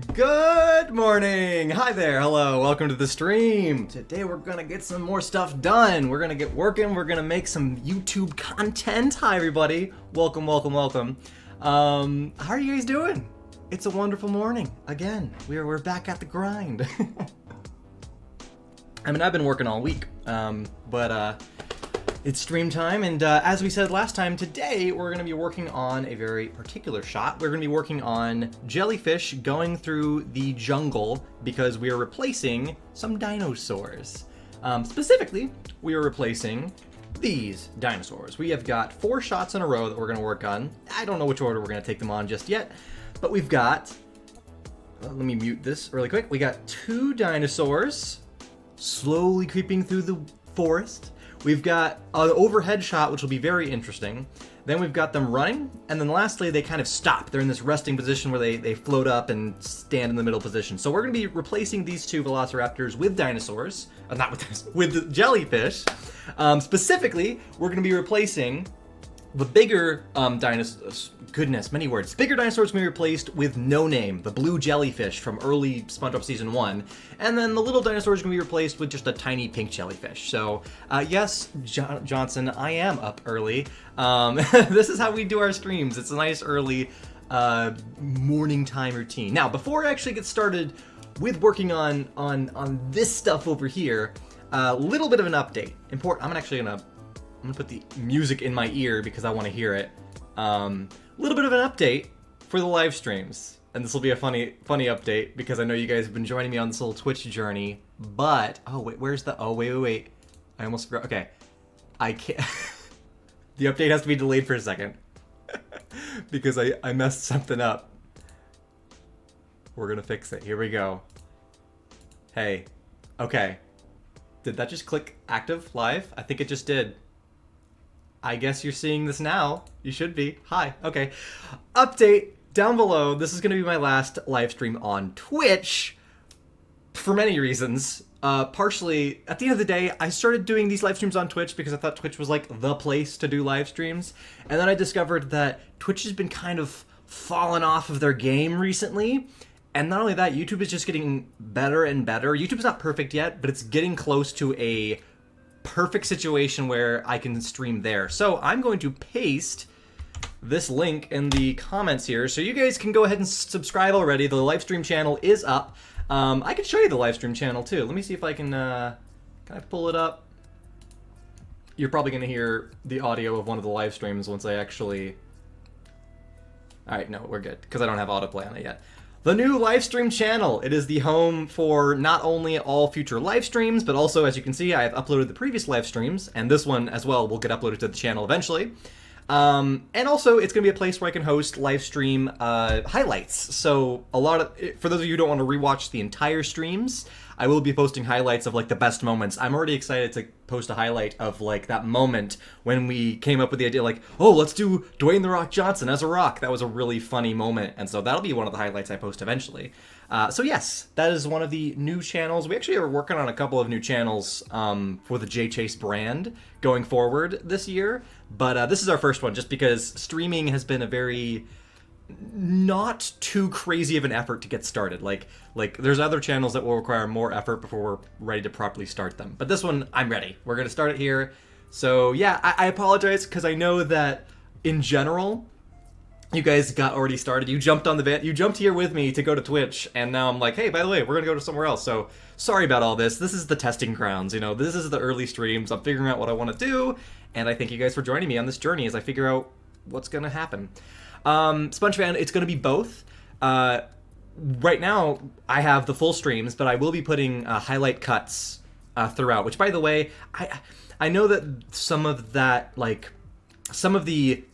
Good morning! Hi there, hello, welcome to the stream. Today we're gonna get some more stuff done. We're gonna get working, we're gonna make some YouTube content. Hi everybody, welcome. How are you guys doing? It's a wonderful morning. Again, we're back at the grind. I mean, I've been working all week, but it's stream time, and as we said last time, today we're going to be working on a very particular shot. We're going to be working on jellyfish going through the jungle because we are replacing some dinosaurs. Specifically, we are replacing these dinosaurs. We have got 4 shots in a row that we're going to work on. I don't know which order we're going to take them on just yet, but we've got, let me mute this really quick. We got 2 dinosaurs slowly creeping through the forest. We've got an overhead shot, which will be very interesting. Then we've got them running, and then lastly, they kind of stop. They're in this resting position where they float up and stand in the middle position. So we're going to be replacing these 2 velociraptors with dinosaurs. Not with dinosaurs, with jellyfish. Specifically, we're going to be replacing the bigger dinosaurs. Goodness, many words. Bigger dinosaurs can be replaced with No Name, the blue jellyfish from early SpongeBob Season 1. And then the little dinosaurs can be replaced with just a tiny pink jellyfish. So, yes, Johnson, I am up early. This is how we do our streams. It's a nice early morning time routine. Now, before I actually get started with working on this stuff over here, a little bit of an update. Important. I'm gonna put the music in my ear because I want to hear it. Little bit of an update for the live streams, and this will be a funny update because I know you guys have been joining me on this little Twitch journey. But wait, I almost forgot. Okay, I can't. The update has to be delayed for a second because I messed something up. We're gonna fix it. Here we go. Hey, okay. Did that just click active live? I think it just did. I guess you're seeing this now. You should be. Hi. Okay. Update down below. This is going to be my last live stream on Twitch for many reasons. Partially, at the end of the day, I started doing these live streams on Twitch because I thought Twitch was like the place to do live streams. And then I discovered that Twitch has been kind of fallen off of their game recently. And not only that, YouTube is just getting better and better. YouTube's not perfect yet, but it's getting close to a perfect situation where I can stream there. So I'm going to paste this link in the comments here so you guys can go ahead and subscribe already. The live stream channel is up. I can show you the live stream channel too. Let me see if I can I pull it up? You're probably going to hear the audio of one of the live streams once I actually... Alright, no, we're good because I don't have autoplay on it yet. The new live stream channel. It is the home for not only all future live streams, but also, as you can see, I have uploaded the previous live streams, and this one as well will get uploaded to the channel eventually. And also, it's going to be a place where I can host live stream highlights. So, for those of you who don't want to rewatch the entire streams, I will be posting highlights of like the best moments. I'm already excited to post a highlight of like that moment when we came up with the idea like, oh, let's do Dwayne "The Rock" Johnson as a rock. That was a really funny moment, and so that'll be one of the highlights I post eventually. So yes, that is one of the new channels. We actually are working on a couple of new channels for the J Chase brand going forward this year, but this is our first one just because streaming has been a very not too crazy of an effort to get started. Like there's other channels that will require more effort before we're ready to properly start them. But this one, I'm ready. We're going to start it here. So yeah, I apologize because I know that in general, you guys got already started. You jumped on the bit. You jumped here with me to go to Twitch, and now I'm like, hey, by the way, we're going to go to somewhere else. So sorry about all this. This is the testing grounds. You know, this is the early streams. I'm figuring out what I want to do, and I thank you guys for joining me on this journey as I figure out what's going to happen. SpongeFan, it's going to be both. Right now, I have the full streams, but I will be putting highlight cuts throughout, which, by the way, I know that some of the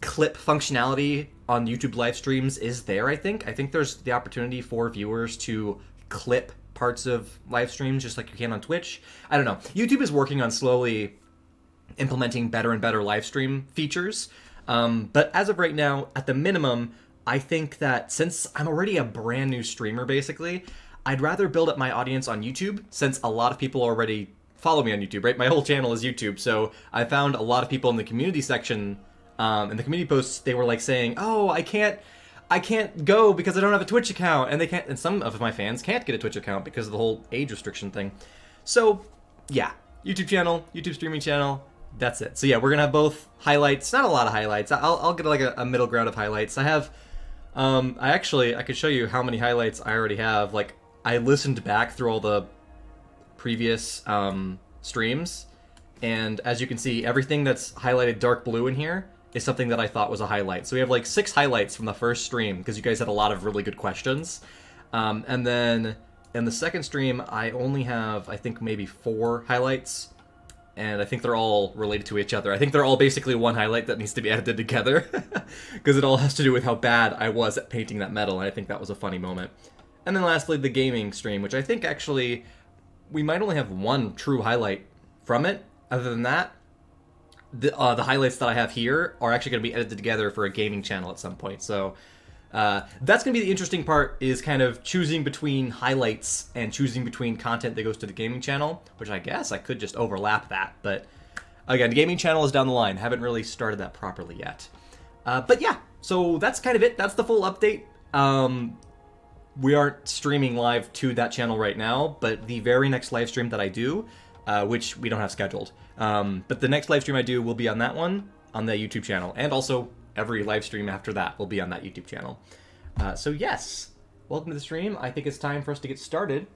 clip functionality on YouTube live streams is there, I think. I think there's the opportunity for viewers to clip parts of live streams just like you can on Twitch. I don't know. YouTube is working on slowly implementing better and better live stream features. But as of right now, at the minimum, I think that since I'm already a brand new streamer, basically, I'd rather build up my audience on YouTube since a lot of people already follow me on YouTube, right? My whole channel is YouTube. So I found a lot of people in the community section, in the community posts, they were like saying, oh, I can't go because I don't have a Twitch account, and they can't, and some of my fans can't get a Twitch account because of the whole age restriction thing. So, yeah, YouTube channel, YouTube streaming channel, that's it. So yeah, we're gonna have both highlights, not a lot of highlights. I'll get like a middle ground of highlights. I have, I could show you how many highlights I already have. Like, I listened back through all the previous streams, and as you can see, everything that's highlighted dark blue in here is something that I thought was a highlight. So we have like 6 highlights from the first stream because you guys had a lot of really good questions. And then in the second stream, I only have, I think, maybe 4 highlights. And I think they're all related to each other. I think they're all basically one highlight that needs to be edited together. Because it all has to do with how bad I was at painting that metal. And I think that was a funny moment. And then lastly, the gaming stream, which I think actually we might only have 1 true highlight from it. Other than that, the highlights that I have here are actually going to be edited together for a gaming channel at some point. So that's going to be the interesting part, is kind of choosing between highlights and choosing between content that goes to the gaming channel, which I guess I could just overlap that. But again, the gaming channel is down the line. Haven't really started that properly yet. But yeah, so that's kind of it. That's the full update. We aren't streaming live to that channel right now, but the very next live stream that I do, which we don't have scheduled, but the next live stream I do will be on that one, on the YouTube channel, and also every live stream after that will be on that YouTube channel. So yes, welcome to the stream. I think it's time for us to get started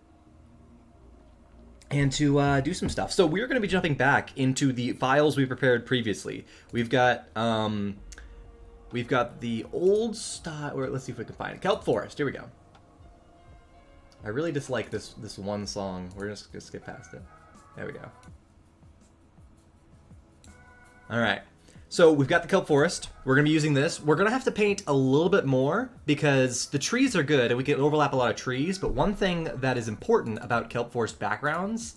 and to do some stuff. So we're going to be jumping back into the files we prepared previously. We've got the old style. Let's see if we can find it. Kelp Forest. Here we go. I really dislike this one song. We're just gonna skip past it. There we go. All right. So we've got the Kelp Forest. We're going to be using this. We're going to have to paint a little bit more because the trees are good and we can overlap a lot of trees. But one thing that is important about Kelp Forest backgrounds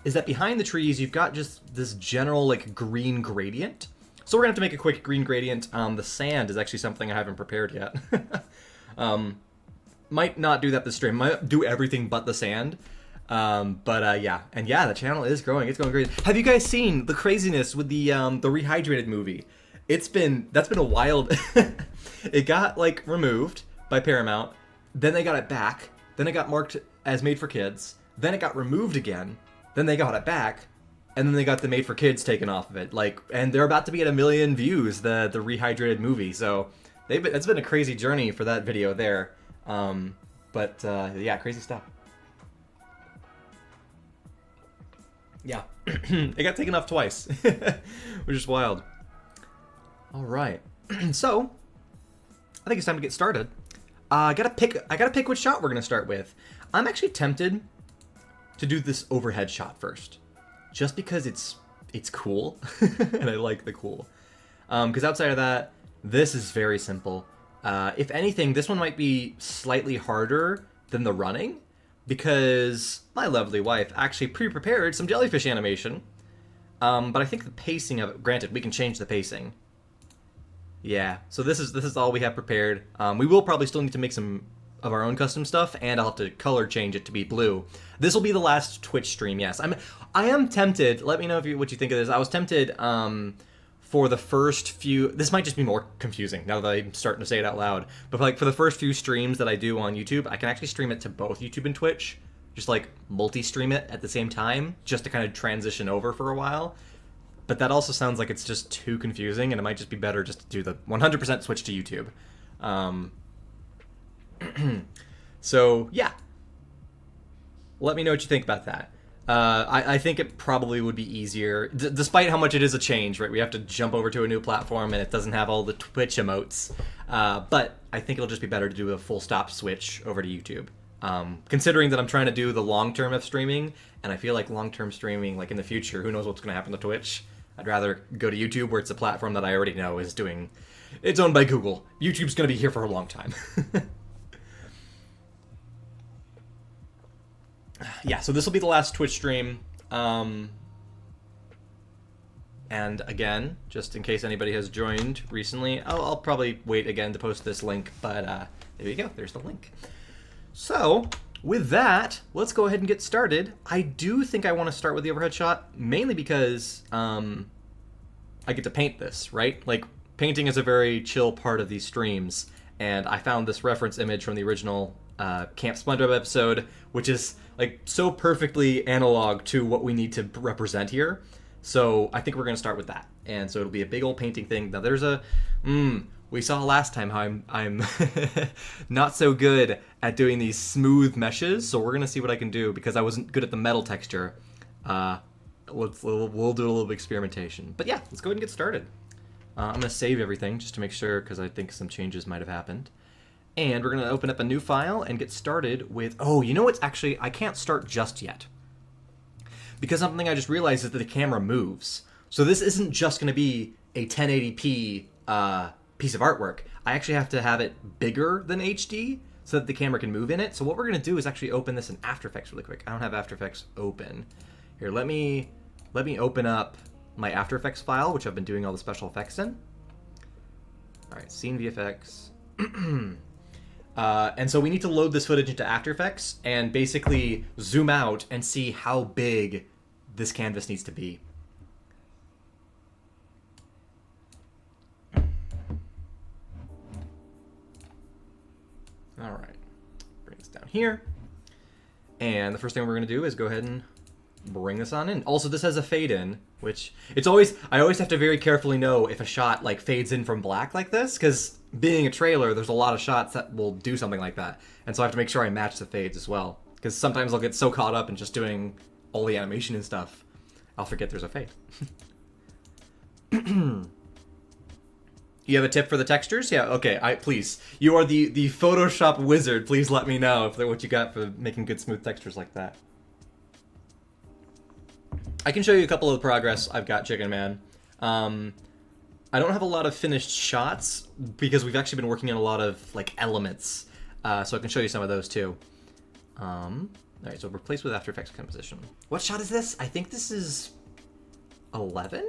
is that behind the trees, you've got just this general like green gradient. So we're going to have to make a quick green gradient. The sand is actually something I haven't prepared yet. Might not do that this stream. Might do everything but the sand. Yeah, and yeah, the channel is growing. It's going great. Have you guys seen the craziness with the Rehydrated movie? That's been a wild. It got like removed by Paramount, then they got it back, then it got marked as made for kids, then it got removed again, then they got it back, and then they got the made for kids taken off of it. Like, and they're about to be at 1 million views. The Rehydrated movie. So it's been a crazy journey for that video there. Yeah, crazy stuff. Yeah, it got taken off twice, which is wild. All right, so I think it's time to get started. I gotta pick which shot we're gonna start with. I'm actually tempted to do this overhead shot first, just because it's cool, and I like the cool. Because outside of that, this is very simple. If anything, this one might be slightly harder than the running, because my lovely wife actually pre-prepared some jellyfish animation. But I think the pacing of it, granted, we can change the pacing. Yeah, so this is all we have prepared. We will probably still need to make some of our own custom stuff, and I'll have to color change it to be blue. This will be the last Twitch stream, yes. I am tempted, let me know what you think of this. I was tempted for the first few, this might just be more confusing now that I'm starting to say it out loud, but like for the first few streams that I do on YouTube, I can actually stream it to both YouTube and Twitch, just like multi-stream it at the same time, just to kind of transition over for a while. But that also sounds like it's just too confusing, and it might just be better just to do the 100% switch to YouTube. So yeah, let me know what you think about that. I think it probably would be easier, despite how much it is a change, right? We have to jump over to a new platform and it doesn't have all the Twitch emotes. But I think it'll just be better to do a full stop switch over to YouTube. Considering that I'm trying to do the long term of streaming, and I feel like long term streaming, like in the future, who knows what's going to happen to Twitch. I'd rather go to YouTube, where it's a platform that I already know is doing, it's owned by Google. YouTube's going to be here for a long time. Yeah, so this will be the last Twitch stream. And again, just in case anybody has joined recently, I'll probably wait again to post this link, but there you go, there's the link. So, with that, let's go ahead and get started. I do think I want to start with the overhead shot, mainly because I get to paint this, right? Like, painting is a very chill part of these streams, and I found this reference image from the original Camp Spongebob episode, which is like so perfectly analog to what we need to represent here. So I think we're going to start with that. And so it'll be a big old painting thing. Now there's a, we saw last time how I'm not so good at doing these smooth meshes. So we're going to see what I can do because I wasn't good at the metal texture. We'll do a little bit of experimentation. But yeah, let's go ahead and get started. I'm going to save everything just to make sure because I think some changes might have happened. And we're going to open up a new file and get started with, oh, you know what's actually, I can't start just yet. Because something I just realized is that the camera moves. So this isn't just going to be a 1080p piece of artwork. I actually have to have it bigger than HD so that the camera can move in it. So what we're going to do is actually open this in After Effects really quick. I don't have After Effects open. Here, let me open up my After Effects file, which I've been doing all the special effects in. All right, Scene VFX. And so we need to load this footage into After Effects and basically zoom out and see how big this canvas needs to be. All right, bring this down here. And the first thing we're going to do is go ahead and bring this on in. Also, this has a fade in, which I always have to very carefully know if a shot like fades in from black like this, because being a trailer, there's a lot of shots that will do something like that. And so I have to make sure I match the fades as well, because sometimes I'll get so caught up in just doing all the animation and stuff, I'll forget there's a fade. You have a tip for the textures? Yeah, okay, please. You are the Photoshop wizard. Please let me know if what you got for making good smooth textures like that. I can show you a couple of the progress I've got, Chicken Man. I don't have a lot of finished shots because we've actually been working on a lot of like elements, so I can show you some of those too. All right, so replace with After Effects composition. What shot is this? I think this is 11,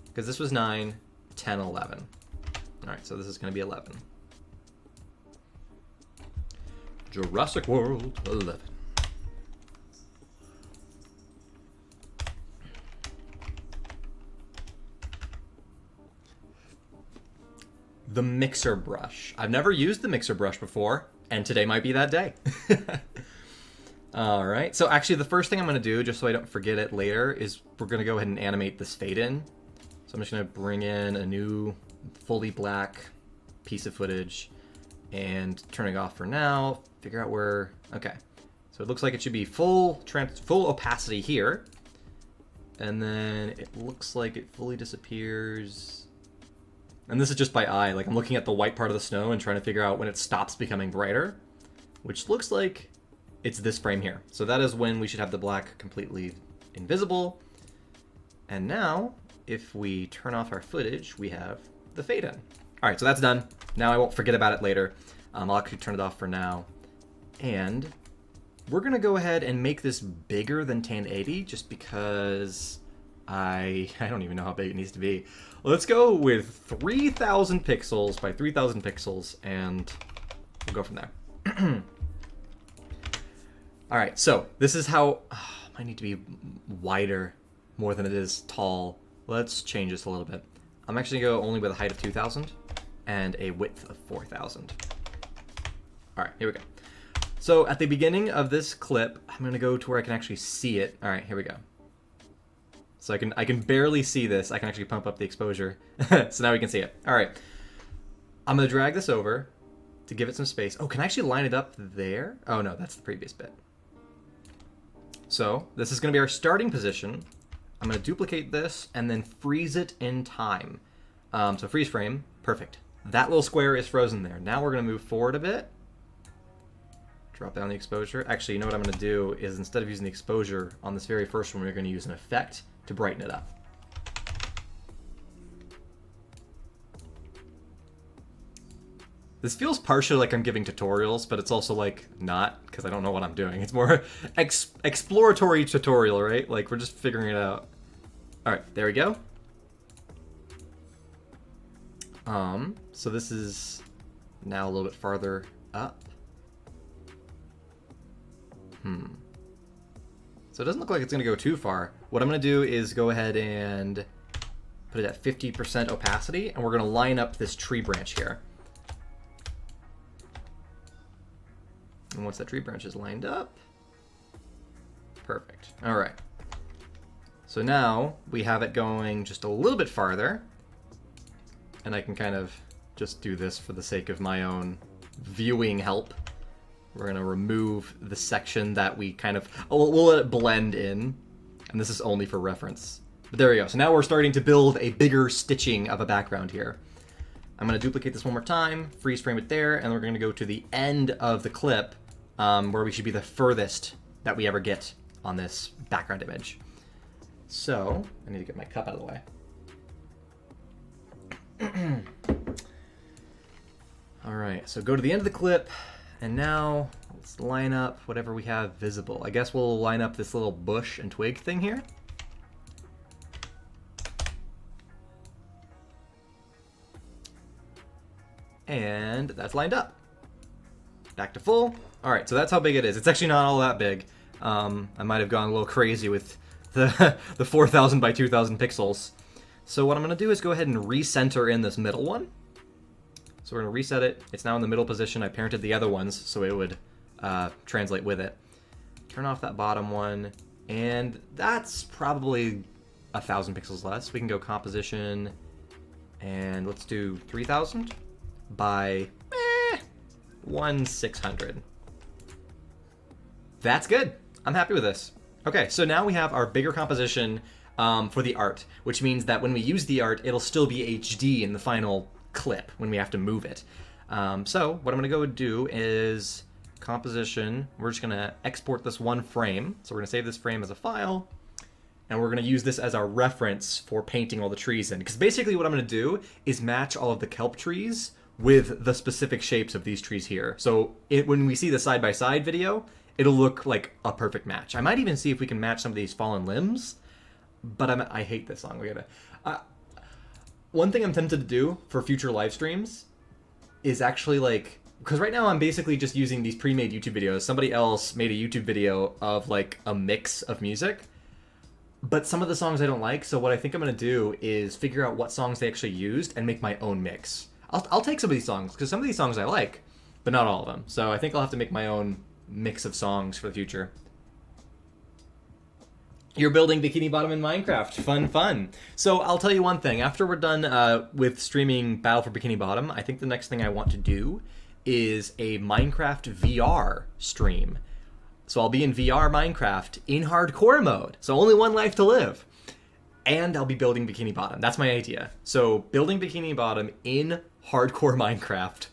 because this was 9, 10, 11. All right, so this is going to be 11. Jurassic World 11. The mixer brush. I've never used the mixer brush before, and today might be that day. All right, so actually the first thing I'm gonna do, just so I don't forget it later, is we're gonna go ahead and animate this fade in. So I'm just gonna bring in a new fully black piece of footage and turn it off for now, figure out where, okay. So it looks like it should be full opacity here. And then it looks like it fully disappears. And this is just by eye, like I'm looking at the white part of the snow and trying to figure out when it stops becoming brighter, which looks like it's this frame here. So that is when we should have the black completely invisible. And now, if we turn off our footage, we have the fade in. All right, so that's done. Now I won't forget about it later. I'll actually turn it off for now. And we're gonna go ahead and make this bigger than 1080 just because I don't even know how big it needs to be. Let's go with 3,000 pixels by 3,000 pixels, and we'll go from there. All right, so this is how, I need to be wider more than it is tall. Let's change this a little bit. I'm actually gonna go only with a height of 2,000 and a width of 4,000. All right, here we go. So at the beginning of this clip, I'm gonna go to where I can actually see it. All right, here we go. So I can barely see this. I can actually pump up the exposure. So now we can see it. All right. I'm going to drag this over to give it some space. Oh, can I actually line it up there? Oh, no, that's the previous bit. So this is going to be our starting position. I'm going to duplicate this and then freeze it in time. So freeze frame. Perfect. That little square is frozen there. Now we're going to move forward a bit. Drop down the exposure. Actually, you know what I'm going to do is instead of using the exposure on this very first one, we're going to use an effect to brighten it up. This feels partially like I'm giving tutorials, but it's also like not, because I don't know what I'm doing. It's more exploratory tutorial, right? Like we're just figuring it out. All right, there we go. So this is now a little bit farther up. So it doesn't look like it's going to go too far. What I'm going to do is go ahead and put it at 50% opacity, and we're going to line up this tree branch here. And once that tree branch is lined up, perfect. All right. So now we have it going just a little bit farther, and I can kind of just do this for the sake of my own viewing help. We're gonna remove the section that we kind of, we'll let it blend in, and this is only for reference. But there we go. So now we're starting to build a bigger stitching of a background here. I'm gonna duplicate this one more time, freeze frame it there, and we're gonna go to the end of the clip, where we should be the furthest that we ever get on this background image. So, I need to get my cup out of the way. Alright, so go to the end of the clip, and now let's line up whatever we have visible. I guess we'll line up this little bush and twig thing here. And that's lined up. Back to full. Alright, so that's how big it is. It's actually not all that big. I might have gone a little crazy with the 4,000 by 2,000 pixels. So what I'm going to do is go ahead and recenter in this middle one. So we're going to reset it. It's now in the middle position. I parented the other ones so it would translate with it. Turn off that bottom one. And that's probably 1,000 pixels less. We can go composition. And let's do 3,000 by 1,600. That's good. I'm happy with this. Okay, so now we have our bigger composition for the art, which means that when we use the art, it'll still be HD in the final clip when we have to move it. So what I'm going to go do is composition. We're just going to export this one frame. So we're going to save this frame as a file, and we're going to use this as our reference for painting all the trees in. Because basically what I'm going to do is match all of the kelp trees with the specific shapes of these trees here. So when we see the side-by-side video, it'll look like a perfect match. I might even see if we can match some of these fallen limbs, but I hate this song. We gotta. One thing I'm tempted to do for future live streams is actually like, because right now I'm basically just using these pre-made YouTube videos. Somebody else made a YouTube video of like a mix of music, but some of the songs I don't like. So what I think I'm gonna do is figure out what songs they actually used and make my own mix. I'll take some of these songs because some of these songs I like, but not all of them. So I think I'll have to make my own mix of songs for the future. You're building Bikini Bottom in Minecraft. Fun, fun. So I'll tell you one thing. After we're done with streaming Battle for Bikini Bottom, I think the next thing I want to do is a Minecraft VR stream. So I'll be in VR Minecraft in hardcore mode. So only one life to live. And I'll be building Bikini Bottom. That's my idea. So building Bikini Bottom in hardcore Minecraft,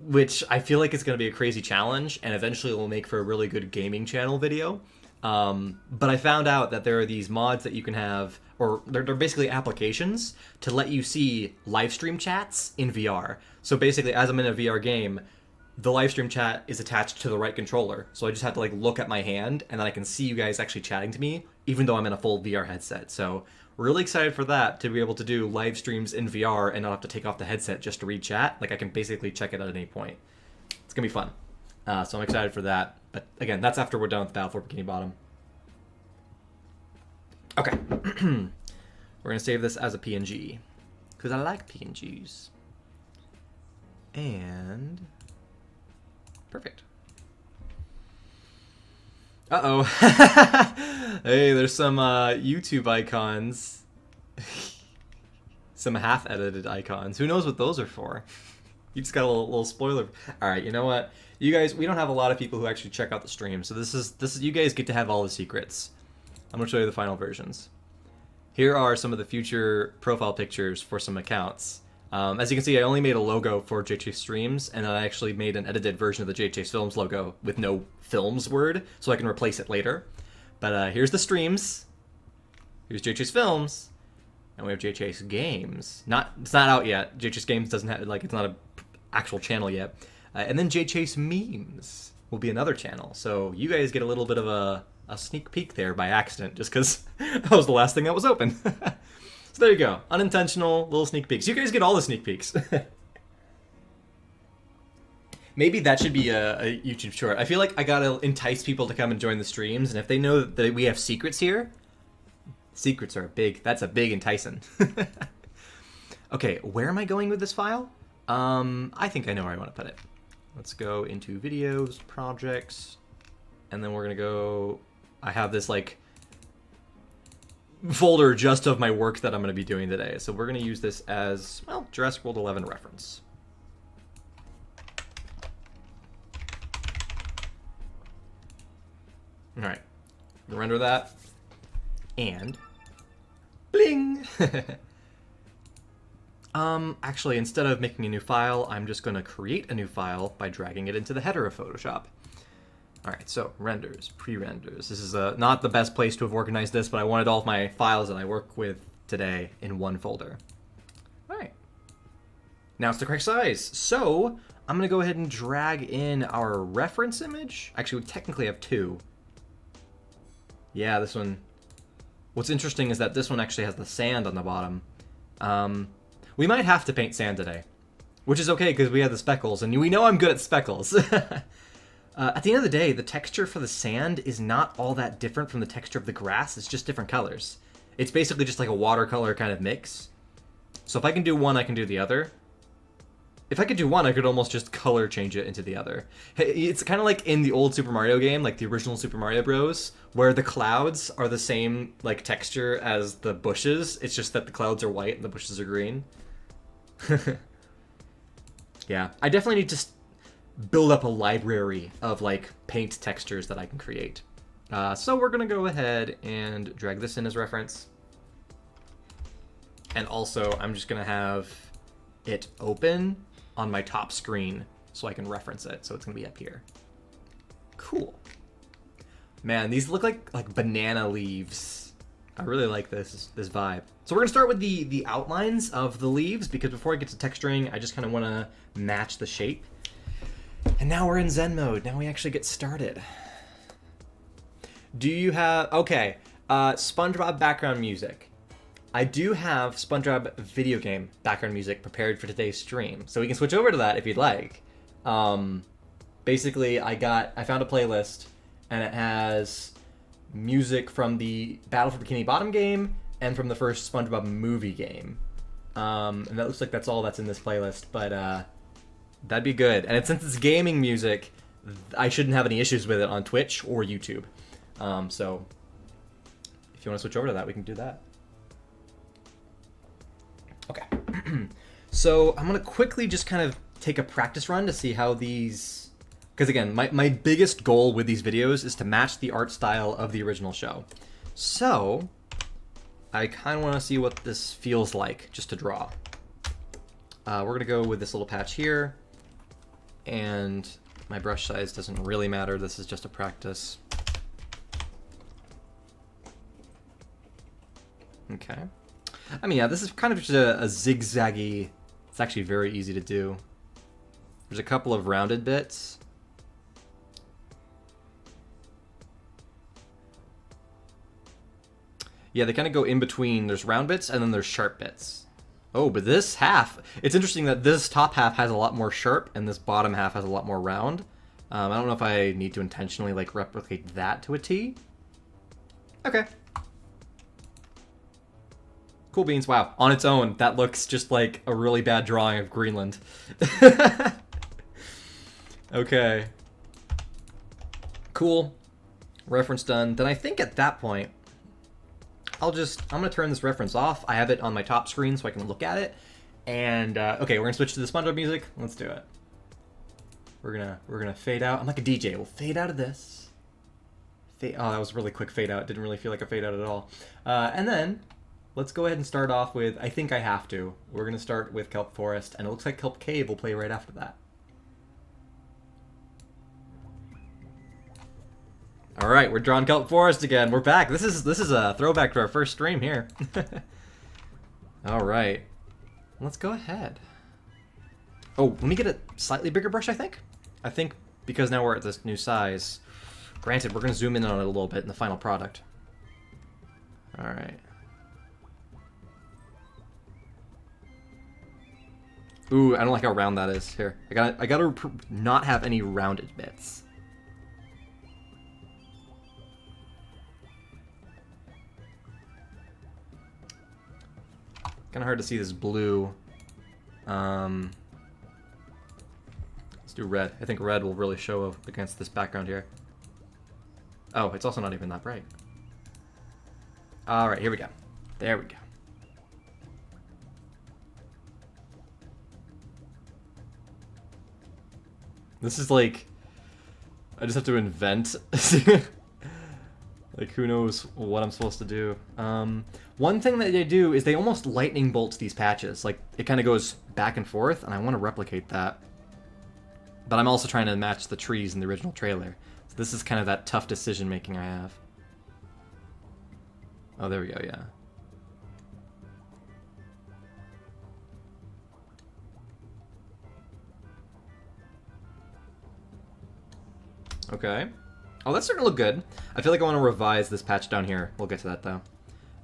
which I feel like is going to be a crazy challenge, and eventually will make for a really good gaming channel video. But I found out that there are these mods that you can have, or they're basically applications to let you see live stream chats in VR. So basically, as I'm in a VR game, the live stream chat is attached to the right controller. So I just have to like look at my hand, and then I can see you guys actually chatting to me, even though I'm in a full VR headset. So really excited for that, to be able to do live streams in VR and not have to take off the headset just to read chat. Like I can basically check it at any point. It's gonna be fun. So I'm excited for that. But again, that's after we're done with Battle for Bikini Bottom. Okay. We're gonna save this as a PNG because I like PNGs. And perfect. Uh-oh. Hey, there's some YouTube icons. Some half-edited icons. Who knows what those are for? You just got a little spoiler. All right, you know what? You guys, we don't have a lot of people who actually check out the stream, so this is you guys get to have all the secrets. I'm gonna show you the final versions. Here are some of the future profile pictures for some accounts. As you can see, I only made a logo for JChase Streams, and I actually made an edited version of the JChase Films logo with no films word, so I can replace it later. But here's the streams. Here's JChase Films, and we have JChase Games. It's not out yet. JChase Games doesn't have, like, it's not an actual channel yet. And then JChase Memes will be another channel. So you guys get a little bit of a sneak peek there by accident, just because that was the last thing that was open. So there you go. Unintentional little sneak peeks. You guys get all the sneak peeks. Maybe that should be a YouTube short. I feel like I gotta entice people to come and join the streams, and if they know that we have secrets here, secrets are big. That's a big enticing. Okay, where am I going with this file? I think I know where I want to put it. Let's go into videos, projects, and then we're gonna go, I have this like folder just of my work that I'm gonna be doing today. So we're gonna use this as, well, Jurassic World 11 reference. All right, render that, and bling. Actually, instead of making a new file, I'm just gonna create a new file by dragging it into the header of Photoshop. All right, so renders, pre-renders. This is not the best place to have organized this, but I wanted all of my files that I work with today in one folder. All right, now it's the correct size. So I'm gonna go ahead and drag in our reference image. Actually, we technically have two. Yeah, this one. What's interesting is that this one actually has the sand on the bottom. We might have to paint sand today, which is okay because we have the speckles, and we know I'm good at speckles. At the end of the day, the texture for the sand is not all that different from the texture of the grass. It's just different colors. It's basically just like a watercolor kind of mix. So if I can do one, I can do the other. If I could do one, I could almost just color change it into the other. It's kind of like in the old Super Mario game, like the original Super Mario Bros., where the clouds are the same like texture as the bushes. It's just that the clouds are white and the bushes are green. Yeah, I definitely need to build up a library of like paint textures that I can create. So we're gonna go ahead and drag this in as reference. And also, I'm just gonna have it open on my top screen so I can reference it. So it's gonna be up here. Cool. Man, these look like banana leaves. I really like this vibe. So we're gonna start with the outlines of the leaves, because before I get to texturing, I just kind of want to match the shape. And now we're in Zen mode. Now we actually get started. Do you have, okay, SpongeBob background music. I do have SpongeBob video game background music prepared for today's stream, so we can switch over to that if you'd like. Basically, I found a playlist, and it has music from the Battle for Bikini Bottom game and from the first SpongeBob movie game. And that looks like that's all that's in this playlist, but that'd be good. And since it's gaming music, I shouldn't have any issues with it on Twitch or YouTube. So if you want to switch over to that, we can do that. Okay. So I'm going to quickly just kind of take a practice run to see how these... Because again, my biggest goal with these videos is to match the art style of the original show. So I kind of want to see what this feels like just to draw. We're going to go with this little patch here. And my brush size doesn't really matter. This is just a practice. Okay. I mean, yeah, this is kind of just a zigzaggy... It's actually very easy to do. There's a couple of rounded bits. Yeah, they kind of go in between. There's round bits and then there's sharp bits. Oh, but this half... It's interesting that this top half has a lot more sharp and this bottom half has a lot more round. I don't know if I need to intentionally like replicate that to a T. Okay. Cool beans. Wow. On its own, that looks just like a really bad drawing of Greenland. Okay. Cool. Reference done. Then I think at that point, I'm going to turn this reference off. I have it on my top screen so I can look at it. And, okay, we're going to switch to the SpongeBob music. Let's do it. We're gonna fade out. I'm like a DJ. We'll fade out of this. Oh, that was a really quick fade out. Didn't really feel like a fade out at all. And then... Let's go ahead and start off with, I think I have to. We're going to start with Kelp Forest, and it looks like Kelp Cave will play right after that. All right, we're drawing Kelp Forest again. We're back. This is a throwback to our first stream here. All right. Let's go ahead. Oh, let me get a slightly bigger brush, I think. I think because now we're at this new size. Granted, we're going to zoom in on it a little bit in the final product. All right. Ooh, I don't like how round that is. Here, I gotta not have any rounded bits. Kind of hard to see this blue. Let's do red. I think red will really show up against this background here. Oh, it's also not even that bright. All right, here we go. There we go. This is like, I just have to invent. Like, who knows what I'm supposed to do. One thing that they do is they almost lightning bolts these patches. Like, it kind of goes back and forth, and I want to replicate that. But I'm also trying to match the trees in the original trailer. So this is kind of that tough decision making I have. Oh, there we go, yeah. Okay. Oh, that's starting to look good. I feel like I want to revise this patch down here. We'll get to that, though.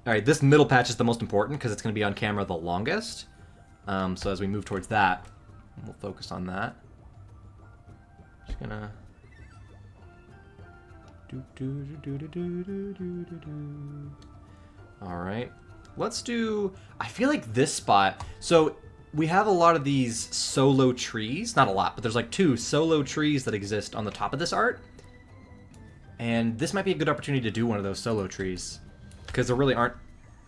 Alright, this middle patch is the most important because it's going to be on camera the longest. So as we move towards that, we'll focus on that. Just gonna... Alright. Let's do... I feel like this spot... So, we have a lot of these solo trees. Not a lot, but there's like 2 solo trees that exist on the top of this art. And this might be a good opportunity to do one of those solo trees. Because there really aren't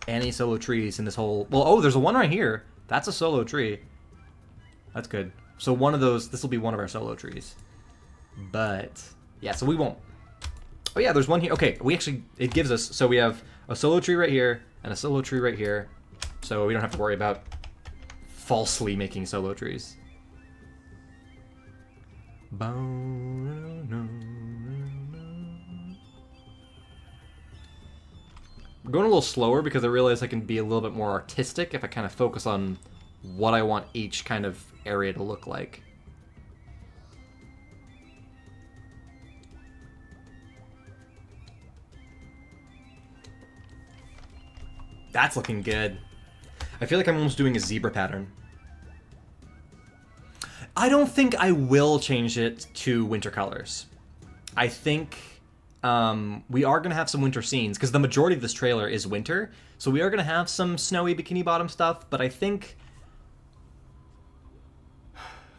any solo trees in this whole... Well, oh, there's a one right here. That's a solo tree. That's good. So one of those... This will be one of our solo trees. But... Yeah, so we won't... Oh yeah, there's one here. Okay, we actually... It gives us... So we have a solo tree right here, and a solo tree right here. So we don't have to worry about falsely making solo trees. We're going a little slower because I realize I can be a little bit more artistic if I kind of focus on what I want each kind of area to look like. That's looking good. I feel like I'm almost doing a zebra pattern. I don't think I will change it to winter colors. I think we are going to have some winter scenes, because the majority of this trailer is winter, so we are going to have some snowy Bikini Bottom stuff, but I think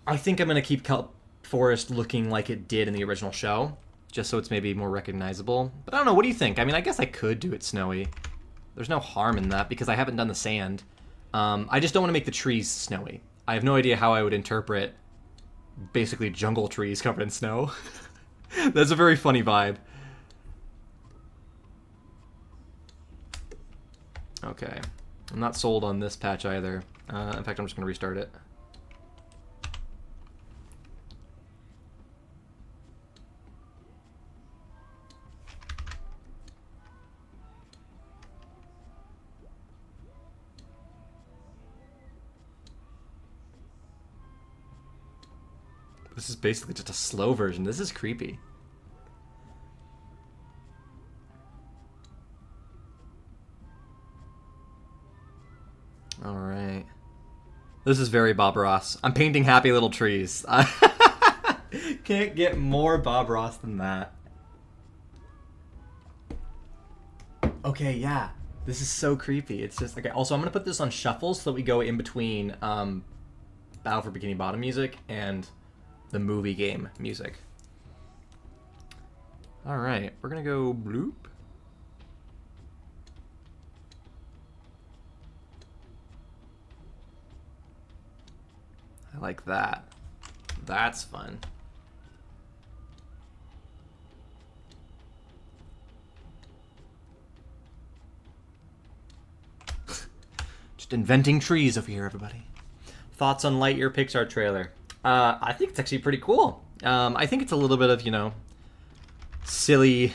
I'm going to keep Kelp Forest looking like it did in the original show, just so it's maybe more recognizable. But I don't know, what do you think? I mean, I guess I could do it snowy. There's no harm in that, because I haven't done the sand. I just don't want to make the trees snowy. I have no idea how I would interpret basically jungle trees covered in snow. That's a very funny vibe. Okay. I'm not sold on this patch either. In fact, I'm just going to restart it. This is basically just a slow version. This is creepy. Alright. This is very Bob Ross. I'm painting happy little trees. Can't get more Bob Ross than that. Okay, yeah. This is so creepy. It's just... Okay, also I'm going to put this on shuffle so that we go in between Battle for Bikini Bottom music and the movie game music. Alright, we're going to go bloop. I like that. That's fun. Just inventing trees over here, everybody. Thoughts on Lightyear Pixar trailer? I think it's actually pretty cool. I think it's a little bit of, you know, silly,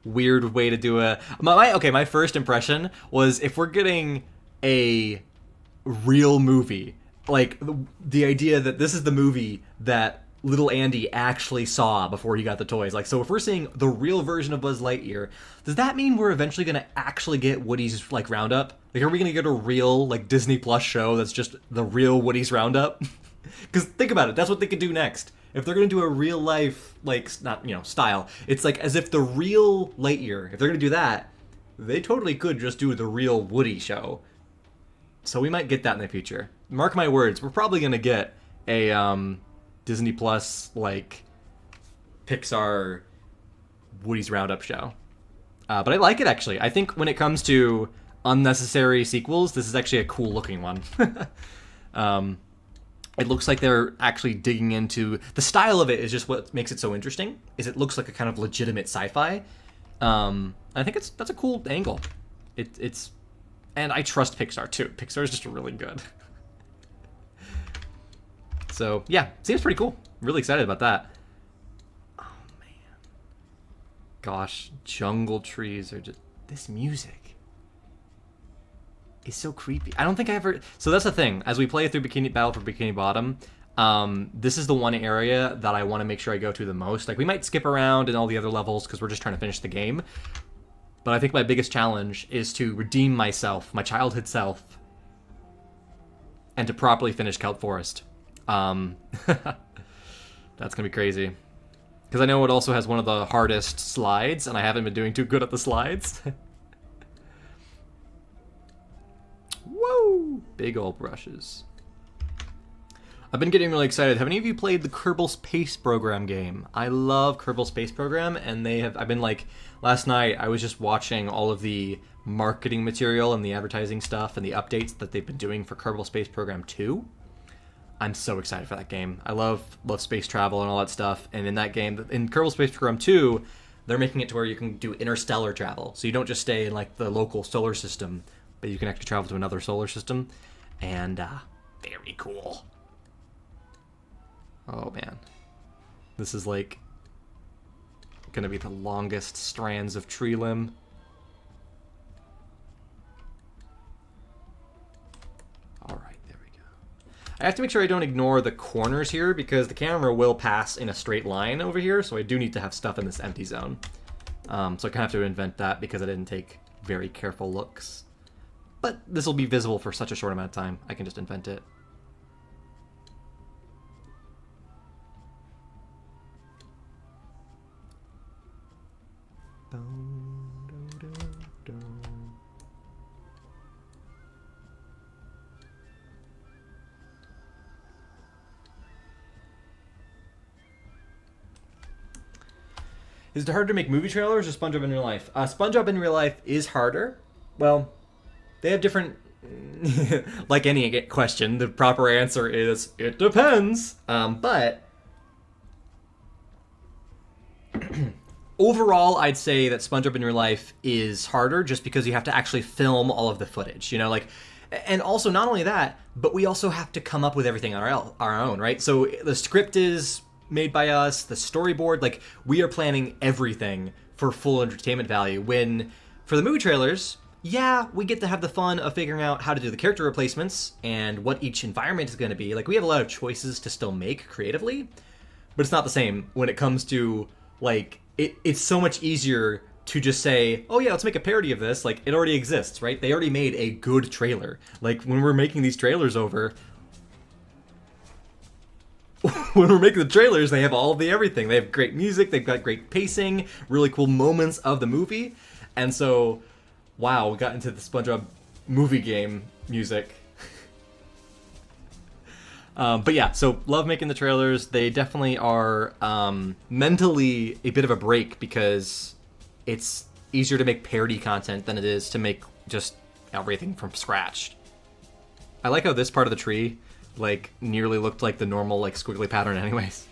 weird way to do a... My first impression was if we're getting a real movie, like the idea that this is the movie that little Andy actually saw before he got the toys. Like, so if we're seeing the real version of Buzz Lightyear, does that mean we're eventually going to actually get Woody's, like, Roundup? Like, are we going to get a real, like, Disney Plus show that's just the real Woody's Roundup? Because think about it, that's what they could do next. If they're going to do a real life, like, not, you know, style, it's like as if the real Lightyear, if they're going to do that, they totally could just do the real Woody show. So we might get that in the future. Mark my words, we're probably going to get a Disney Plus, like, Pixar Woody's Roundup show. But I like it, actually. I think when it comes to unnecessary sequels, this is actually a cool looking one. It looks like they're actually digging into... The style of it is just what makes it so interesting, is it looks like a kind of legitimate sci-fi. I think that's a cool angle. It's... And I trust Pixar, too. Pixar is just really good. So, yeah, seems pretty cool. Really excited about that. Oh, man. Gosh, jungle trees are just... This music is so creepy. I don't think I ever... So that's the thing. As we play through Battle for Bikini Bottom, this is the one area that I want to make sure I go to the most. Like, we might skip around in all the other levels because we're just trying to finish the game. But I think my biggest challenge is to redeem myself, my childhood self, and to properly finish Kelp Forest. That's gonna be crazy. Because I know it also has one of the hardest slides, and I haven't been doing too good at the slides. Whoa! Big old brushes. I've been getting really excited. Have any of you played the Kerbal Space Program game? I love Kerbal Space Program, and I've been like, last night I was just watching all of the marketing material and the advertising stuff and the updates that they've been doing for Kerbal Space Program 2. I'm so excited for that game. I love space travel and all that stuff, and in that game, in Kerbal Space Program 2, they're making it to where you can do interstellar travel. So you don't just stay in like the local solar system, but you can actually travel to another solar system, and very cool. Oh man, this is like gonna be the longest strands of tree limb. All right, there we go. I have to make sure I don't ignore the corners here because the camera will pass in a straight line over here, so I do need to have stuff in this empty zone. So I kind of have to invent that because I didn't take very careful looks. But this will be visible for such a short amount of time, I can just invent it. Is it harder to make movie trailers or SpongeBob in real life? SpongeBob in real life is harder. Well, they have different... like any question, the proper answer is, it depends. But... overall, I'd say that SpongeBob in real life is harder just because you have to actually film all of the footage, you know, like... And also, not only that, but we also have to come up with everything on our own, right? So the script is made by us, the storyboard, like, we are planning everything for full entertainment value. When, for the movie trailers, yeah, we get to have the fun of figuring out how to do the character replacements and what each environment is going to be. Like, we have a lot of choices to still make creatively, but it's not the same when it comes to, like, it's so much easier to just say, oh yeah, let's make a parody of this. Like, it already exists, right? They already made a good trailer. Like, when we're making these trailers over, when we're making the trailers, they have all of the everything. They have great music, they've got great pacing, really cool moments of the movie. And so, wow, we got into the SpongeBob movie game music. But yeah, so love making the trailers. They definitely are mentally a bit of a break because it's easier to make parody content than it is to make just everything from scratch. I like how this part of the tree, like, nearly looked like the normal, like, squiggly pattern anyways.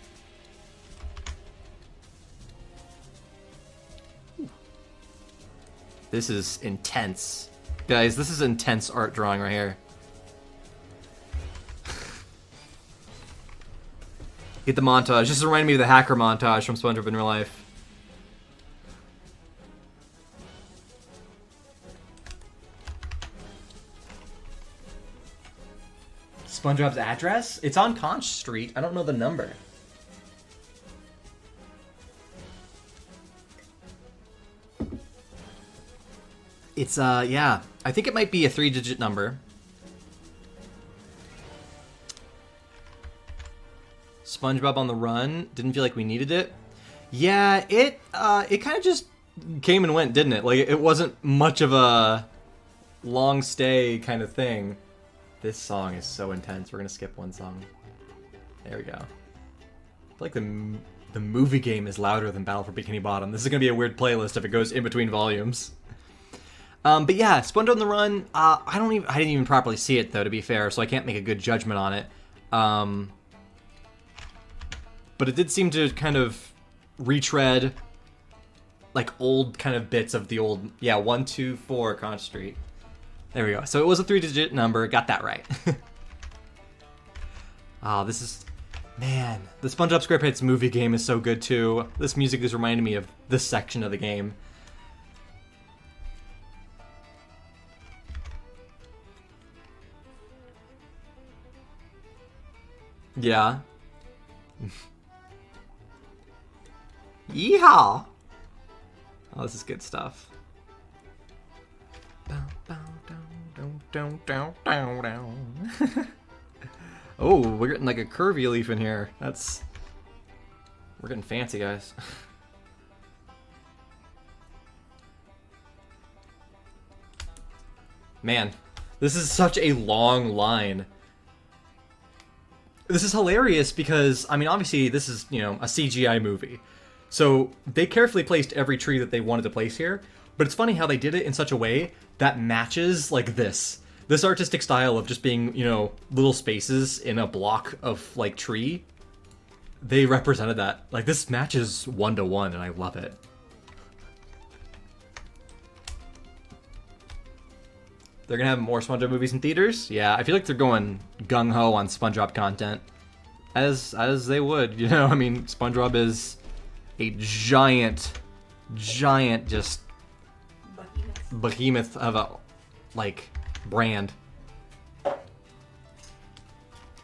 This is intense. Guys, this is intense art drawing right here. Get the montage. This reminded me of the hacker montage from SpongeBob in real life. SpongeBob's address? It's on Conch Street. I don't know the number. It's, yeah. I think it might be a 3-digit number. SpongeBob on the Run. Didn't feel like we needed it. Yeah, it kind of just came and went, didn't it? Like, it wasn't much of a long stay kind of thing. This song is so intense. We're gonna skip one song. There we go. feel like the movie game is louder than Battle for Bikini Bottom. This is gonna be a weird playlist if it goes in between volumes. But yeah, SpongeBob on the Run. I didn't even properly see it though, to be fair, so I can't make a good judgment on it. But it did seem to kind of retread like old kind of bits of the old 124 Conch Street. There we go. So it was a 3-digit number. Got that right. Oh, this is... Man, the SpongeBob SquarePants movie game is so good too. This music is reminding me of this section of the game. Yeah. Yeehaw! Oh, this is good stuff. Oh, we're getting like a curvy leaf in here. We're getting fancy, guys. Man, this is such a long line. This is hilarious because, I mean, obviously this is, a CGI movie. So they carefully placed every tree that they wanted to place here, but it's funny how they did it in such a way that matches like this. This artistic style of just being, little spaces in a block of like tree. They represented that. Like this matches 1-to-1 and I love it. They're gonna have more SpongeBob movies in theaters? Yeah, I feel like they're going gung-ho on SpongeBob content. As they would, I mean, SpongeBob is a giant just behemoth of a, like, brand.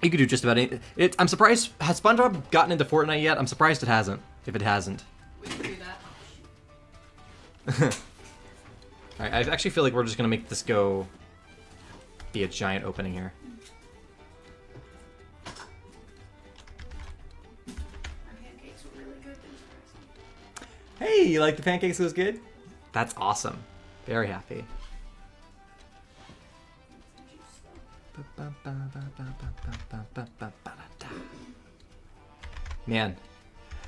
You could do just about anything. I'm surprised, has SpongeBob gotten into Fortnite yet? I'm surprised it hasn't, if it hasn't. We can do that. Alright, I actually feel like we're just gonna make this be a giant opening here. Our pancakes were really good. Hey, you like the pancakes? It was good? That's awesome. Very happy. Man,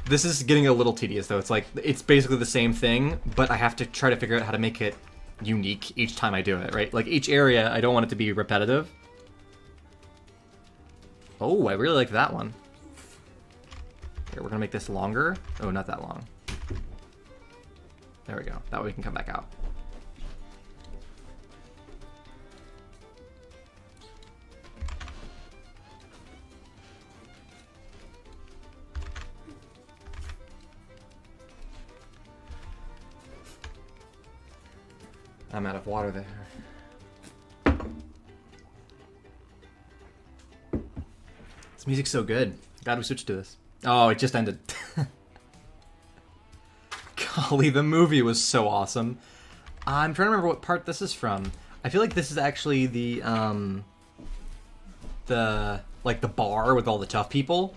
this is getting a little tedious though. It's like, it's basically the same thing, but I have to try to figure out how to make it unique each time I do it, right? Like each area, I don't want it to be repetitive. Oh, I really like that one. Here, we're gonna make this longer. Oh, not that long. There we go. That way we can come back out. I'm out of water there. This music's so good. Glad we switched to this. Oh, it just ended. Golly, the movie was so awesome. I'm trying to remember what part this is from. I feel like this is actually the bar with all the tough people.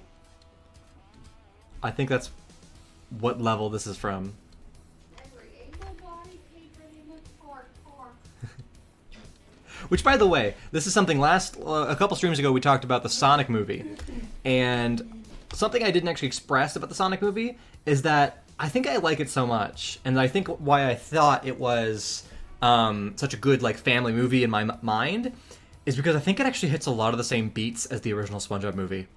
I think that's what level this is from. Which, by the way, this is something a couple streams ago we talked about the Sonic movie. And something I didn't actually express about the Sonic movie is that I think I like it so much. And I think why I thought it was such a good family movie in my mind is because I think it actually hits a lot of the same beats as the original SpongeBob movie.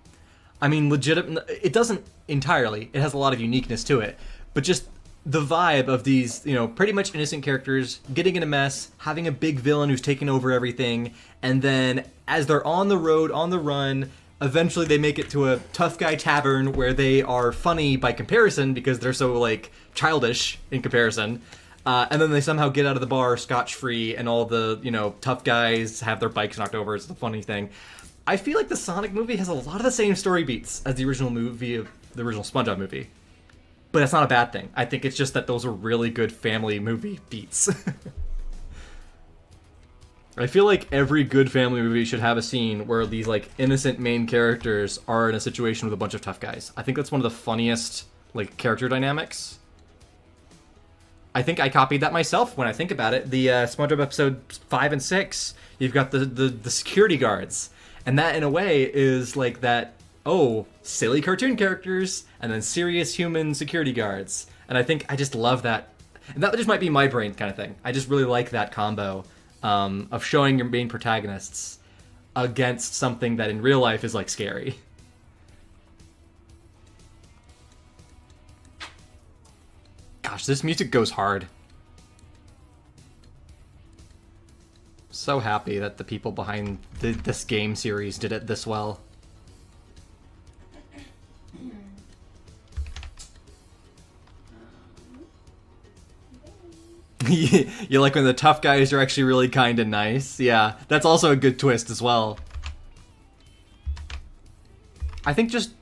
I mean, it doesn't entirely. It has a lot of uniqueness to it. But just the vibe of these, pretty much innocent characters getting in a mess, having a big villain who's taking over everything, and then as they're on the road, on the run, eventually they make it to a tough guy tavern where they are funny by comparison because they're so, childish in comparison. And then they somehow get out of the bar scotch-free and all the, tough guys have their bikes knocked over. It's the funny thing. I feel like the Sonic movie has a lot of the same story beats as the original SpongeBob movie. But that's not a bad thing. I think it's just that those are really good family movie beats. I feel like every good family movie should have a scene where these innocent main characters are in a situation with a bunch of tough guys. I think that's one of the funniest character dynamics. I think I copied that myself when I think about it. The SpongeBob episode 5 and 6, you've got the security guards. And that in a way is that oh, silly cartoon characters, and then serious human security guards. And I think I just love that. And that just might be my brain kind of thing. I just really like that combo of showing your main protagonists against something that in real life is like scary. Gosh, this music goes hard. So happy that the people behind this game series did it this well. You like when the tough guys are actually really kind and nice. Yeah, that's also a good twist as well. I think just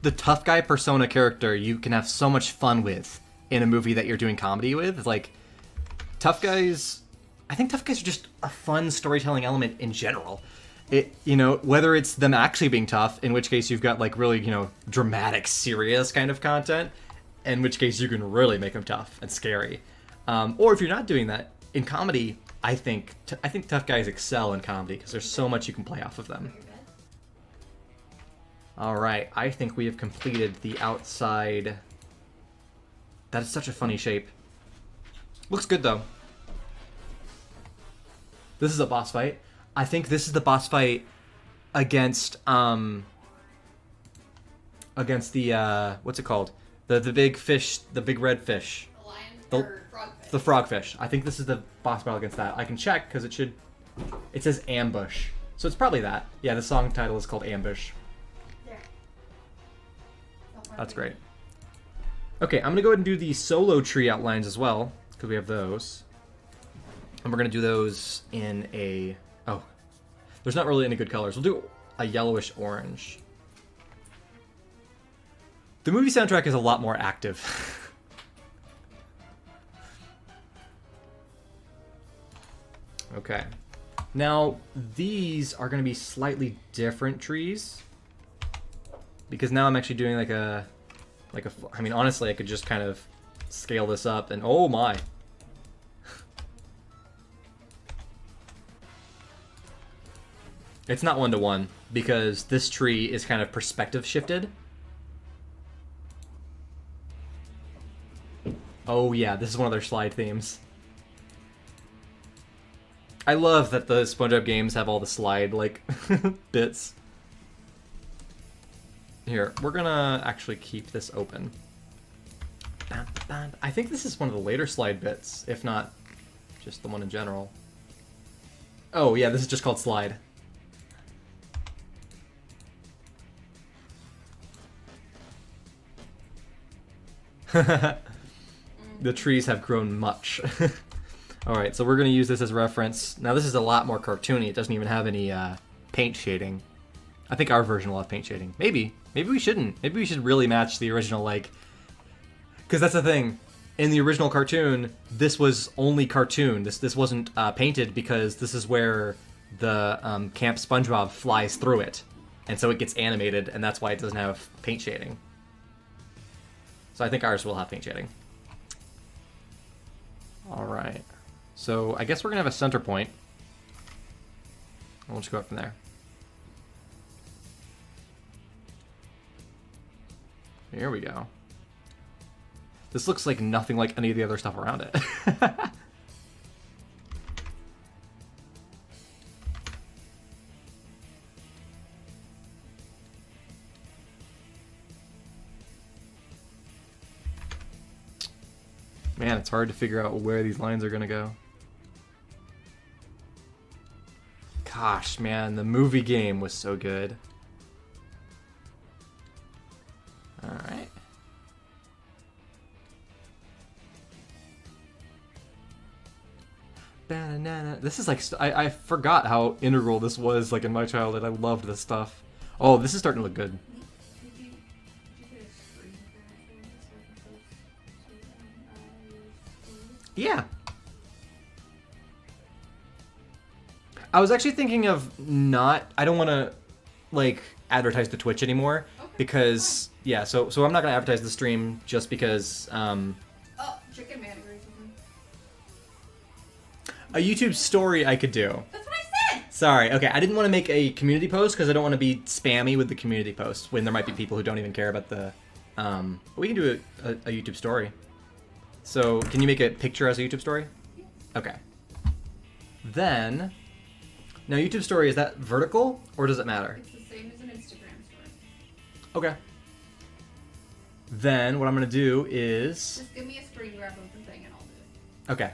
the tough guy persona character you can have so much fun with in a movie that you're doing comedy with. It's like, tough guys... I think tough guys are just a fun storytelling element in general. It, you know, whether it's them actually being tough, in which case you've got like really, you know, dramatic, serious kind of content, in which case you can really make them tough and scary. Or if you're not doing that in comedy, I think tough guys excel in comedy because there's so much you can play off of them. All right, I think we have completed the outside. That is such a funny shape. Looks good though. This is a boss fight. I think this is the boss fight against the what's it called? The big fish, the big red fish. The lion or frogfish. The frogfish. I think this is the boss battle against that. I can check because it says ambush. So it's probably that. Yeah, the song title is called Ambush. There. That's great. Okay, I'm gonna go ahead and do the solo tree outlines as well, because we have those. And we're gonna do those in a... Oh, there's not really any good colors. We'll do a yellowish orange. The movie soundtrack is a lot more active. Okay. Now, these are gonna be slightly different trees. Because now I'm actually doing like a... I mean, honestly, I could just kind of scale this up and... Oh my! It's not one-to-one, because this tree is kind of perspective shifted. Oh yeah, this is one of their slide themes. I love that the Spongebob games have all the slide, like, bits. Here, we're gonna actually keep this open. I think this is one of the later slide bits, if not just the one in general. Oh yeah, this is just called slide. The trees have grown much. Alright, so we're going to use this as reference. Now this is a lot more cartoony. It doesn't even have any paint shading. I think our version will have paint shading. Maybe. Maybe we shouldn't. Maybe we should really match the original, like... Because that's the thing. In the original cartoon, this was only cartoon. This wasn't painted because this is where the Camp Spongebob flies through it. And so it gets animated, and that's why it doesn't have paint shading. So I think ours will have paint shading. Alright. So I guess we're going to have a center point. We'll just go up from there. Here we go. This looks like nothing like any of the other stuff around it. Man, it's hard to figure out where these lines are gonna go. Gosh, man, the movie game was so good. Alright. This is like, I forgot how integral this was, like, in my childhood. I loved this stuff. Oh, this is starting to look good. Yeah. I was actually thinking of not... I don't want to, like, advertise the Twitch anymore. Okay, because... Fine. Yeah, so I'm not going to advertise the stream just because... Oh, Chicken Man agrees with me. A YouTube story I could do. That's what I said! Sorry. Okay, I didn't want to make a community post because I don't want to be spammy with the community post when there might be people who don't even care about the... we can do a YouTube story. So, can you make a picture as a YouTube story? Okay. Then... Now, YouTube story, is that vertical or does it matter? It's the same as an Instagram story. Okay. Then, what I'm going to do is... Just give me a screen grab of the thing and I'll do it. Okay.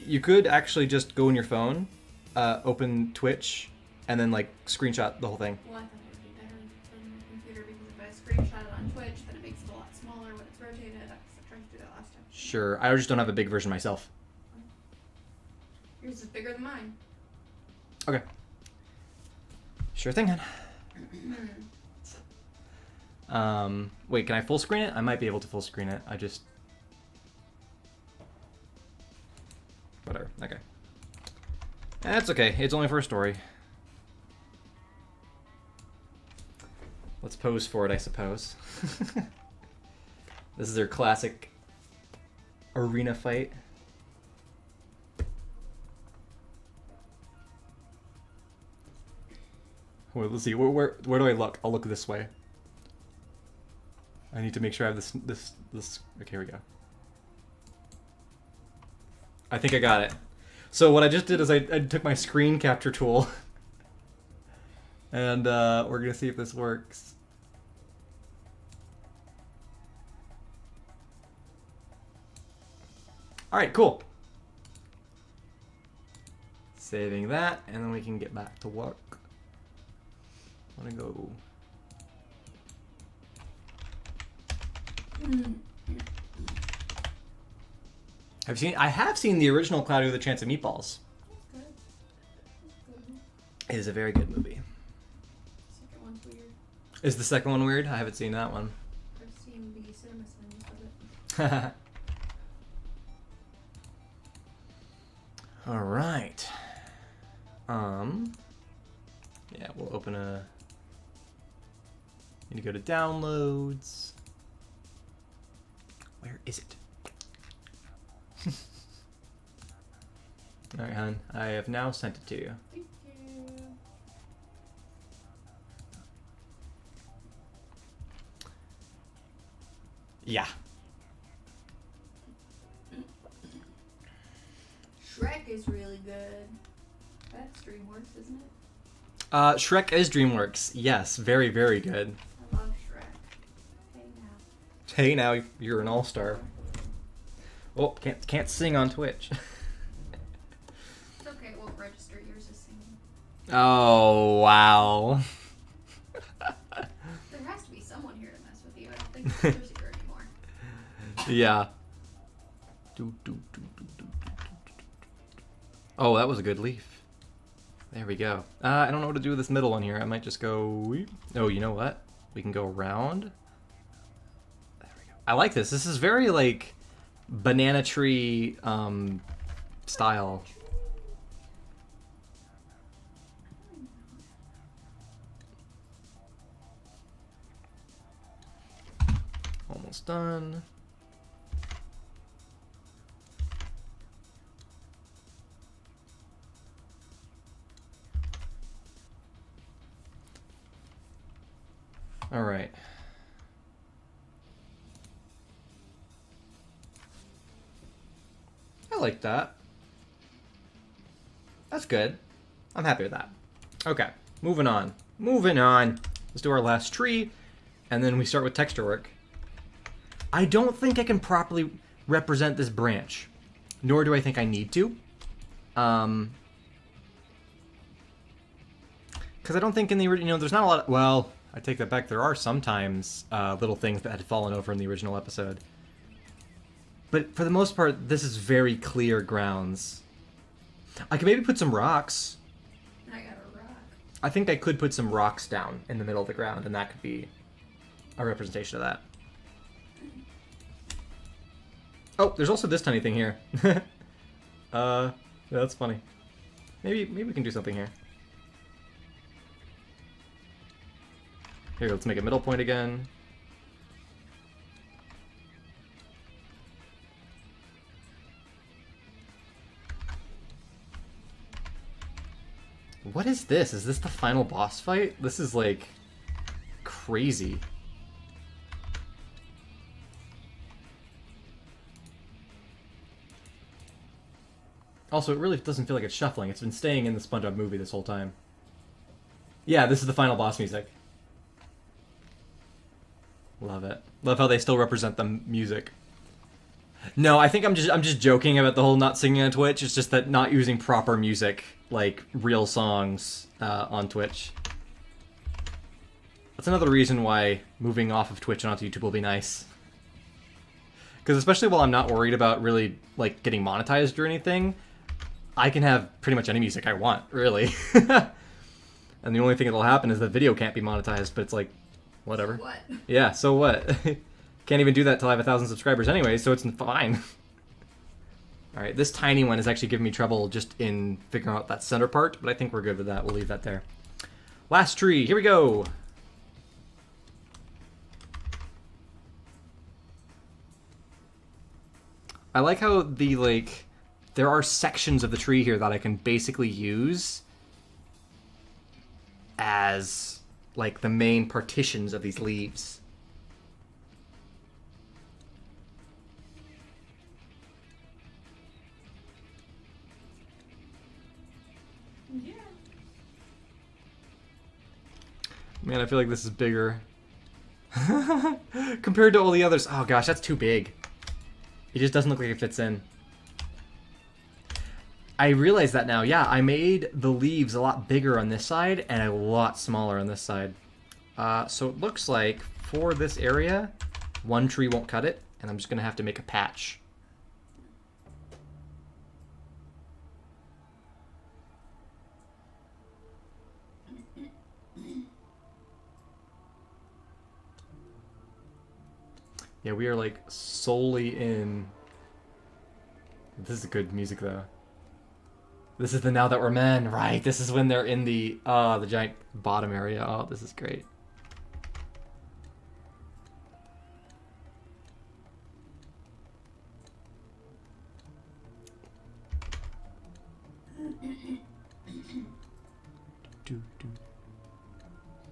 You could actually just go on your phone, open Twitch, and then like screenshot the whole thing. Well, I thought it would be better from my computer because if I screenshot it on Twitch, then it makes it a lot smaller when it's rotated. I tried to do that last time. Sure. I just don't have a big version myself. Yours is bigger than mine. Okay. Sure thing, then. Wait, can I full screen it? I might be able to full screen it. I just... Whatever. Okay. That's okay. It's only for a story. Let's pose for it, I suppose. This is their classic arena fight. Wait, let's see. Where do I look? I'll look this way. I need to make sure I have this. Okay, here we go. I think I got it. So what I just did is I took my screen capture tool, and we're gonna see if this works. All right, cool. Saving that, and then we can get back to work. I wanna go. I have seen the original Cloudy with a Chance of Meatballs. Good. It is a very good movie. Second one's weird. Is the second one weird? I haven't seen that one. I've seen the cinema signs of it. All right. Yeah, we'll open a... Need to go to downloads. Where is it? Alright, hon. I have now sent it to you. Thank you. Yeah. Shrek is really good. That's DreamWorks, isn't it? Shrek is DreamWorks. Yes, very, very good. I love Shrek. Hey now. Hey, now you're an all-star. Oh, can't sing on Twitch. It's okay, it won't register. Yours is singing. Oh, wow. There has to be someone here to mess with you. I don't think sisters here anymore. Yeah. Oh, that was a good leaf. There we go. I don't know what to do with this middle one here. I might just go... Oh, you know what? We can go around. There we go. I like this. This is very, like, banana tree style. Almost done. All right. I like that. That's good. I'm happy with that. Okay, moving on. Moving on. Let's do our last tree, and then we start with texture work. I don't think I can properly represent this branch, nor do I think I need to. Because I don't think in the original, there's not a lot of, well, I take that back. There are sometimes little things that had fallen over in the original episode. But for the most part, this is very clear grounds. I could maybe put some rocks. I got a rock. I think I could put some rocks down in the middle of the ground, and that could be a representation of that. Oh, there's also this tiny thing here. Yeah, that's funny. Maybe we can do something here. Here, let's make a middle point again. What is this? Is this the final boss fight? This is like crazy. Also, it really doesn't feel like it's shuffling. It's been staying in the SpongeBob movie this whole time. Yeah, this is the final boss music. Love it. Love how they still represent the music. No, I think I'm just joking about the whole not singing on Twitch. It's just that not using proper music, like real songs, on Twitch. That's another reason why moving off of Twitch and onto YouTube will be nice. Because especially while I'm not worried about really like getting monetized or anything, I can have pretty much any music I want, really. And the only thing that'll happen is the video can't be monetized, but it's like, whatever. So what? Yeah, so what? Can't even do that till I have 1,000 subscribers anyway, so it's fine. Alright, this tiny one is actually giving me trouble just in figuring out that center part, but I think we're good with that. We'll leave that there. Last tree, here we go! I like how the, like, there are sections of the tree here that I can basically use as, like, the main partitions of these leaves. Yeah. Man, I feel like this is bigger. Compared to all the others. Oh gosh, that's too big. It just doesn't look like it fits in. I realize that now. Yeah, I made the leaves a lot bigger on this side and a lot smaller on this side. So it looks like for this area, one tree won't cut it, and I'm just going to have to make a patch. Yeah, we are like solely in... This is good music though. This is the Now That We're Men, right? This is when they're in the giant bottom area. Oh, this is great.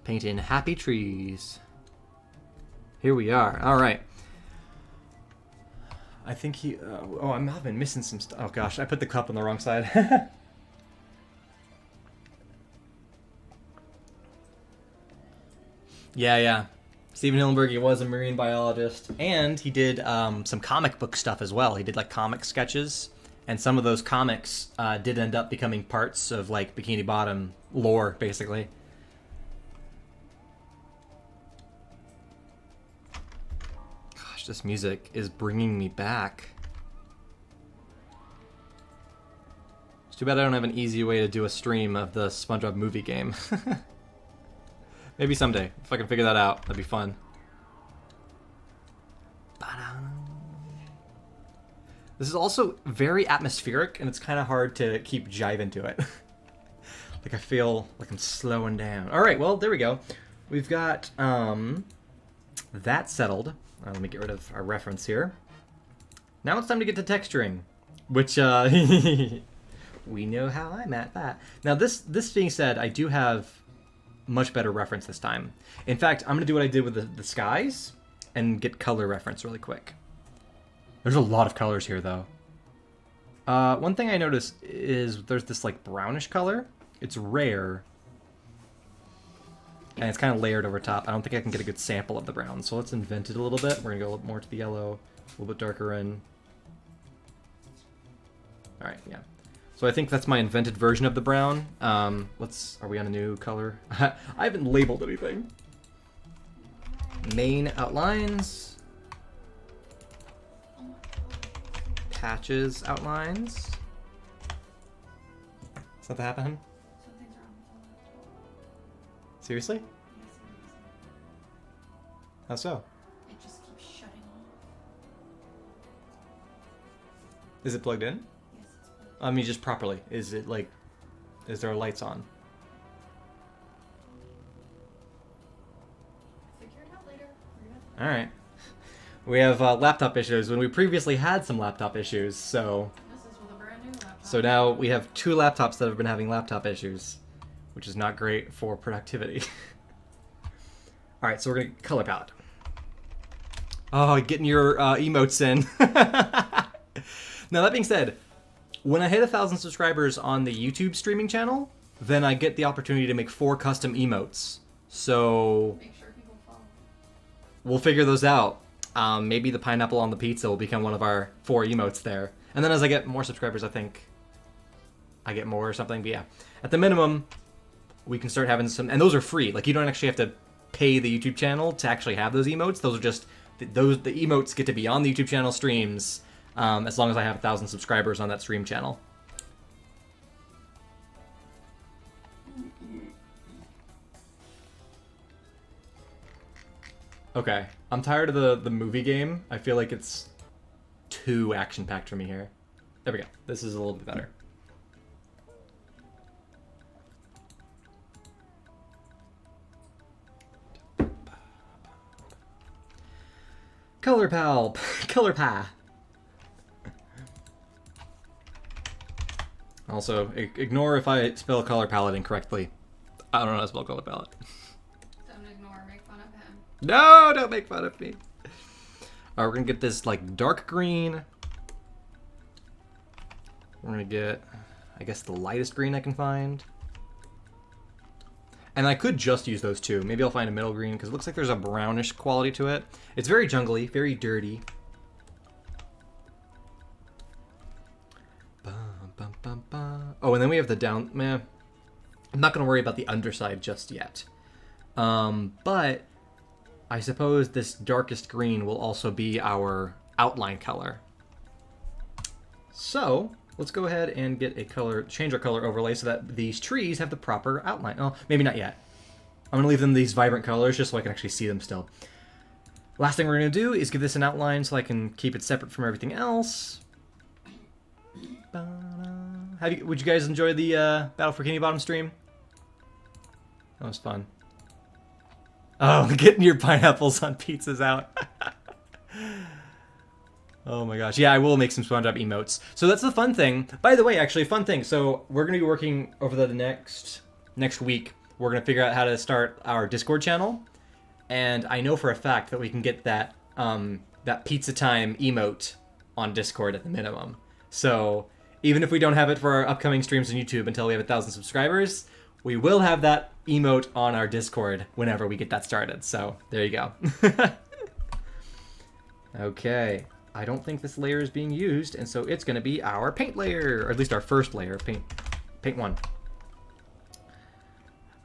Paint in happy trees. Here we are. All right. I think he... oh, I might have been missing some stuff. Oh, gosh. I put the cup on the wrong side. Yeah. Stephen Hillenburg, he was a marine biologist. And he did some comic book stuff as well. He did, like, comic sketches. And some of those comics did end up becoming parts of, like, Bikini Bottom lore, basically. This music is bringing me back. It's too bad I don't have an easy way to do a stream of the SpongeBob movie game. Maybe someday, if I can figure that out, that'd be fun. This is also very atmospheric, and it's kind of hard to keep jiving to it. Like I feel like I'm slowing down. All right, well, there we go. We've got that settled. Let me get rid of our reference here. Now it's time to get to texturing, which we know how I'm at that. Now this being said, I do have much better reference this time. In fact, I'm going to do what I did with the skies and get color reference really quick. There's a lot of colors here, though. One thing I noticed is there's this like brownish color. It's rare. And it's kind of layered over top. I don't think I can get a good sample of the brown, so let's invent it a little bit. We're going to go a little more to the yellow, a little bit darker in. Alright, yeah. So I think that's my invented version of the brown. Are we on a new color? I haven't labeled anything. Main outlines. Patches outlines. Is that happening? Something's wrong with the laptop. Seriously? Yes, How so? it just keeps shutting off. Is it plugged in? Yes, it's plugged. I mean, just properly. Is it like... Is there lights on? Figure it out later. Alright. We have laptop issues when we previously had some laptop issues, so... This is with a brand new laptop. So now we have 2 laptops that have been having laptop issues. which is not great for productivity. All right, so we're gonna color palette. Oh, getting your emotes in. Now that being said, when I hit 1,000 subscribers on the YouTube streaming channel, then I get the opportunity to make 4 custom emotes. So Make sure people follow. we'll figure those out. Maybe the pineapple on the pizza will become one of our 4 emotes there. And then as I get more subscribers, I think I get more or something. But yeah, at the minimum, we can start having some, and those are free. Like, you don't actually have to pay the YouTube channel to actually have those emotes. Those are just the emotes get to be on the YouTube channel streams, as long as I have 1,000 subscribers on that stream channel. Okay, I'm tired of the movie game. I feel like it's too action-packed for me here. There we go. This is a little bit better. Color pal, color pie. Also, ignore if I spell color palette incorrectly. I don't know how to spell color palette. Don't ignore, make fun of him. No, don't make fun of me. All right, we're gonna get this like dark green. We're gonna get, I guess, the lightest green I can find. And I could just use those two. Maybe I'll find a middle green because it looks like there's a brownish quality to it. It's very jungly, very dirty. Oh, and then we have the down. Meh. I'm not gonna worry about the underside just yet. But I suppose this darkest green will also be our outline color. So let's go ahead and get a color, change our color overlay so that these trees have the proper outline. Oh, maybe not yet. I'm gonna leave them these vibrant colors just so I can actually see them still. Last thing we're gonna do is give this an outline so I can keep it separate from everything else. Would you guys enjoy the Battle for Bikini Bottom stream? That was fun. Oh, getting your pineapples on pizzas out. Oh my gosh. Yeah, I will make some SpongeBob emotes. So that's the fun thing. By the way, actually, fun thing. So we're going to be working over the next week. We're going to figure out how to start our Discord channel. And I know for a fact that we can get that that pizza time emote on Discord at the minimum. So even if we don't have it for our upcoming streams on YouTube until we have 1,000 subscribers, we will have that emote on our Discord whenever we get that started. So there you go. Okay. I don't think this layer is being used, and so it's going to be our paint layer, or at least our first layer of paint. Paint 1.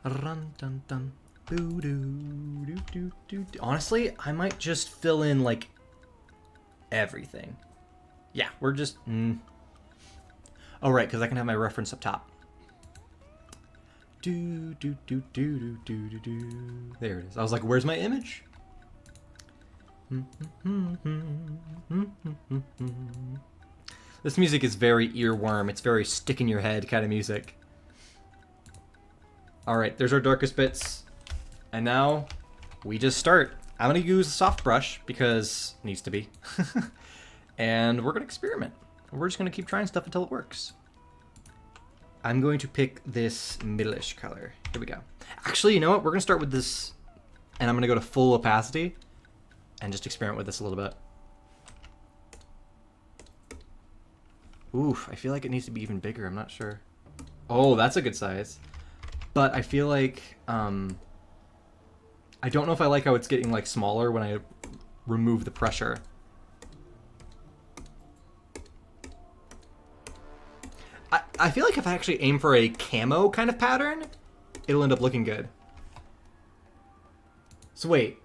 Run, dun, dun. Doo, doo, doo, doo, doo. Honestly, I might just fill in, like, everything. Yeah, we're just... Oh, right, because I can have my reference up top. Do, do, do, do, do, do, do, do. There it is. I was like, where's my image? This music is very earworm. It's very stick in your head kind of music. All right, there's our darkest bits. And now we just start. I'm going to use a soft brush because it needs to be. And we're going to experiment. We're just going to keep trying stuff until it works. I'm going to pick this middle-ish color. Here we go. Actually, you know what? We're going to start with this, and I'm going to go to full opacity and just experiment with this a little bit. Oof, I feel like it needs to be even bigger. I'm not sure. Oh, that's a good size. But I feel like, I don't know if I like how it's getting like smaller when I remove the pressure. I feel like if I actually aim for a camo kind of pattern, it'll end up looking good. So wait.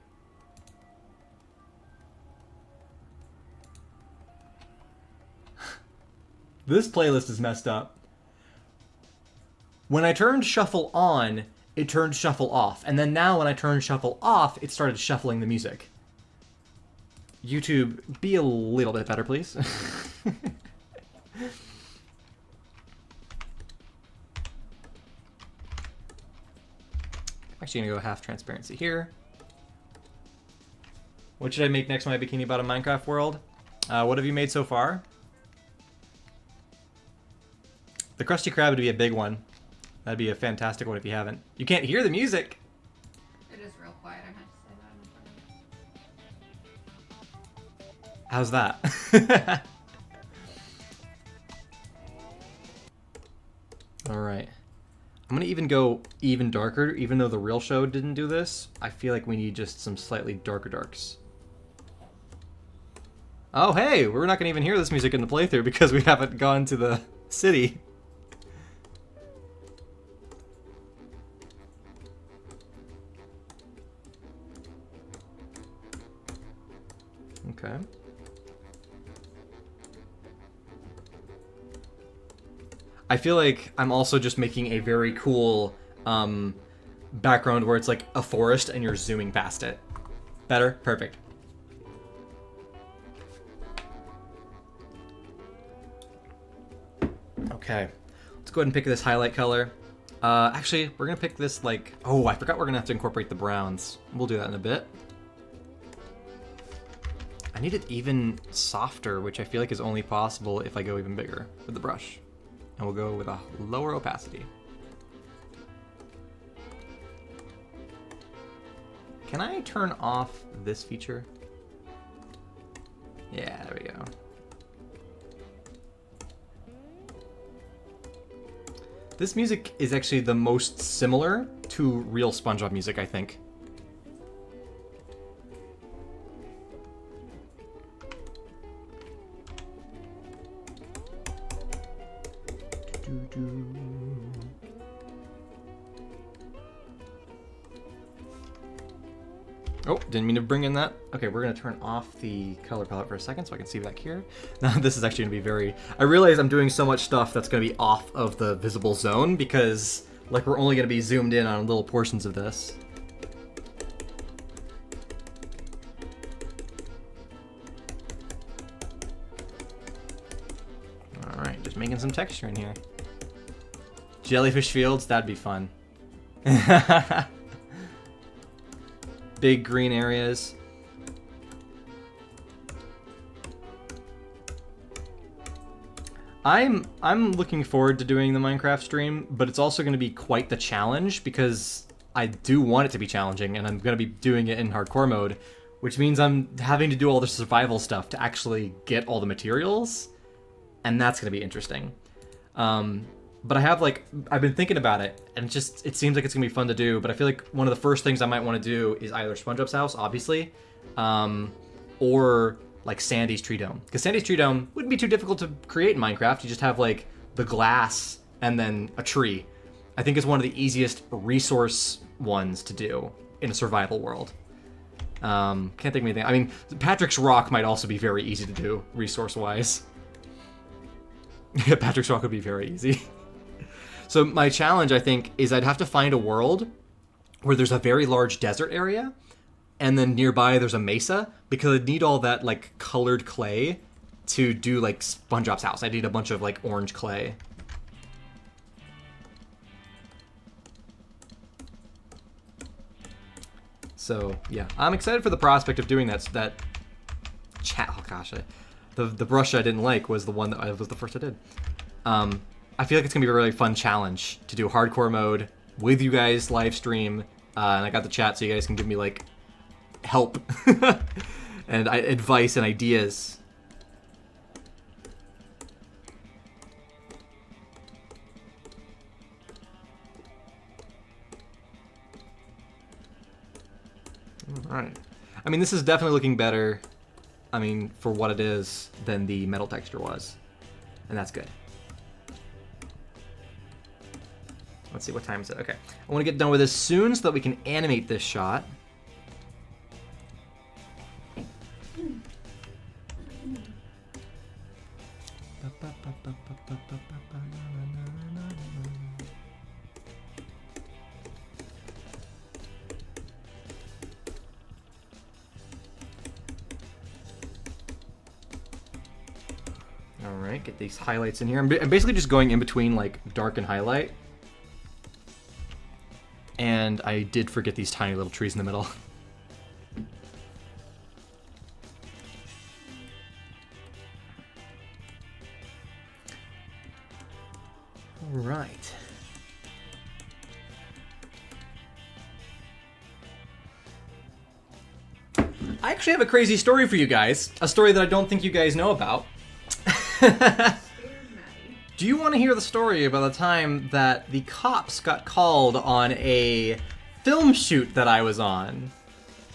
This playlist is messed up. When I turned shuffle on, it turned shuffle off. And then now when I turned shuffle off, it started shuffling the music. YouTube, be a little bit better, please. Actually gonna go half transparency here. What should I make next in my Bikini Bottom Minecraft world? What have you made so far? The Krusty Krab would be a big one. That'd be a fantastic one if you haven't. You can't hear the music. It is real quiet. I meant to say that. How's that? All right. I'm gonna even go even darker, even though the real show didn't do this. I feel like we need just some slightly darker darks. Oh, hey, we're not gonna even hear this music in the playthrough because we haven't gone to the city. Okay. I feel like I'm also just making a very cool background where it's like a forest and you're zooming past it. Better? Perfect. Okay. Let's go ahead and pick this highlight color. Actually, we're going to pick this like... Oh, I forgot we're going to have to incorporate the browns. We'll do that in a bit. I need it even softer, which I feel like is only possible if I go even bigger with the brush. And we'll go with a lower opacity. Can I turn off this feature? Yeah, there we go. This music is actually the most similar to real SpongeBob music, I think. Oh, didn't mean to bring in that. Okay, we're gonna turn off the color palette for a second so I can see back here. Now this is actually gonna be very... I realize I'm doing so much stuff that's gonna be off of the visible zone because like we're only gonna be zoomed in on little portions of this. All right, just making some texture in here. Jellyfish fields, that'd be fun. Big green areas. I'm looking forward to doing the Minecraft stream, but it's also going to be quite the challenge because I do want it to be challenging, and I'm going to be doing it in hardcore mode, which means I'm having to do all the survival stuff to actually get all the materials, and that's going to be interesting. But I've been thinking about it, and it seems like it's gonna be fun to do, but I feel like one of the first things I might want to do is either SpongeBob's house, obviously, or like Sandy's tree dome. Because Sandy's tree dome wouldn't be too difficult to create in Minecraft. You just have like the glass and then a tree. I think it's one of the easiest resource ones to do in a survival world. Can't think of anything. I mean, Patrick's Rock might also be very easy to do, resource-wise. Yeah, Patrick's Rock would be very easy. So my challenge, I think, is I'd have to find a world where there's a very large desert area, and then nearby there's a mesa, because I'd need all that, like, colored clay to do, like, SpongeBob's house. I need a bunch of, like, orange clay. So, yeah. I'm excited for the prospect of doing that chat. Oh, gosh. The brush I didn't like was the one that was the first I did. I feel like it's going to be a really fun challenge to do hardcore mode with you guys live stream. And I got the chat so you guys can give me, like, help and advice and ideas. All right. I mean, this is definitely looking better, I mean, for what it is, than the metal texture was. And that's good. Let's see, what time is it? Okay. I want to get done with this soon so that we can animate this shot. Alright, get these highlights in here. I'm basically just going in between, like, dark and highlight. And I did forget these tiny little trees in the middle. Alright. I actually have a crazy story for you guys. A story that I don't think you guys know about. Do you want to hear the story about the time that the cops got called on a film shoot that I was on?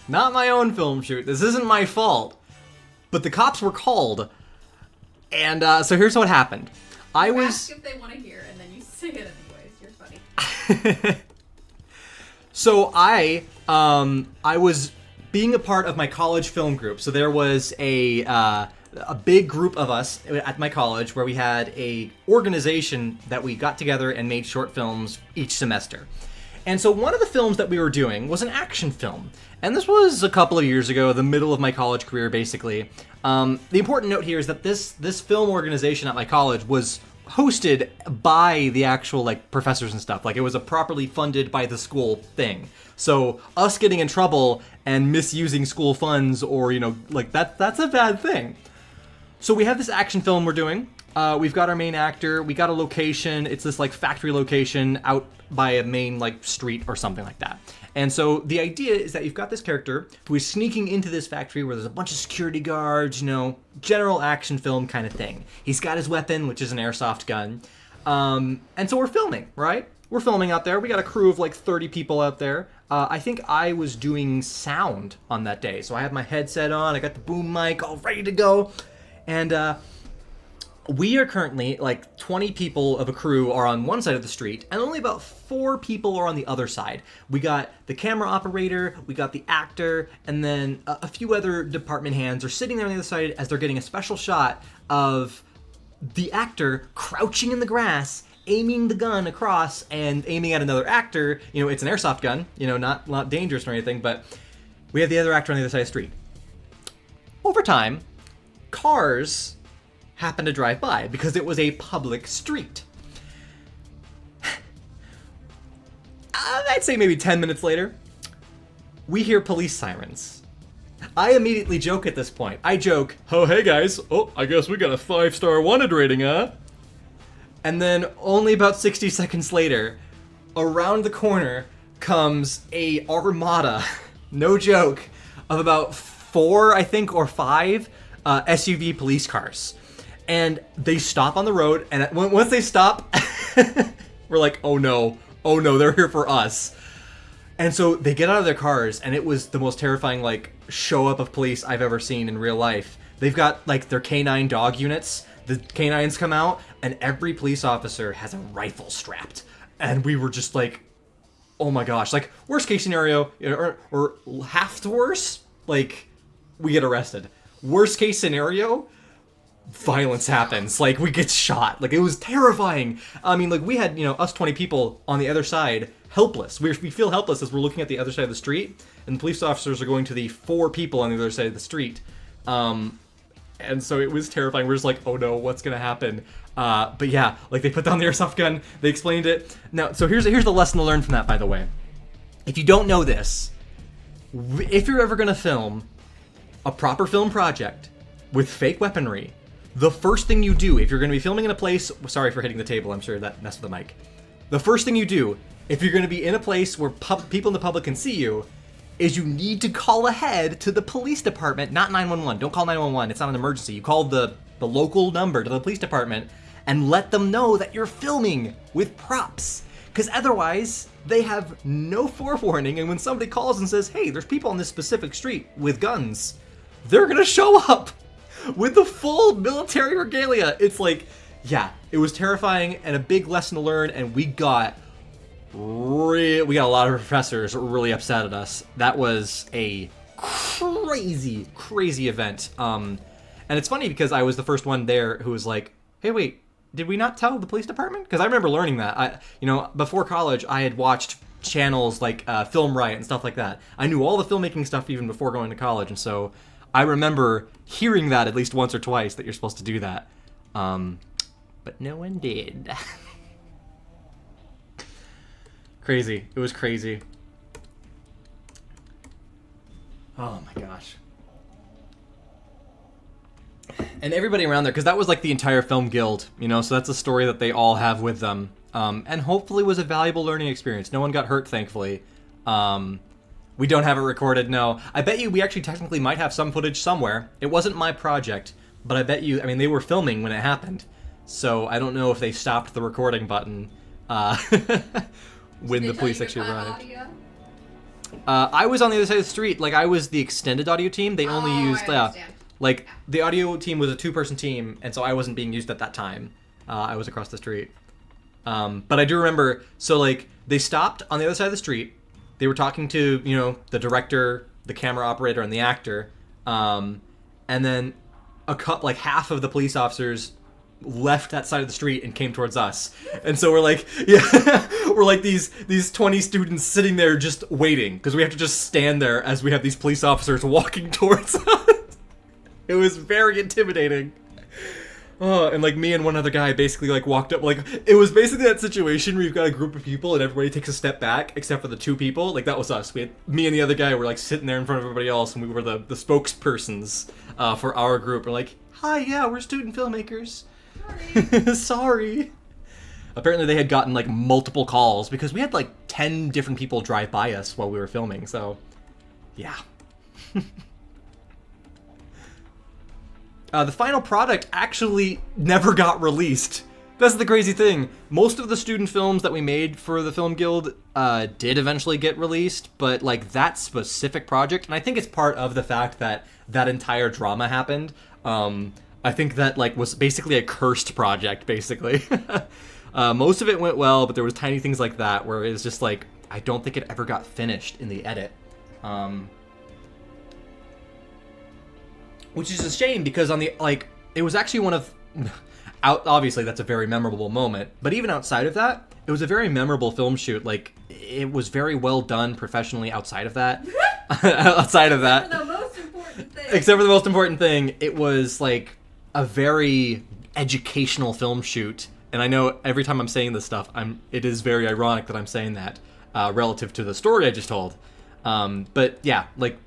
Not my own film shoot. This isn't my fault. But the cops were called. And so here's what happened. Ask if they want to hear, and then you say it anyways. You're funny. So I was being a part of my college film group. So there was a big group of us at my college where we had a organization that we got together and made short films each semester. And so one of the films that we were doing was an action film. And this was a couple of years ago, the middle of my college career, basically. The important note here is that this film organization at my college was hosted by the actual, like, professors and stuff. Like, it was a properly funded by the school thing. So us getting in trouble and misusing school funds or, you know, like, that's a bad thing. So we have this action film we're doing. We've got our main actor. We got a location. It's this, like, factory location out by a main, like, street or something like that. And so the idea is that you've got this character who is sneaking into this factory where there's a bunch of security guards, you know, general action film kind of thing. He's got his weapon, which is an airsoft gun. And so we're filming, right? We're filming out there. We got a crew of like 30 people out there. I think I was doing sound on that day. So I have my headset on. I got the boom mic all ready to go. And we are currently, like, 20 people of a crew are on one side of the street, and only about 4 people are on the other side. We got the camera operator, we got the actor, and then a few other department hands are sitting there on the other side as they're getting a special shot of the actor crouching in the grass, aiming the gun across, and aiming at another actor. You know, it's an airsoft gun, you know, not dangerous or anything, but we have the other actor on the other side of the street. Over time, cars happened to drive by because it was a public street. I'd say maybe 10 minutes later, we hear police sirens. I immediately joke at this point. I joke, "Oh, hey guys, I guess we got a 5-star wanted rating, huh?" And then only about 60 seconds later, around the corner comes a armada, no joke, of about 4, I think, or 5 SUV police cars. And they stop on the road, and once they stop, we're like, oh no, they're here for us. And so they get out of their cars, and it was the most terrifying, like, show up of police I've ever seen in real life. They've got, like, their canine dog units. The canines come out, and every police officer has a rifle strapped. And we were just like, oh my gosh. Like, worst case scenario, or half the worst, like, we get arrested. Worst case scenario, violence happens. Like, we get shot. Like, it was terrifying. I mean, like, we had, you know, us 20 people on the other side, helpless. We feel helpless as we're looking at the other side of the street, and the police officers are going to the 4 people on the other side of the street. And so it was terrifying. We're just like, oh no, what's gonna happen? But yeah, like, they put down the airsoft gun, they explained it. Now, so here's the lesson to learn from that, by the way. If you don't know this, if you're ever gonna film a proper film project with fake weaponry, the first thing you do, if you're going to be filming in a place... Sorry for hitting the table, I'm sure that messed with the mic. The first thing you do, if you're going to be in a place where people in the public can see you, is you need to call ahead to the police department, not 911. Don't call 911, it's not an emergency. You call the local number to the police department and let them know that you're filming with props. Because otherwise, they have no forewarning, and when somebody calls and says, hey, there's people on this specific street with guns, they're going to show up with the full military regalia. It's like, yeah, it was terrifying and a big lesson to learn, and we got a lot of professors really upset at us. That was a crazy, crazy event. And it's funny because I was the first one there who was like, hey, wait, did we not tell the police department? Because I remember learning that. Before college, I had watched channels like Film Riot and stuff like that. I knew all the filmmaking stuff even before going to college, and so I remember hearing that at least once or twice, that you're supposed to do that. But no one did. Crazy. It was crazy. Oh my gosh. And everybody around there, because that was like the entire film guild, you know, so that's a story that they all have with them. And hopefully was a valuable learning experience. No one got hurt, thankfully. We don't have it recorded, no. I bet you we actually technically might have some footage somewhere. It wasn't my project, but I bet you, I mean, they were filming when it happened. So I don't know if they stopped the recording button when the police actually arrived. I was on the other side of the street. Like, I was the extended audio team. They only used, like, the audio team was a 2-person team, and so I wasn't being used at that time. I was across the street. But I do remember, so, like, they stopped on the other side of the street. They were talking to, you know, the director, the camera operator, and the actor. And then like half of the police officers left that side of the street and came towards us. And so we're like, yeah, we're like these 20 students sitting there just waiting, because we have to just stand there as we have these police officers walking towards us. It was very intimidating. Oh, and like me and one other guy basically like walked up, like it was basically that situation where you've got a group of people and everybody takes a step back except for the 2 people. Like that was us. We had me and the other guy were like sitting there in front of everybody else, and we were the spokespersons for our group. We're like, hi, yeah, we're student filmmakers. Sorry. Sorry. Apparently they had gotten like multiple calls because we had like 10 different people drive by us while we were filming. So, yeah. The final product actually never got released. That's the crazy thing. Most of the student films that we made for the Film Guild did eventually get released, but like that specific project, and I think it's part of the fact that that entire drama happened. I think that like was basically a cursed project, basically. Most of it went well, but there was tiny things like that where it was just like, I don't think it ever got finished in the edit. Which is a shame, because on the, like, it was actually one of, obviously that's a very memorable moment, but even outside of that, it was a very memorable film shoot. Like, it was very well done professionally outside of that. Outside of that. Except for the most important thing. Except for the most important thing, it was, like, a very educational film shoot. And I know every time I'm saying this stuff, it is very ironic that I'm saying that, relative to the story I just told. But yeah, like,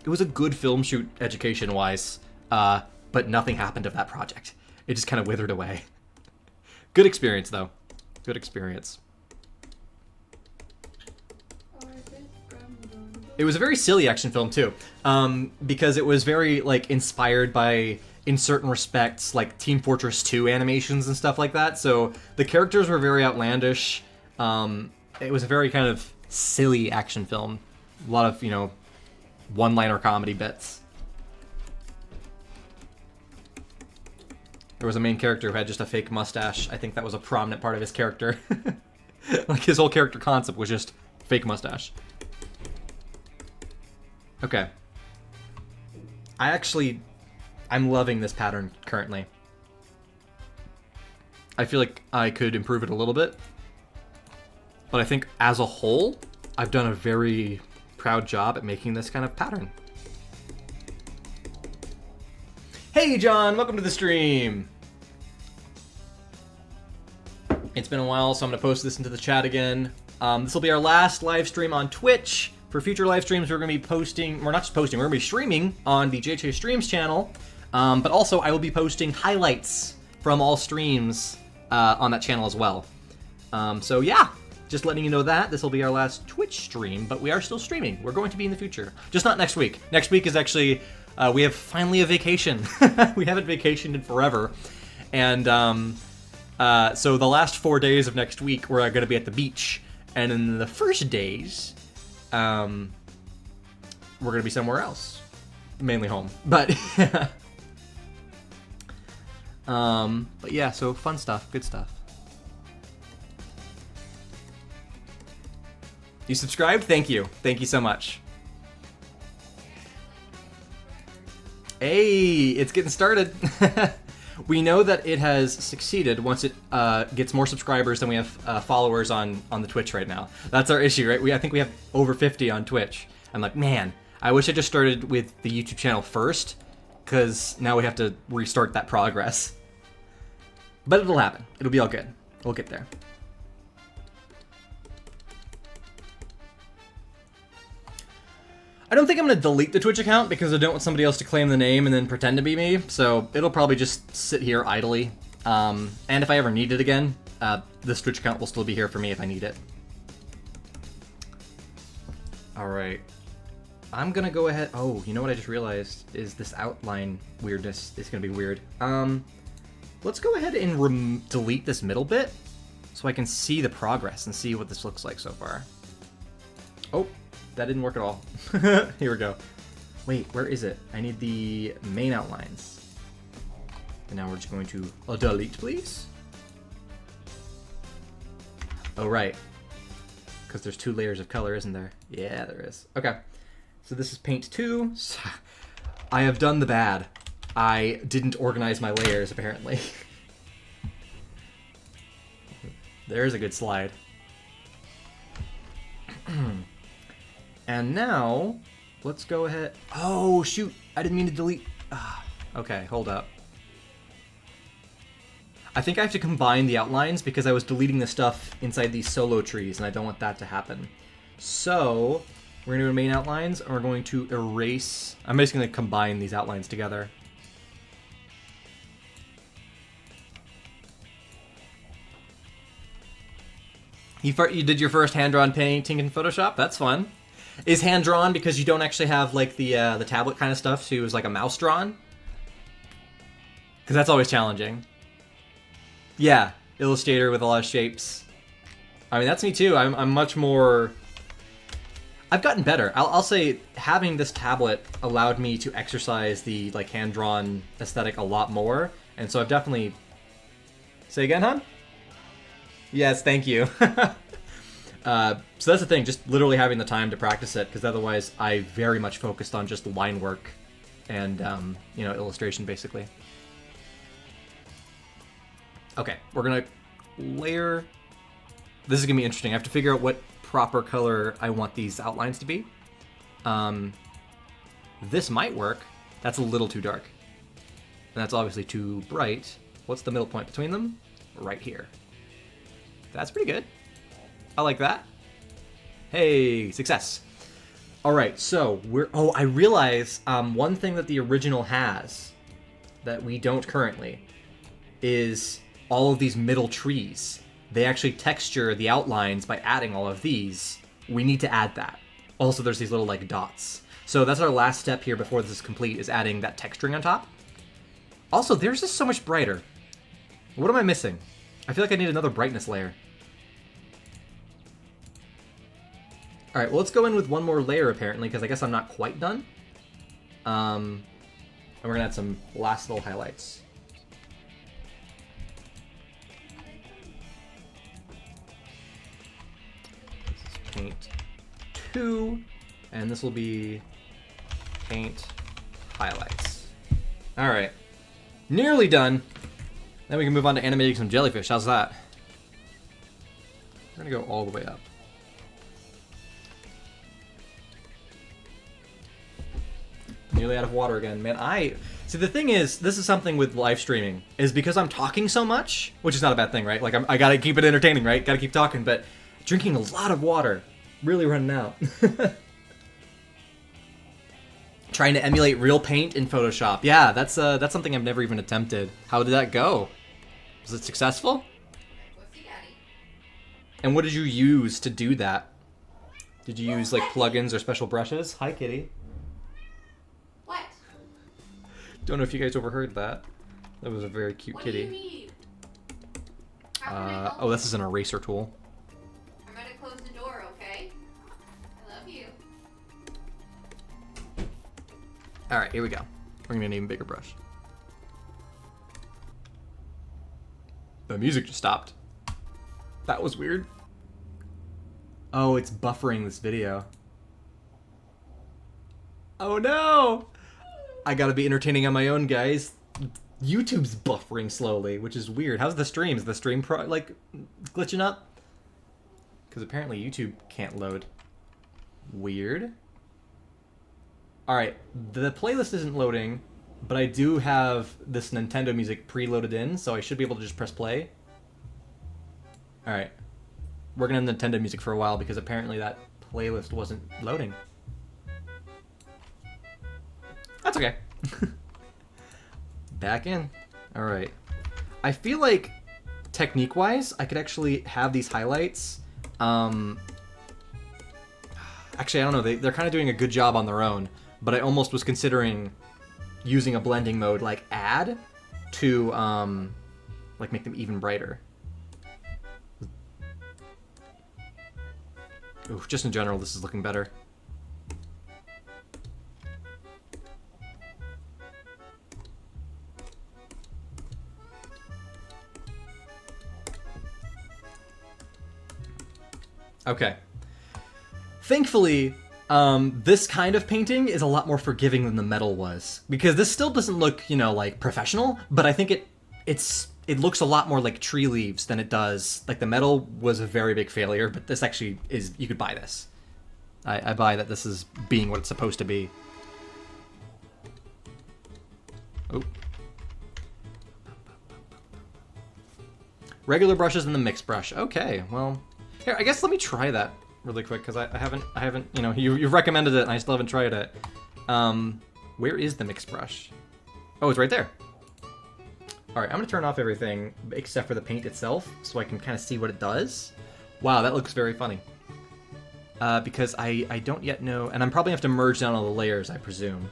it was a good film shoot education-wise, but nothing happened of that project. It just kind of withered away. Good experience, though. Good experience. It was a very silly action film, too, because it was very, like, inspired by, in certain respects, like, Team Fortress 2 animations and stuff like that. So the characters were very outlandish. It was a very kind of silly action film. A lot of, you know, one-liner comedy bits. There was a main character who had just a fake mustache. I think that was a prominent part of his character. Like, his whole character concept was just fake mustache. Okay. I'm loving this pattern currently. I feel like I could improve it a little bit. But I think as a whole, I've done a very proud job at making this kind of pattern. Hey John, welcome to the stream. It's been a while, so I'm going to post this into the chat again. This will be our last live stream on Twitch. For future live streams, we're going to be posting, we're not just posting, we're going to be streaming on the JJ Streams channel. But also, I will be posting highlights from all streams on that channel as well. So yeah. Just letting you know that this will be our last Twitch stream, but we are still streaming. We're going to be in the future. Just not next week. Next week is actually, we have finally a vacation. We haven't vacationed in forever. And so the last 4 days of next week, we're going to be at the beach. And in the first days, we're going to be somewhere else. Mainly home. But, but yeah, so fun stuff. Good stuff. You subscribed? Thank you. Thank you so much. Hey, it's getting started. We know that it has succeeded once it gets more subscribers than we have followers on the Twitch right now. That's our issue, right? I think we have over 50 on Twitch. I'm like, man, I wish I just started with the YouTube channel first, because now we have to restart that progress. But it'll happen. It'll be all good. We'll get there. I don't think I'm going to delete the Twitch account because I don't want somebody else to claim the name and then pretend to be me, so it'll probably just sit here idly. And if I ever need it again, this Twitch account will still be here for me if I need it. All right. I'm gonna go ahead. Oh, you know what I just realized is this outline weirdness is gonna be weird. Let's go ahead and delete this middle bit so I can see the progress and see what this looks like so far. Oh, that didn't work at all. Here we go. Wait, where is it? I need the main outlines. And now we're just going to delete, please. Oh, right. Because there's 2 layers of color, isn't there? Yeah, there is. Okay. So this is paint 2. I have done the bad. I didn't organize my layers, apparently. There's a good slide. And now, let's go ahead. Oh, shoot. I didn't mean to delete. Okay, hold up. I think I have to combine the outlines because I was deleting the stuff inside these solo trees, and I don't want that to happen. So, we're going to do main outlines, and we're going to erase. I'm basically going to combine these outlines together. You did your first hand-drawn painting in Photoshop? That's fun. Is hand-drawn because you don't actually have, like, the tablet kind of stuff, so it was like a mouse-drawn? Because that's always challenging. Yeah, Illustrator with a lot of shapes. I mean, that's me too. I'm much more... I've gotten better. I'll say having this tablet allowed me to exercise the like hand-drawn aesthetic a lot more, and so I've definitely... Say again, hon? Yes, thank you. So that's the thing, just literally having the time to practice it, because otherwise I very much focused on just line work and, you know, illustration, basically. Okay, we're gonna layer... This is gonna be interesting. I have to figure out what proper color I want these outlines to be. This might work. That's a little too dark. And that's obviously too bright. What's the middle point between them? Right here. That's pretty good. I like that. Hey, success. All right, so we're... Oh, I realize one thing that the original has that we don't currently is all of these middle trees. They actually texture the outlines by adding all of these. We need to add that. Also, there's these little, like, dots. So that's our last step here before this is complete, is adding that texturing on top. Also, theirs is so much brighter. What am I missing? I feel like I need another brightness layer. Alright, well, let's go in with one more layer, apparently, because I guess I'm not quite done. And we're going to add some last little highlights. This is paint 2, and this will be paint highlights. Alright, nearly done. Then we can move on to animating some jellyfish. How's that? We're going to go all the way up. Nearly out of water again. Man, see, the thing is, this is something with live streaming, is because I'm talking so much, which is not a bad thing, right? Like, I gotta keep it entertaining, right? Gotta keep talking, but drinking a lot of water. Really running out. Trying to emulate real paint in Photoshop. Yeah, that's something I've never even attempted. How did that go? Was it successful? And what did you use to do that? Did you use, like, plugins or special brushes? Hi, kitty. What? Don't know if you guys overheard that. That was a very cute kitty. What do you need? How can I help Oh, this is an eraser tool. I'm gonna close the door, okay? I love you. Alright, here we go. We're gonna need an even bigger brush. The music just stopped. That was weird. Oh, it's buffering this video. Oh no! I gotta be entertaining on my own, guys. YouTube's buffering slowly, which is weird. How's the stream? Is the stream like glitching up? Because apparently YouTube can't load. Weird. Alright, the playlist isn't loading, but I do have this Nintendo music preloaded in, so I should be able to just press play. Alright. We're gonna have Nintendo music for a while because apparently that playlist wasn't loading. That's okay. Back in. Alright. I feel like, technique-wise, I could actually have these highlights, Actually, I don't know. They're kind of doing a good job on their own, but I almost was considering using a blending mode like add to like make them even brighter. Ooh, just in general, this is looking better. Okay. Thankfully, this kind of painting is a lot more forgiving than the metal was, because this still doesn't look, you know, like professional, but I think it looks a lot more like tree leaves than it does. Like the metal was a very big failure, but this actually is, you could buy this. I buy that this is being what it's supposed to be. Oh. Regular brushes and the mixed brush. Okay, well, here, I guess let me try that really quick, because I haven't, you know, you've recommended it and I still haven't tried it. Where is the mixed brush? Oh, it's right there. All right, I'm gonna turn off everything except for the paint itself so I can kind of see what it does. Wow, that looks very funny. Because I don't yet know, and I'm probably gonna have to merge down all the layers, I presume.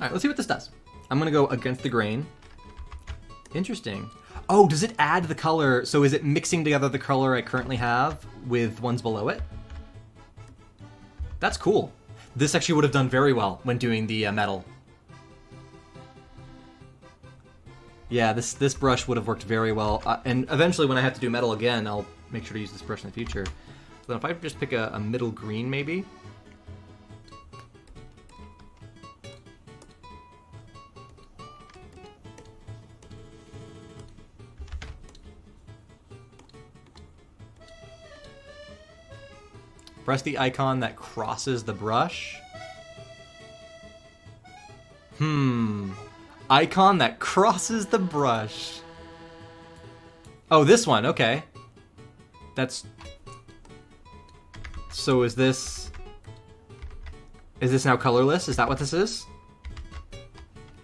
All right, let's see what this does. I'm gonna go against the grain. Interesting. Oh, does it add the color? So is it mixing together the color I currently have with ones below it? That's cool. This actually would have done very well when doing the metal. Yeah, this brush would have worked very well. And eventually when I have to do metal again, I'll make sure to use this brush in the future. So then if I just pick a middle green maybe. Press the icon that crosses the brush. Icon that crosses the brush. Oh, this one, okay. That's... So is this now colorless? Is that what this is?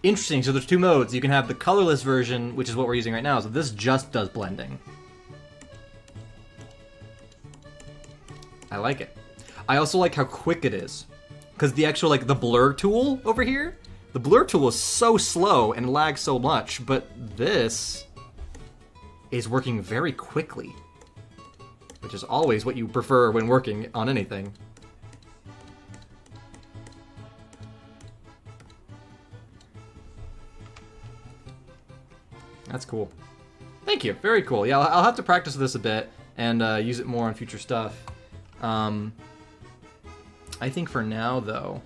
Interesting, so there's two modes. You can have the colorless version, which is what we're using right now, so this just does blending. I like it. I also like how quick it is. Because the actual, like, the blur tool over here, the blur tool is so slow and lags so much, but this is working very quickly. Which is always what you prefer when working on anything. That's cool. Thank you, very cool. Yeah, I'll have to practice this a bit and use it more on future stuff. I think for now, though,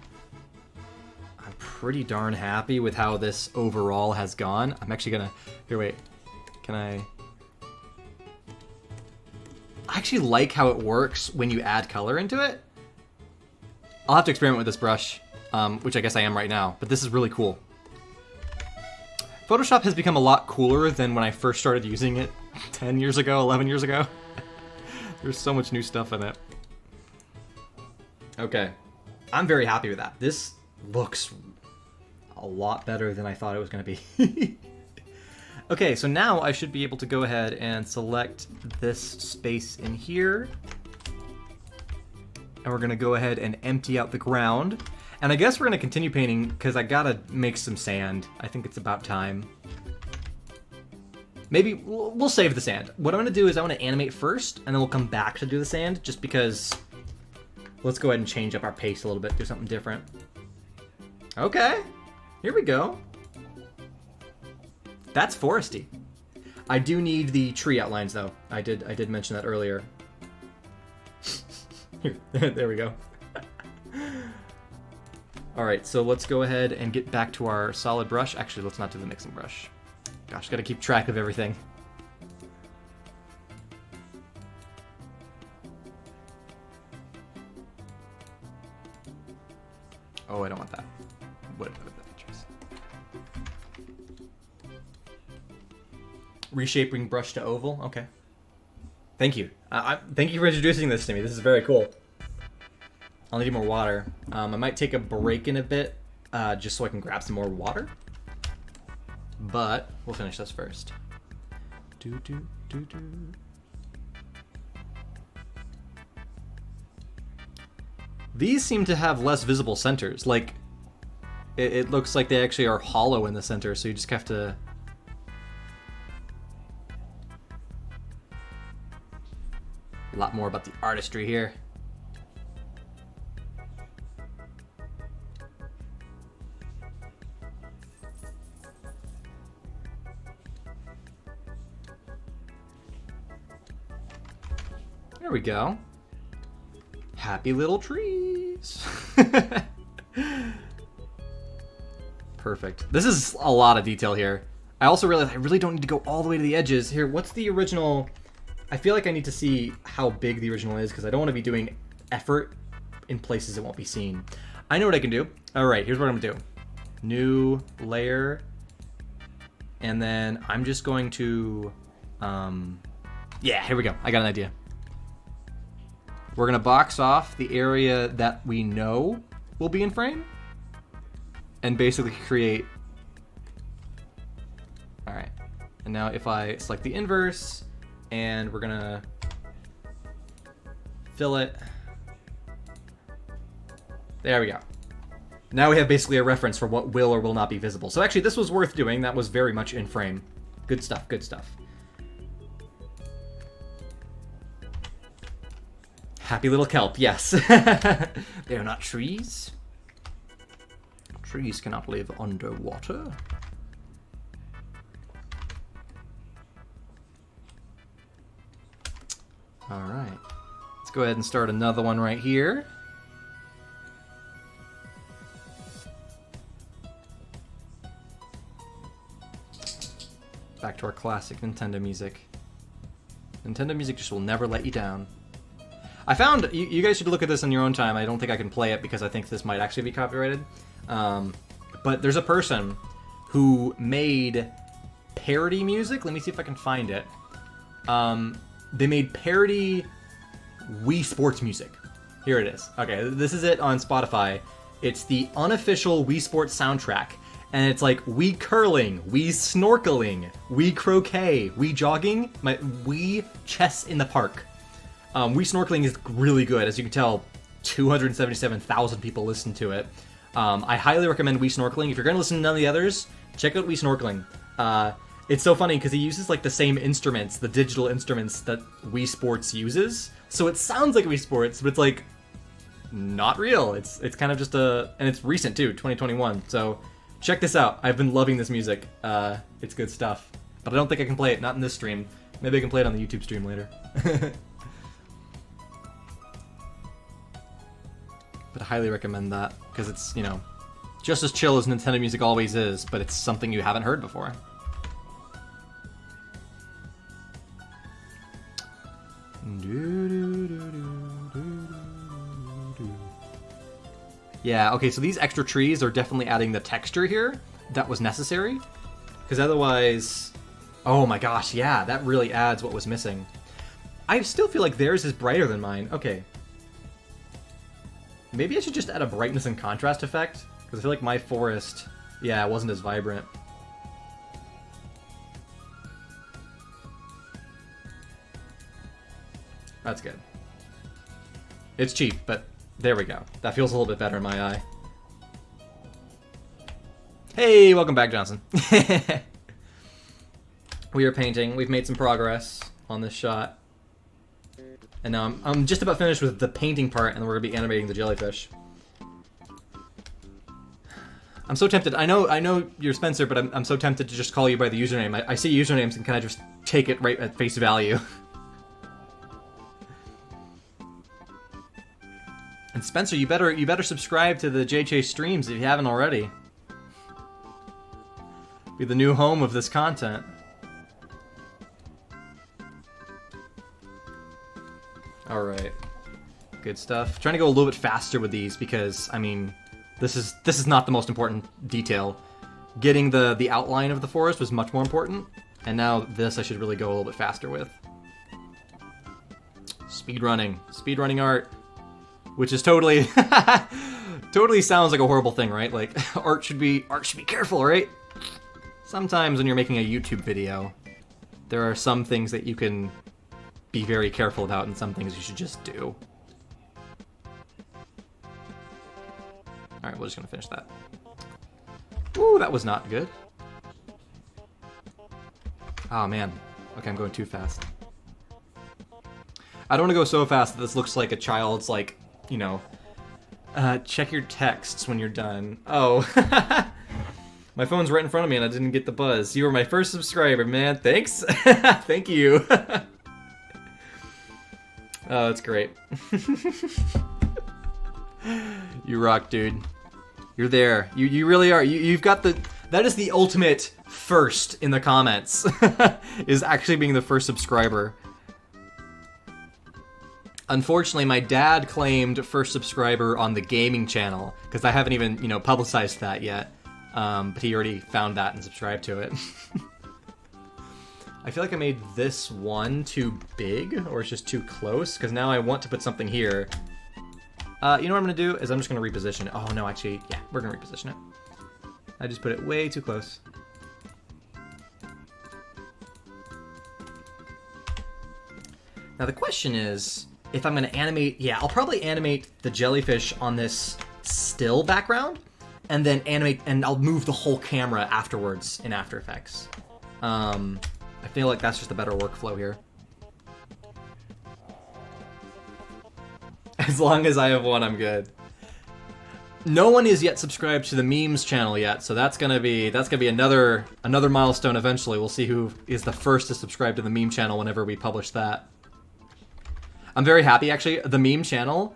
I'm pretty darn happy with how this overall has gone. I'm actually gonna... Here, wait. Can I actually like how it works when you add color into it. I'll have to experiment with this brush, which I guess I am right now, but this is really cool. Photoshop has become a lot cooler than when I first started using it 10 years ago, 11 years ago. There's so much new stuff in it. Okay, I'm very happy with that. This looks a lot better than I thought it was going to be. Okay, so now I should be able to go ahead and select this space in here. And we're going to go ahead and empty out the ground. And I guess we're going to continue painting because I got to make some sand. I think it's about time. Maybe we'll save the sand. What I'm going to do is I want to animate first, and then we'll come back to do the sand, just because... Let's go ahead and change up our pace a little bit, do something different. Okay, here we go. That's foresty. I do need the tree outlines, though. I did mention that earlier. There we go. All right, so let's go ahead and get back to our solid brush. Actually, let's not do the mixing brush. Gosh, gotta keep track of everything. Oh, I don't want that. What are the features? Reshaping brush to oval. Okay. Thank you. Thank you for introducing this to me. This is very cool. I'll need more water. I might take a break in a bit, just so I can grab some more water. But we'll finish this first. These seem to have less visible centers. Like, it looks like they actually are hollow in the center, so you just have to... A lot more about the artistry here. There we go. Happy little trees. Perfect. This is a lot of detail here. I also realized I really don't need to go all the way to the edges. Here, what's the original? I feel like I need to see how big the original is because I don't want to be doing effort in places it won't be seen. I know what I can do. All right, here's what I'm gonna do. New layer. And then I'm just going to, yeah, here we go. I got an idea. We're gonna box off the area that we know will be in frame and basically create, all right. And now if I select the inverse and we're gonna fill it, there we go. Now we have basically a reference for what will or will not be visible. So actually this was worth doing. That was very much in frame. Good stuff, good stuff. Happy little kelp, yes. They are not trees. Trees cannot live underwater. All right. Let's go ahead and start another one right here. Back to our classic Nintendo music. Nintendo music just will never let you down. I found, you guys should look at this in your own time. I don't think I can play it because I think this might actually be copyrighted. But there's a person who made parody music. Let me see if I can find it. They made parody Wii Sports music. Here it is. Okay, this is it on Spotify. It's the unofficial Wii Sports soundtrack. And it's like Wii curling, Wii snorkeling, Wii croquet, Wii jogging, Wii chess in the park. Wii snorkeling is really good. As you can tell, 277,000 people listen to it. I highly recommend Wii snorkeling. If you're going to listen to none of the others, check out Wii snorkeling. It's so funny because he uses like the same instruments, the digital instruments that Wii Sports uses. So it sounds like Wii Sports, but it's like not real. It's kind of just and it's recent too, 2021. So check this out. I've been loving this music. It's good stuff. But I don't think I can play it, not in this stream. Maybe I can play it on the YouTube stream later. But I highly recommend that because it's, you know, just as chill as Nintendo music always is, but it's something you haven't heard before. Yeah, okay, so these extra trees are definitely adding the texture here that was necessary. Because otherwise, oh my gosh, yeah, that really adds what was missing. I still feel like theirs is brighter than mine. Okay. Maybe I should just add a brightness and contrast effect. Because I feel like my forest, yeah, it wasn't as vibrant. That's good. It's cheap, but there we go. That feels a little bit better in my eye. Hey, welcome back, Johnson. We are painting. We've made some progress on this shot. And now I'm just about finished with the painting part, and then we're going to be animating the jellyfish. I'm so tempted. I know you're Spencer, but I'm so tempted to just call you by the username. I see usernames and kind of just take it right at face value. And Spencer, you better subscribe to the JJ streams if you haven't already. Be the new home of this content. All right, good stuff. Trying to go a little bit faster with these because I mean, this is not the most important detail. Getting the outline of the forest was much more important, and now this I should really go a little bit faster with. Speedrunning art. Which is totally, totally sounds like a horrible thing, right? Like, art should be careful, right? Sometimes when you're making a YouTube video, there are some things that you can be very careful about and some things you should just do. All right, we're just gonna finish that. Ooh, that was not good. Oh man. Okay, I'm going too fast. I don't want to go so fast that this looks like a child's, like, you know, check your texts when you're done. Oh. My phone's right in front of me and I didn't get the buzz. You were my first subscriber, man. Thanks. Thank you. Oh, that's great. You rock, dude. You're there. You really are. You've got the... That is the ultimate first in the comments. Is actually being the first subscriber. Unfortunately, my dad claimed first subscriber on the gaming channel, because I haven't even, you know, publicized that yet. But he already found that and subscribed to it. I feel like I made this one too big, or it's just too close, because now I want to put something here. You know what I'm going to do? Is I'm just going to reposition it. Oh, no, actually, yeah, we're going to reposition it. I just put it way too close. Now the question is, if I'm going to animate... Yeah, I'll probably animate the jellyfish on this still background, and then animate, and I'll move the whole camera afterwards in After Effects. I feel like that's just a better workflow here. As long as I have one, I'm good. No one is yet subscribed to the memes channel yet, so that's gonna be another milestone eventually. We'll see who is the first to subscribe to the meme channel whenever we publish that. I'm very happy, actually. The meme channel,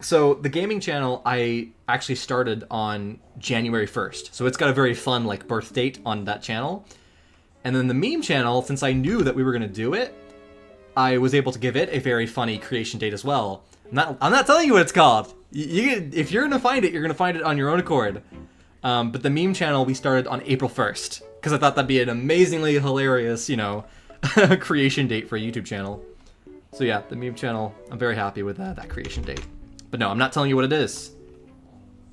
so the gaming channel I actually started on January 1st, so it's got a very fun like birth date on that channel. And then the meme channel, since I knew that we were gonna do it, I was able to give it a very funny creation date as well. I'm not telling you what it's called. If you're gonna find it, you're gonna find it on your own accord. But the meme channel we started on April 1st because I thought that'd be an amazingly hilarious, you know, creation date for a YouTube channel. So yeah, the meme channel. I'm very happy with that creation date. But no, I'm not telling you what it is.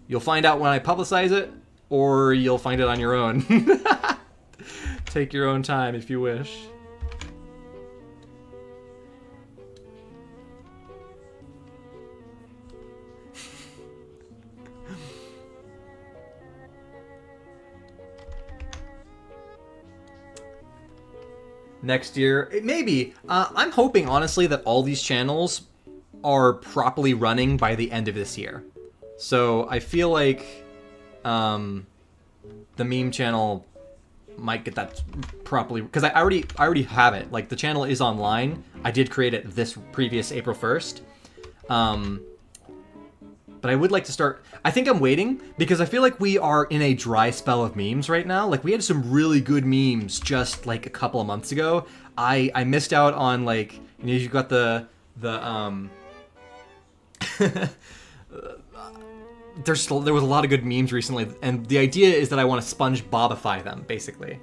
You'll find out when I publicize it, or you'll find it on your own. Take your own time if you wish. Next year, maybe. I'm hoping, honestly, that all these channels are properly running by the end of this year. So I feel like the meme channel might get that properly, because I already have it. Like, the channel is online. I did create it this previous April 1st. But I would like to start... I think I'm waiting, because I feel like we are in a dry spell of memes right now. Like, we had some really good memes just, like, a couple of months ago. I missed out on, like... You know, you've got the there was a lot of good memes recently, and the idea is that I want to Spongebobify them, basically.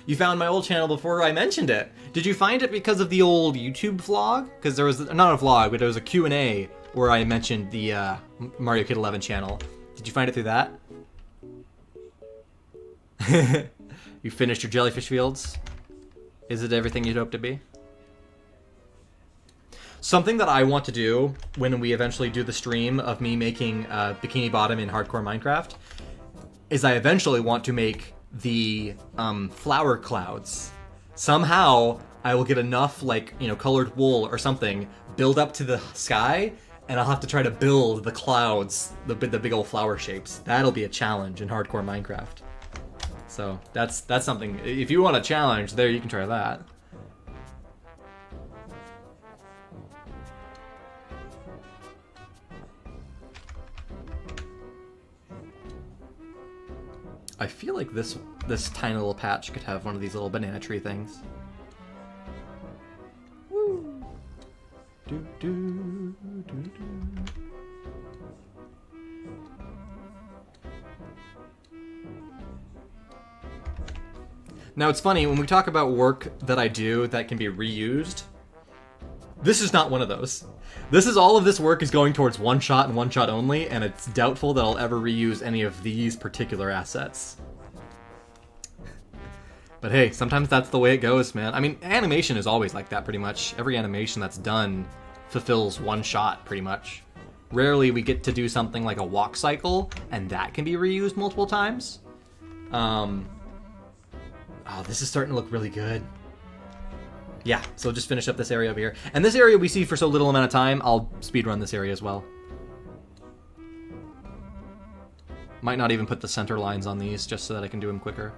You found my old channel before I mentioned it. Did you find it because of the old YouTube vlog? Because there was... Not a vlog, but there was a Q&A where I mentioned the Mario Kid 11 channel. Did you find it through that? You finished your jellyfish fields? Is it everything you'd hope to be? Something that I want to do when we eventually do the stream of me making Bikini Bottom in Hardcore Minecraft is I eventually want to make the flower clouds. Somehow I will get enough, like, you know, colored wool or something, build up to the sky, and I'll have to try to build the clouds, the big old flower shapes. That'll be a challenge in Hardcore Minecraft. So that's something. If you want a challenge, there you can try that. I feel like this tiny little patch could have one of these little banana tree things. Woo. Do, do, do, do. Now it's funny, when we talk about work that I do that can be reused, this is not one of those. This is all of this work is going towards one shot and one shot only, and it's doubtful that I'll ever reuse any of these particular assets. But hey, sometimes that's the way it goes, man. I mean, animation is always like that, pretty much. Every animation that's done fulfills one shot, pretty much. Rarely we get to do something like a walk cycle, and that can be reused multiple times. Oh, this is starting to look really good. Yeah, so just finish up this area over here. And this area we see for so little amount of time, I'll speedrun this area as well. Might not even put the center lines on these, just so that I can do them quicker.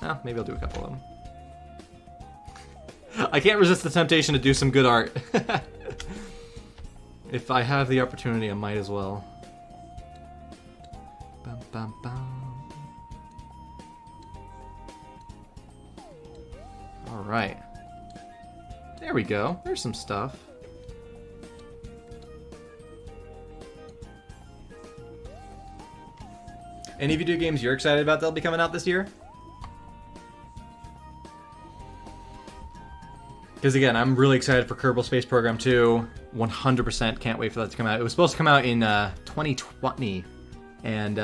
Oh, maybe I'll do a couple of them. I can't resist the temptation to do some good art. If I have the opportunity, I might as well. Bum, bum, bum. Alright. There we go. There's some stuff. Any video games you're excited about that'll be coming out this year? Because again, I'm really excited for Kerbal Space Program 2. 100% can't wait for that to come out. It was supposed to come out in 2020, and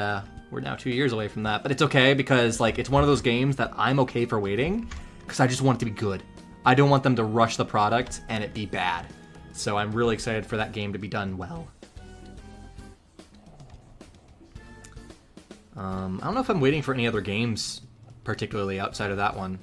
we're now 2 years away from that. But it's okay, because like it's one of those games that I'm okay for waiting, because I just want it to be good. I don't want them to rush the product and it be bad. So I'm really excited for that game to be done well. I don't know if I'm waiting for any other games, particularly outside of that one.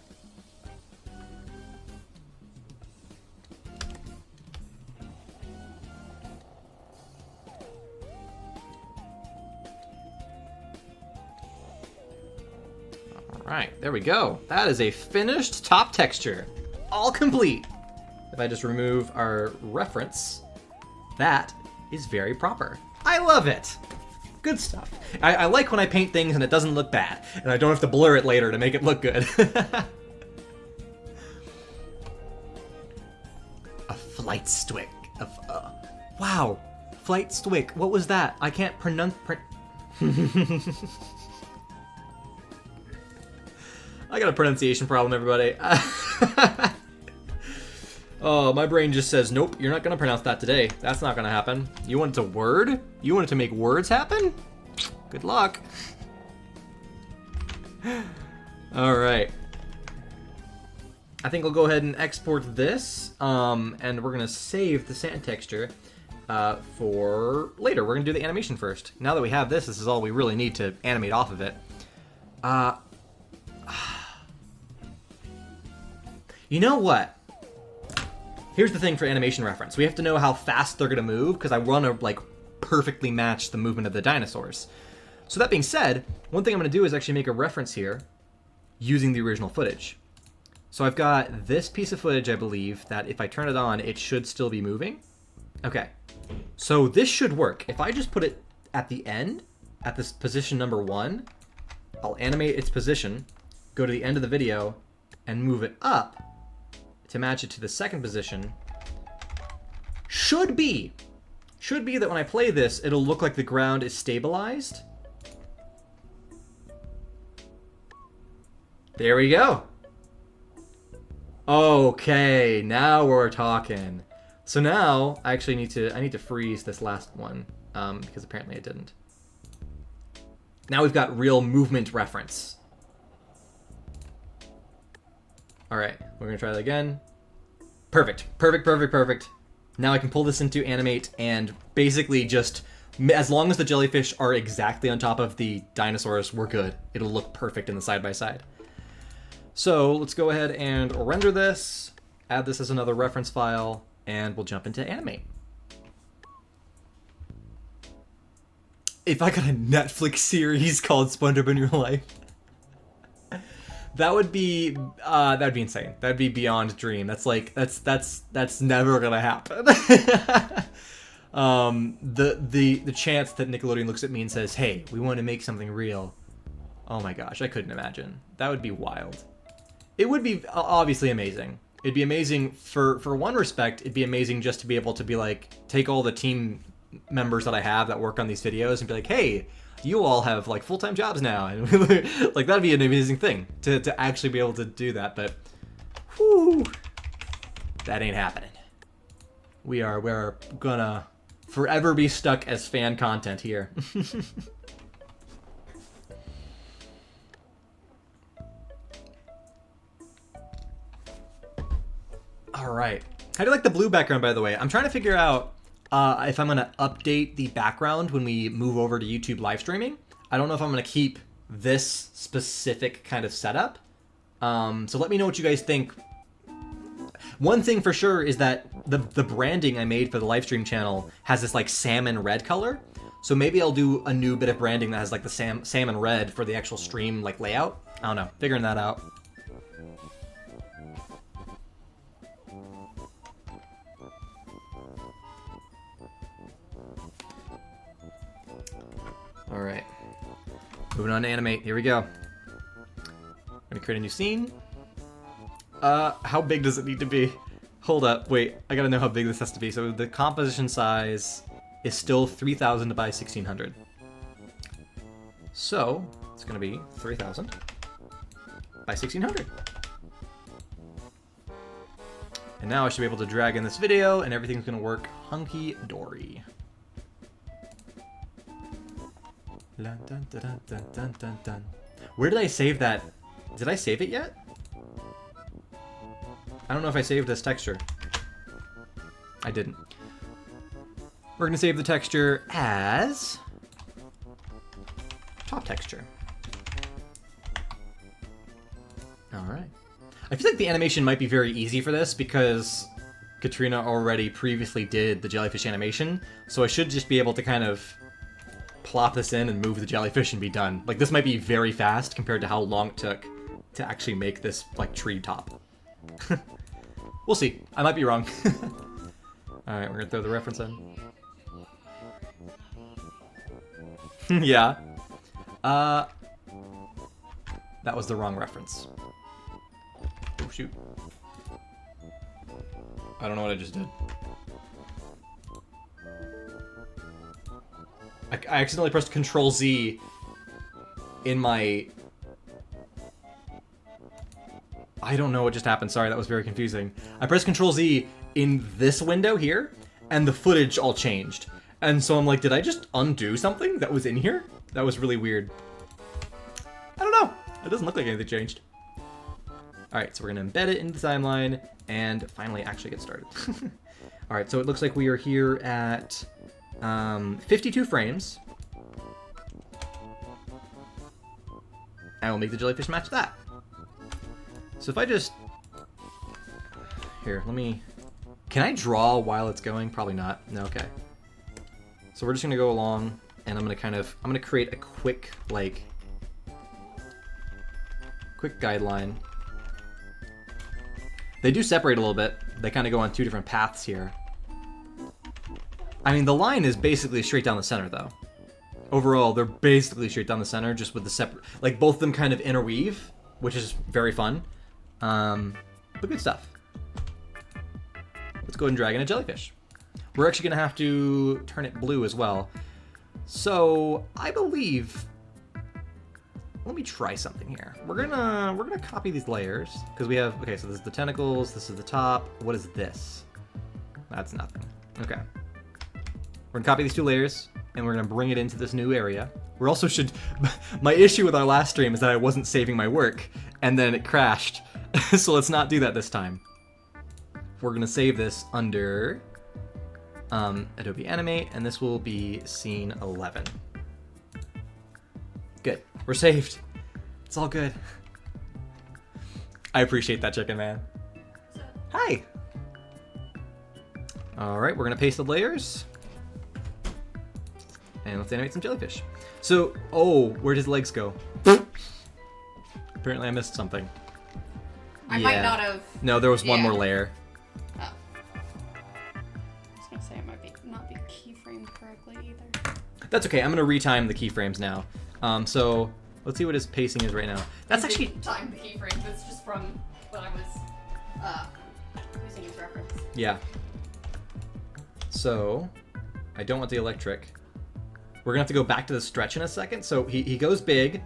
Alright, there we go. That is a finished top texture. All complete. If I just remove our reference, that is very proper. I love it. Good stuff. I like when I paint things and it doesn't look bad, and I don't have to blur it later to make it look good. A flight stwick. Wow. Flight stwick. What was that? I can't pronounce... I got a pronunciation problem, everybody. Oh, my brain just says, nope, you're not going to pronounce that today. That's not going to happen. You want it to word? You want it to make words happen? Good luck. All right. I think I'll go ahead and export this, and we're going to save the sand texture for later. We're going to do the animation first. Now that we have this, this is all we really need to animate off of it. You know what? Here's the thing for animation reference. We have to know how fast they're going to move, because I want to like perfectly match the movement of the dinosaurs. So that being said, one thing I'm going to do is actually make a reference here using the original footage. So I've got this piece of footage, I believe, that if I turn it on, it should still be moving. Okay. So this should work. If I just put it at the end, at this position number 1, I'll animate its position, go to the end of the video, and move it up to match it to the second position. Should be that when I play this, it'll look like the ground is stabilized. There we go. Okay, now we're talking. So now I actually need to freeze this last one because apparently it didn't. Now we've got real movement reference. All right, we're gonna try that again. Perfect, perfect, perfect, perfect. Now I can pull this into Animate and basically just, as long as the jellyfish are exactly on top of the dinosaurs, we're good. It'll look perfect in the side-by-side. So let's go ahead and render this, add this as another reference file, and we'll jump into Animate. If I got a Netflix series called Spongebob in Your Life, that would be insane. That'd be beyond dream. That's like that's never gonna happen. The chance that Nickelodeon looks at me and says, "Hey, we want to make something real." Oh my gosh, I couldn't imagine. That would be wild. It would be obviously amazing. It'd be amazing for one respect. It'd be amazing just to be able to be like, take all the team members that I have that work on these videos and be like, "Hey, you all have like full-time jobs now," and like that'd be an amazing thing to actually be able to do that. But whew, that ain't happening. We're gonna forever be stuck as fan content here. All right. How do you like the blue background, by the way? I'm trying to figure out if I'm going to update the background when we move over to YouTube live streaming. I don't know if I'm going to keep this specific kind of setup. So let me know what you guys think. One thing for sure is that the branding I made for the live stream channel has this like salmon red color. So maybe I'll do a new bit of branding that has like the salmon red for the actual stream like layout. I don't know, figuring that out. All right, moving on to animate. Here we go. I'm gonna create a new scene. How big does it need to be? Hold up, wait, I gotta know how big this has to be. So the composition size is still 3000 by 1600. So it's gonna be 3000 by 1600. And now I should be able to drag in this video and everything's gonna work hunky-dory. Dun, dun, dun, dun, dun, dun, dun. Where did I save that? Did I save it yet? I don't know if I saved this texture. I didn't. We're gonna save the texture as top texture. All right. I feel like the animation might be very easy for this because Katrina already previously did the jellyfish animation, so I should just be able to kind of plop this in and move the jellyfish and be done. Like, this might be very fast compared to how long it took to actually make this, like, tree top. We'll see. I might be wrong. Alright, we're gonna throw the reference in. Yeah. That was the wrong reference. Oh, shoot. I don't know what I just did. I accidentally pressed Control Z in my... I don't know what just happened. Sorry, that was very confusing. I pressed Control Z in this window here, and the footage all changed. And so I'm like, did I just undo something that was in here? That was really weird. I don't know. It doesn't look like anything changed. Alright, so we're going to embed it into the timeline and finally actually get started. Alright, so it looks like we are here at 52 frames. And we'll make the jellyfish match that. So if I just... Here, let me... Can I draw while it's going? Probably not. No, okay. So we're just going to go along, and I'm going to create a quick, like... quick guideline. They do separate a little bit. They kind of go on two different paths here. I mean, the line is basically straight down the center, though. Overall, they're basically straight down the center, just with the separate... Like, both of them kind of interweave, which is very fun. But good stuff. Let's go ahead and drag in a jellyfish. We're actually going to have to turn it blue as well. So, I believe... Let me try something here. We're gonna copy these layers, because we have... Okay, so this is the tentacles, this is the top. What is this? That's nothing. Okay. We're gonna copy these two layers, and we're gonna bring it into this new area. We're also should... My issue with our last stream is that I wasn't saving my work, and then it crashed. So let's not do that this time. We're gonna save this under Adobe Animate, and this will be scene 11. Good. We're saved. It's all good. I appreciate that, Chicken Man. Hi! Alright, we're gonna paste the layers. And let's animate some jellyfish. So, oh, where did his legs go? Apparently I missed something. I might not have... No, there was one more layer. Oh. I was gonna say I might not be keyframed correctly either. That's okay, I'm gonna retime the keyframes now. So, let's see what his pacing is right now. That's actually... Time the keyframes, it's just from when I was using his reference. Yeah. So, I don't want the electric. We're gonna have to go back to the stretch in a second. So he goes big,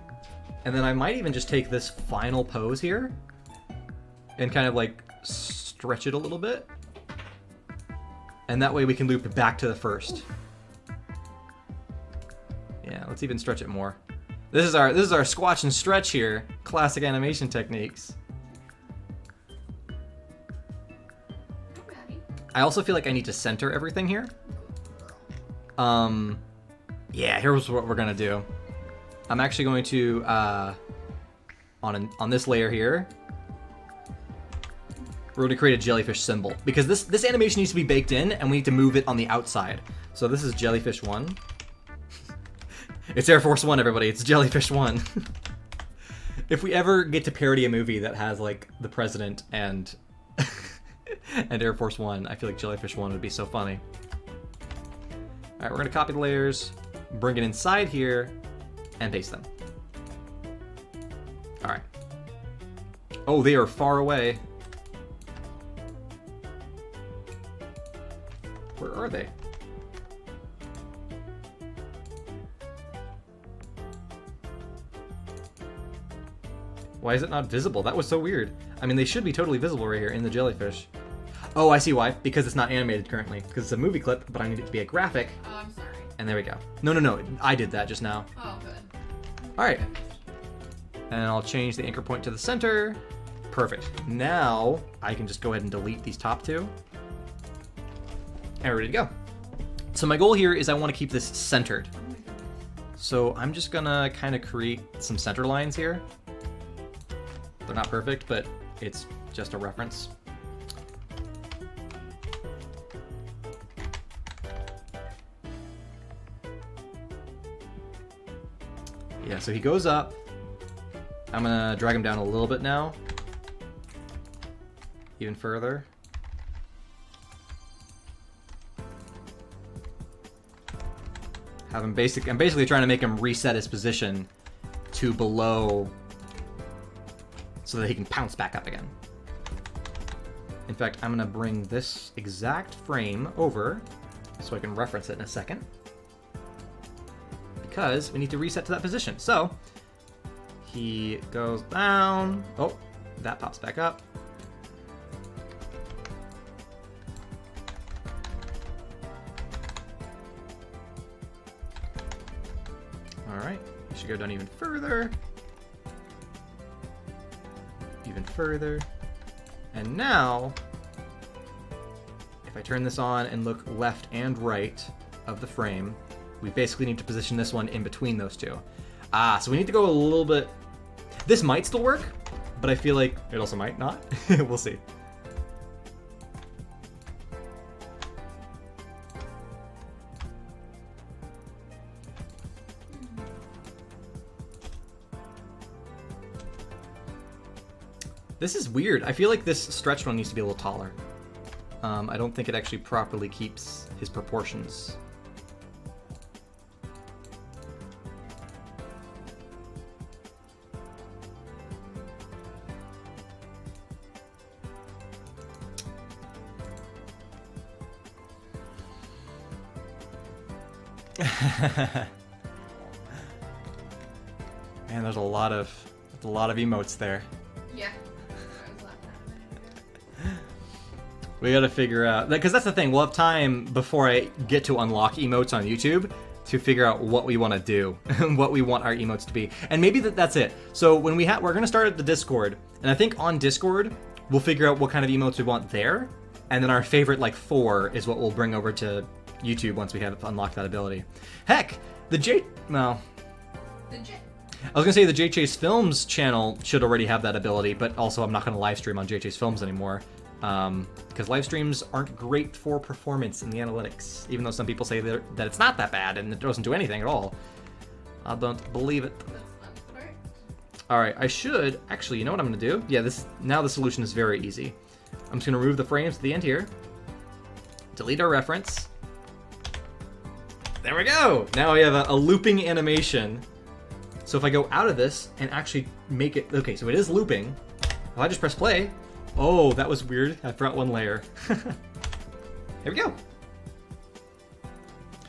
and then I might even just take this final pose here and kind of like stretch it a little bit. And that way we can loop back to the first. Yeah, let's even stretch it more. This is our squatch and stretch here. Classic animation techniques. I also feel like I need to center everything here. Yeah, here's what we're gonna do. I'm actually going to on this layer here, we're going to create a jellyfish symbol because this animation needs to be baked in, and we need to move it on the outside. So this is Jellyfish 1. It's Air Force One, everybody. It's Jellyfish 1. If we ever get to parody a movie that has like the president and and Air Force One, I feel like Jellyfish 1 would be so funny. All right, we're gonna copy the layers, bring it inside here, and paste them. All right. Oh, they are far away. Where are they? Why is it not visible? That was so weird. I mean, they should be totally visible right here in the jellyfish. Oh, I see why. Because it's not animated currently. Because it's a movie clip, but I need it to be a graphic. Oh, I'm sorry. And there we go. No. I did that just now. Oh, good. All right. And I'll change the anchor point to the center. Perfect. Now I can just go ahead and delete these top two. And we're ready to go. So my goal here is I want to keep this centered. Oh my goodness. So I'm just gonna kind of create some center lines here. They're not perfect, but it's just a reference. Yeah, so he goes up. I'm gonna drag him down a little bit now. Even further. I'm basically trying to make him reset his position to below so that he can pounce back up again. In fact, I'm gonna bring this exact frame over so I can reference it in a second. Because we need to reset to that position. So he goes down. Oh, that pops back up. All right, we should go down even further. Even further. And now, if I turn this on and look left and right of the frame, we basically need to position this one in between those two. So we need to go a little bit... This might still work, but I feel like it also might not. We'll see. This is weird. I feel like this stretched one needs to be a little taller. I don't think it actually properly keeps his proportions. Man, there's a lot of emotes there. Yeah. We gotta figure out, because that's the thing, we'll have time before I get to unlock emotes on YouTube to figure out what we want to do, what we want our emotes to be. And maybe that's it. So when we're gonna start at the Discord, and I think on Discord, we'll figure out what kind of emotes we want there, and then our favorite, like, 4 is what we'll bring over to YouTube once we have unlocked that ability. Heck, I was gonna say the J Chase Films channel should already have that ability, but also I'm not gonna live stream on J Chase Films anymore. Because live streams aren't great for performance in the analytics, even though some people say that it's not that bad and it doesn't do anything at all. I don't believe it. Alright, I should, actually, you know what I'm gonna do? Yeah, now the solution is very easy. I'm just gonna remove the frames at the end here, delete our reference. There we go! Now we have a looping animation. So if I go out of this and actually make it, okay, so it is looping. If I just press play, oh, that was weird. I forgot one layer. Here we go.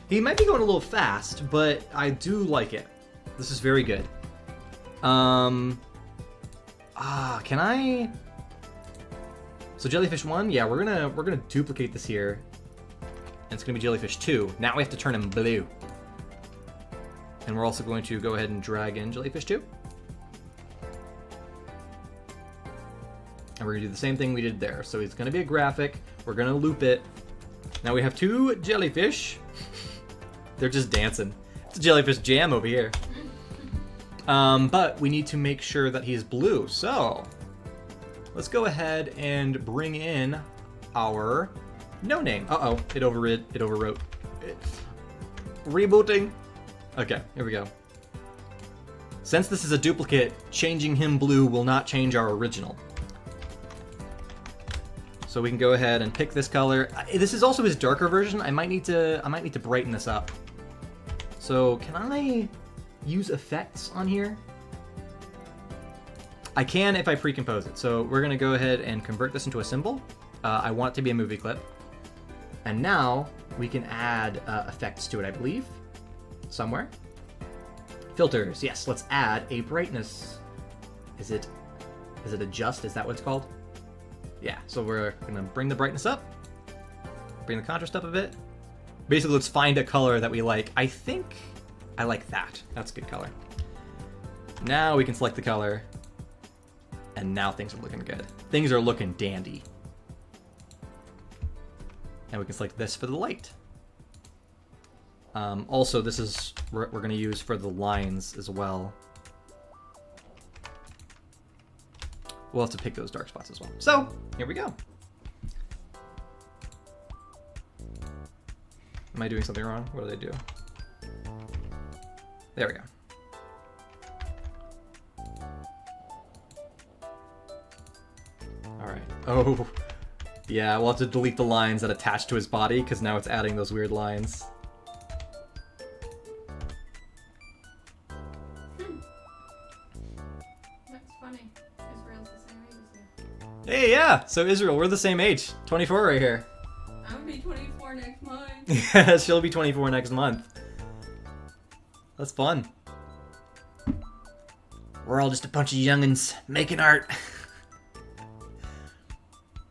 He might be going a little fast, but I do like it. This is very good. Can I? So Jellyfish 1, yeah, we're gonna duplicate this here. And it's gonna be Jellyfish 2. Now we have to turn him blue. And we're also going to go ahead and drag in Jellyfish 2. And we're gonna do the same thing we did there. So it's gonna be a graphic. We're gonna loop it. Now we have 2 jellyfish. They're just dancing. It's a jellyfish jam over here. But we need to make sure that he's blue. So let's go ahead and bring in our no name. Uh-oh, it overwrote. Rebooting. Okay, here we go. Since this is a duplicate, changing him blue will not change our original. So we can go ahead and pick this color. This is also his darker version. I might need to brighten this up. So can I use effects on here? I can if I pre-compose it. So we're gonna go ahead and convert this into a symbol. I want it to be a movie clip. And now we can add effects to it, I believe, somewhere. Filters, yes, let's add a brightness. Is it adjust? Is that what it's called? Yeah, so we're gonna bring the brightness up, bring the contrast up a bit. Basically, let's find a color that we like. I think I like that. That's a good color. Now we can select the color, and now things are looking good. Things are looking dandy. And we can select this for the light. Also, this is what we're gonna use for the lines as well. We'll have to pick those dark spots as well. So, here we go. Am I doing something wrong? What did I do? There we go. Alright. Oh, yeah, we'll have to delete the lines that attach to his body, because now it's adding those weird lines. Hey, yeah! So Israel, we're the same age. 24 right here. I'm gonna be 24 next month. Yeah, she'll be 24 next month. That's fun. We're all just a bunch of youngins making art.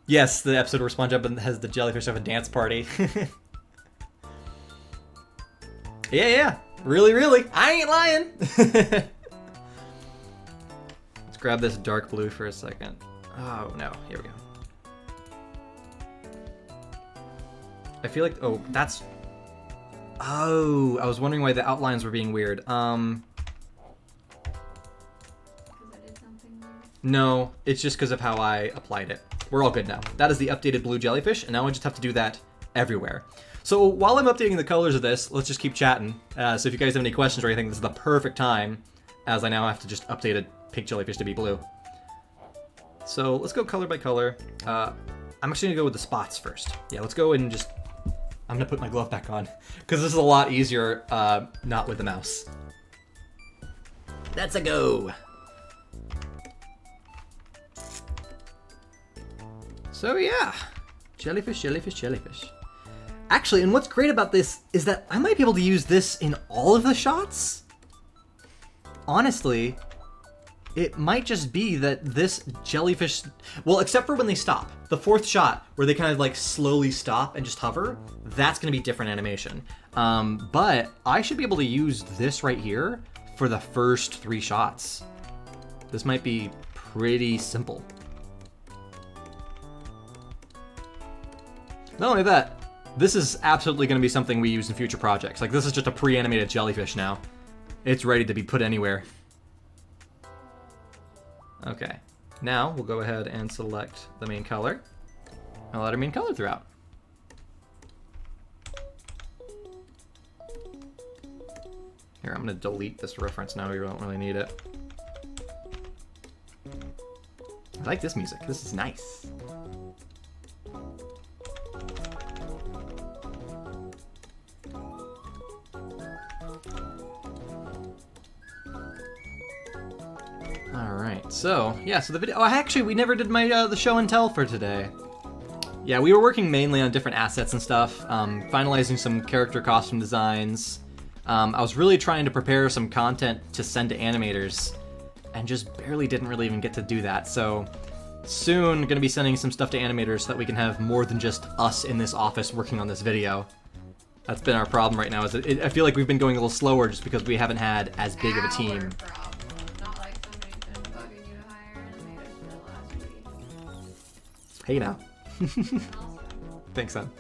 Yes, the episode where Spongebob has the jellyfish have a dance party. Yeah. Really, really. I ain't lying. Let's grab this dark blue for a second. Oh, no. Here we go. I feel like... Oh, that's... Oh, I was wondering why the outlines were being weird. Because I did something weird? No, it's just because of how I applied it. We're all good now. That is the updated blue jellyfish, and now I just have to do that everywhere. So while I'm updating the colors of this, let's just keep chatting. So if you guys have any questions or anything, this is the perfect time, as I now have to just update a pink jellyfish to be blue. So let's go color by color. I'm actually gonna go with the spots first. Yeah, let's go and just... I'm gonna put my glove back on, because this is a lot easier not with the mouse. That's a go! So yeah, jellyfish, jellyfish, jellyfish. Actually, and what's great about this is that I might be able to use this in all of the shots. Honestly, it might just be that this jellyfish, well, except for when they stop. The 4th shot, where they kind of like slowly stop and just hover, that's gonna be different animation. But I should be able to use this right here for the first 3 shots. This might be pretty simple. Not only that, this is absolutely going to be something we use in future projects. Like, this is just a pre-animated jellyfish now. It's ready to be put anywhere. Okay, now we'll go ahead and select the main color. I'll add our main color throughout. Here, I'm going to delete this reference now. We don't really need it. I like this music. This is nice. Alright, so, yeah, so the video... Oh, actually, we never did my the show and tell for today. Yeah, we were working mainly on different assets and stuff, finalizing some character costume designs. I was really trying to prepare some content to send to animators, and just barely didn't really even get to do that, so... Soon, gonna be sending some stuff to animators so that we can have more than just us in this office working on this video. That's been our problem right now, is I feel like we've been going a little slower just because we haven't had as big of a team. Hey now. And also, Thanks, son.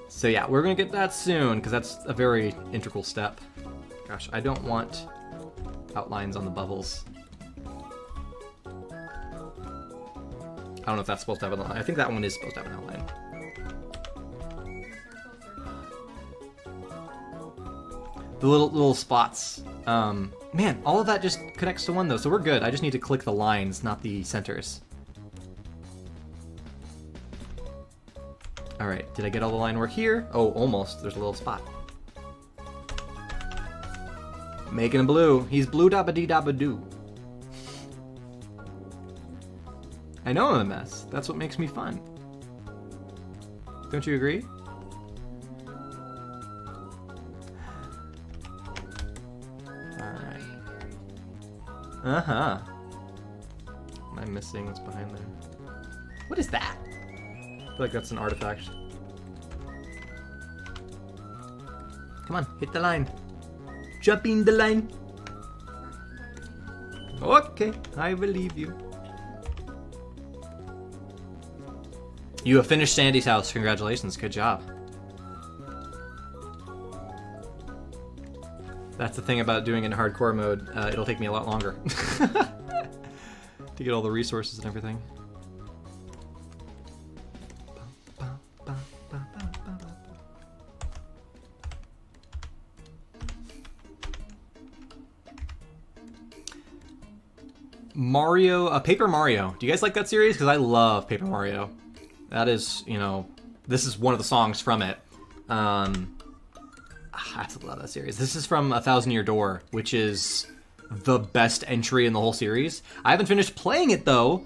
So yeah, we're gonna get that soon because that's a very integral step. Gosh, I don't want outlines on the bubbles. I don't know if that's supposed to have an outline. I think that one is supposed to have an outline. circles are not. The little spots. Man, all of that just connects to one though, so we're good. I just need to click the lines, not the centers. All right, did I get all the line work here? Oh, almost. There's a little spot. Making him blue. He's blue dabba dee dabba doo. I know I'm a mess. That's what makes me fun. Don't you agree? Alright. Uh-huh. Am I missing what's behind there? What is that? I feel like that's an artifact. Come on, hit the line. Jumping the line. Okay, I believe you. You have finished Sandy's house. Congratulations. Good job. That's the thing about doing it in hardcore mode. It'll take me a lot longer to get all the resources and everything. Mario, Paper Mario. Do you guys like that series? Because I love Paper Mario. That is, you know, this is one of the songs from it. I absolutely love that series. This is from A 1,000-Year Door, which is the best entry in the whole series. I haven't finished playing it, though.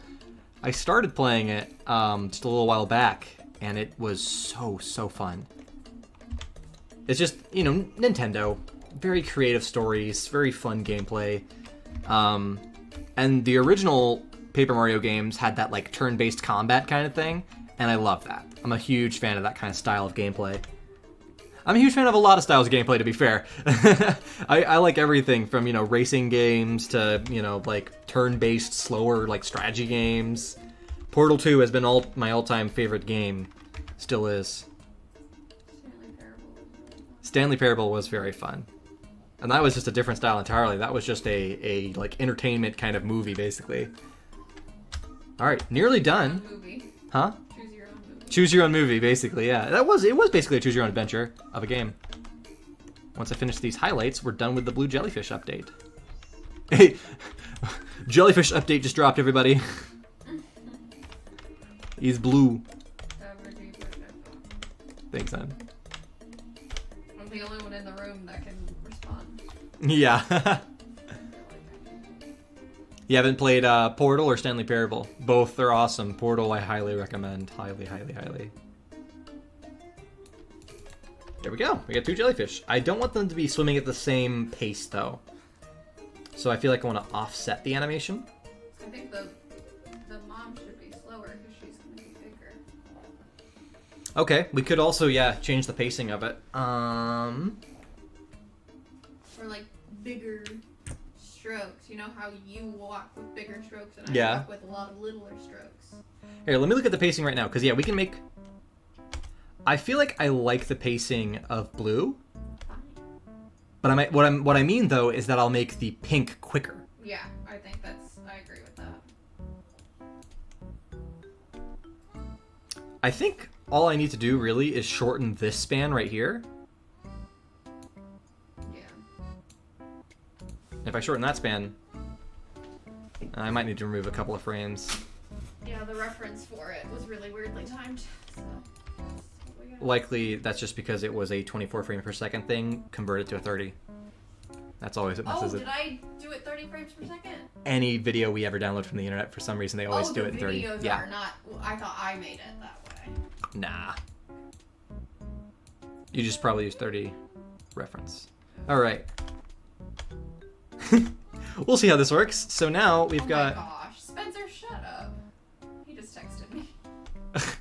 I started playing it just a little while back, and it was so fun. It's just, you know, Nintendo. Very creative stories, very fun gameplay. And the original Paper Mario games had that, like, turn-based combat kind of thing, and I love that. I'm a huge fan of that kind of style of gameplay. I'm a huge fan of a lot of styles of gameplay, to be fair. I like everything from, you know, racing games to, you know, like, turn-based, slower, like, strategy games. Portal 2 has been my all-time favorite game. Still is. Stanley Parable was very fun. And that was just a different style entirely. That was just a like, entertainment kind of movie, basically. Alright, nearly done. Movie. Huh? Choose your own movie. Choose your own movie, basically, yeah. It was basically a choose your own adventure of a game. Once I finish these highlights, we're done with the blue jellyfish update. Hey, jellyfish update just dropped, everybody. He's blue. Thanks, son. I'm the only one in the room that can respond. Yeah. You haven't played Portal or Stanley Parable? Both are awesome. Portal I highly recommend. Highly. There we go. We got 2 jellyfish. I don't want them to be swimming at the same pace, though. So I feel like I want to offset the animation. I think the mom should be slower because she's going to be bigger. Okay, we could also, yeah, change the pacing of it. Or like bigger strokes. You know how you walk with bigger strokes and I walk with a lot of littler strokes. Here, let me look at the pacing right now, because, yeah, we can make... I feel like I like the pacing of blue. Fine. But what I mean, though, is that I'll make the pink quicker. Yeah, I think I agree with that. I think all I need to do, really, is shorten this span right here. Yeah. If I shorten that span, I might need to remove a couple of frames. Yeah, the reference for it was really weirdly timed. So we got. Likely, that's just because it was a 24 frame per second thing converted to a 30. That's always what messes Oh, it. did I do it 30 frames per second? Any video we ever download from the internet, for some reason, they always do it in 30. Videos Yeah. are not. I thought I made it that way. Nah. You just probably use 30 reference. All right. We'll see how this works. So now we've got. Oh my gosh, Spencer, shut up. He just texted me.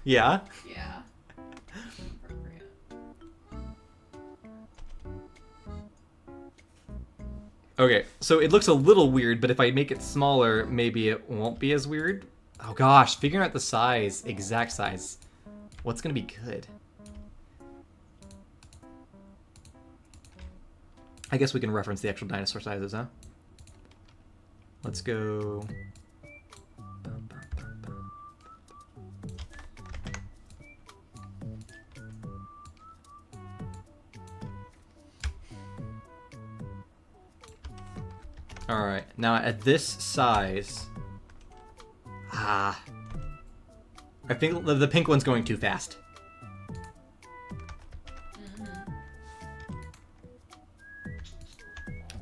Yeah. Yeah. Appropriate. Okay, so it looks a little weird, but if I make it smaller, maybe it won't be as weird. Oh gosh, figuring out the size, exact size. What's gonna be good? I guess we can reference the actual dinosaur sizes, huh? Let's go. Alright, now at this size... I think the pink one's going too fast.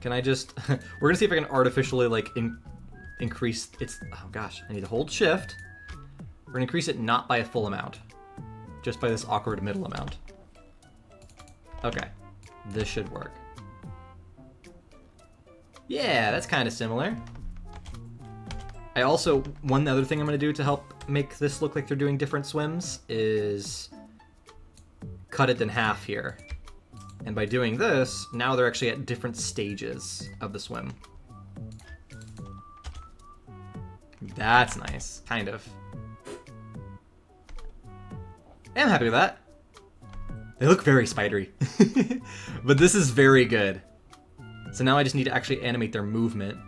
Can I just... We're gonna see if I can artificially, like, increase its... Oh gosh, I need to hold shift. We're gonna increase it not by a full amount. Just by this awkward middle amount. Okay. This should work. Yeah, that's kind of similar. I also... One other thing I'm gonna do to help make this look like they're doing different swims is... cut it in half here. And by doing this, now they're actually at different stages of the swim. That's nice, kind of. I'm happy with that. They look very spidery. But this is very good. So now I just need to actually animate their movement.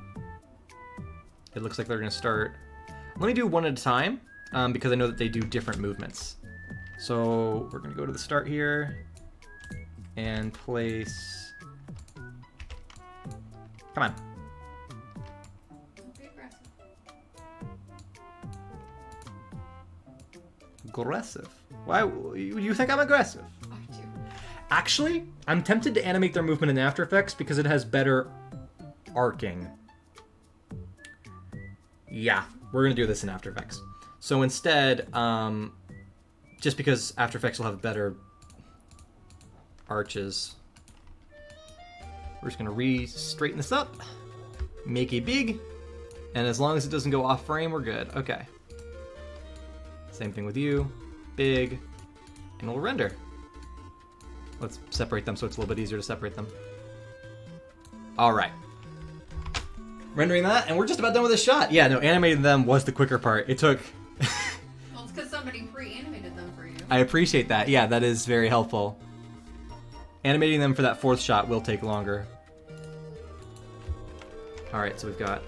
It looks like they're going to start... Let me do one at a time, because I know that they do different movements. So we're going to go to the start here. And place... Come on. Be aggressive. Aggressive? Why? You think I'm aggressive? I do. Actually, I'm tempted to animate their movement in After Effects because it has better arcing. Yeah, we're going to do this in After Effects. So instead, just because After Effects will have better arches, we're just going to re-straighten this up, make it big, and as long as it doesn't go off frame, we're good. Okay. Same thing with you. Big. And we'll render. Let's separate them so it's a little bit easier to separate them. Alright. Rendering that, and we're just about done with this shot. Yeah, no, animating them was the quicker part. It took... Well, it's because somebody pre-animated them for you. I appreciate that. Yeah, that is very helpful. Animating them for that fourth shot will take longer. Alright, so we've got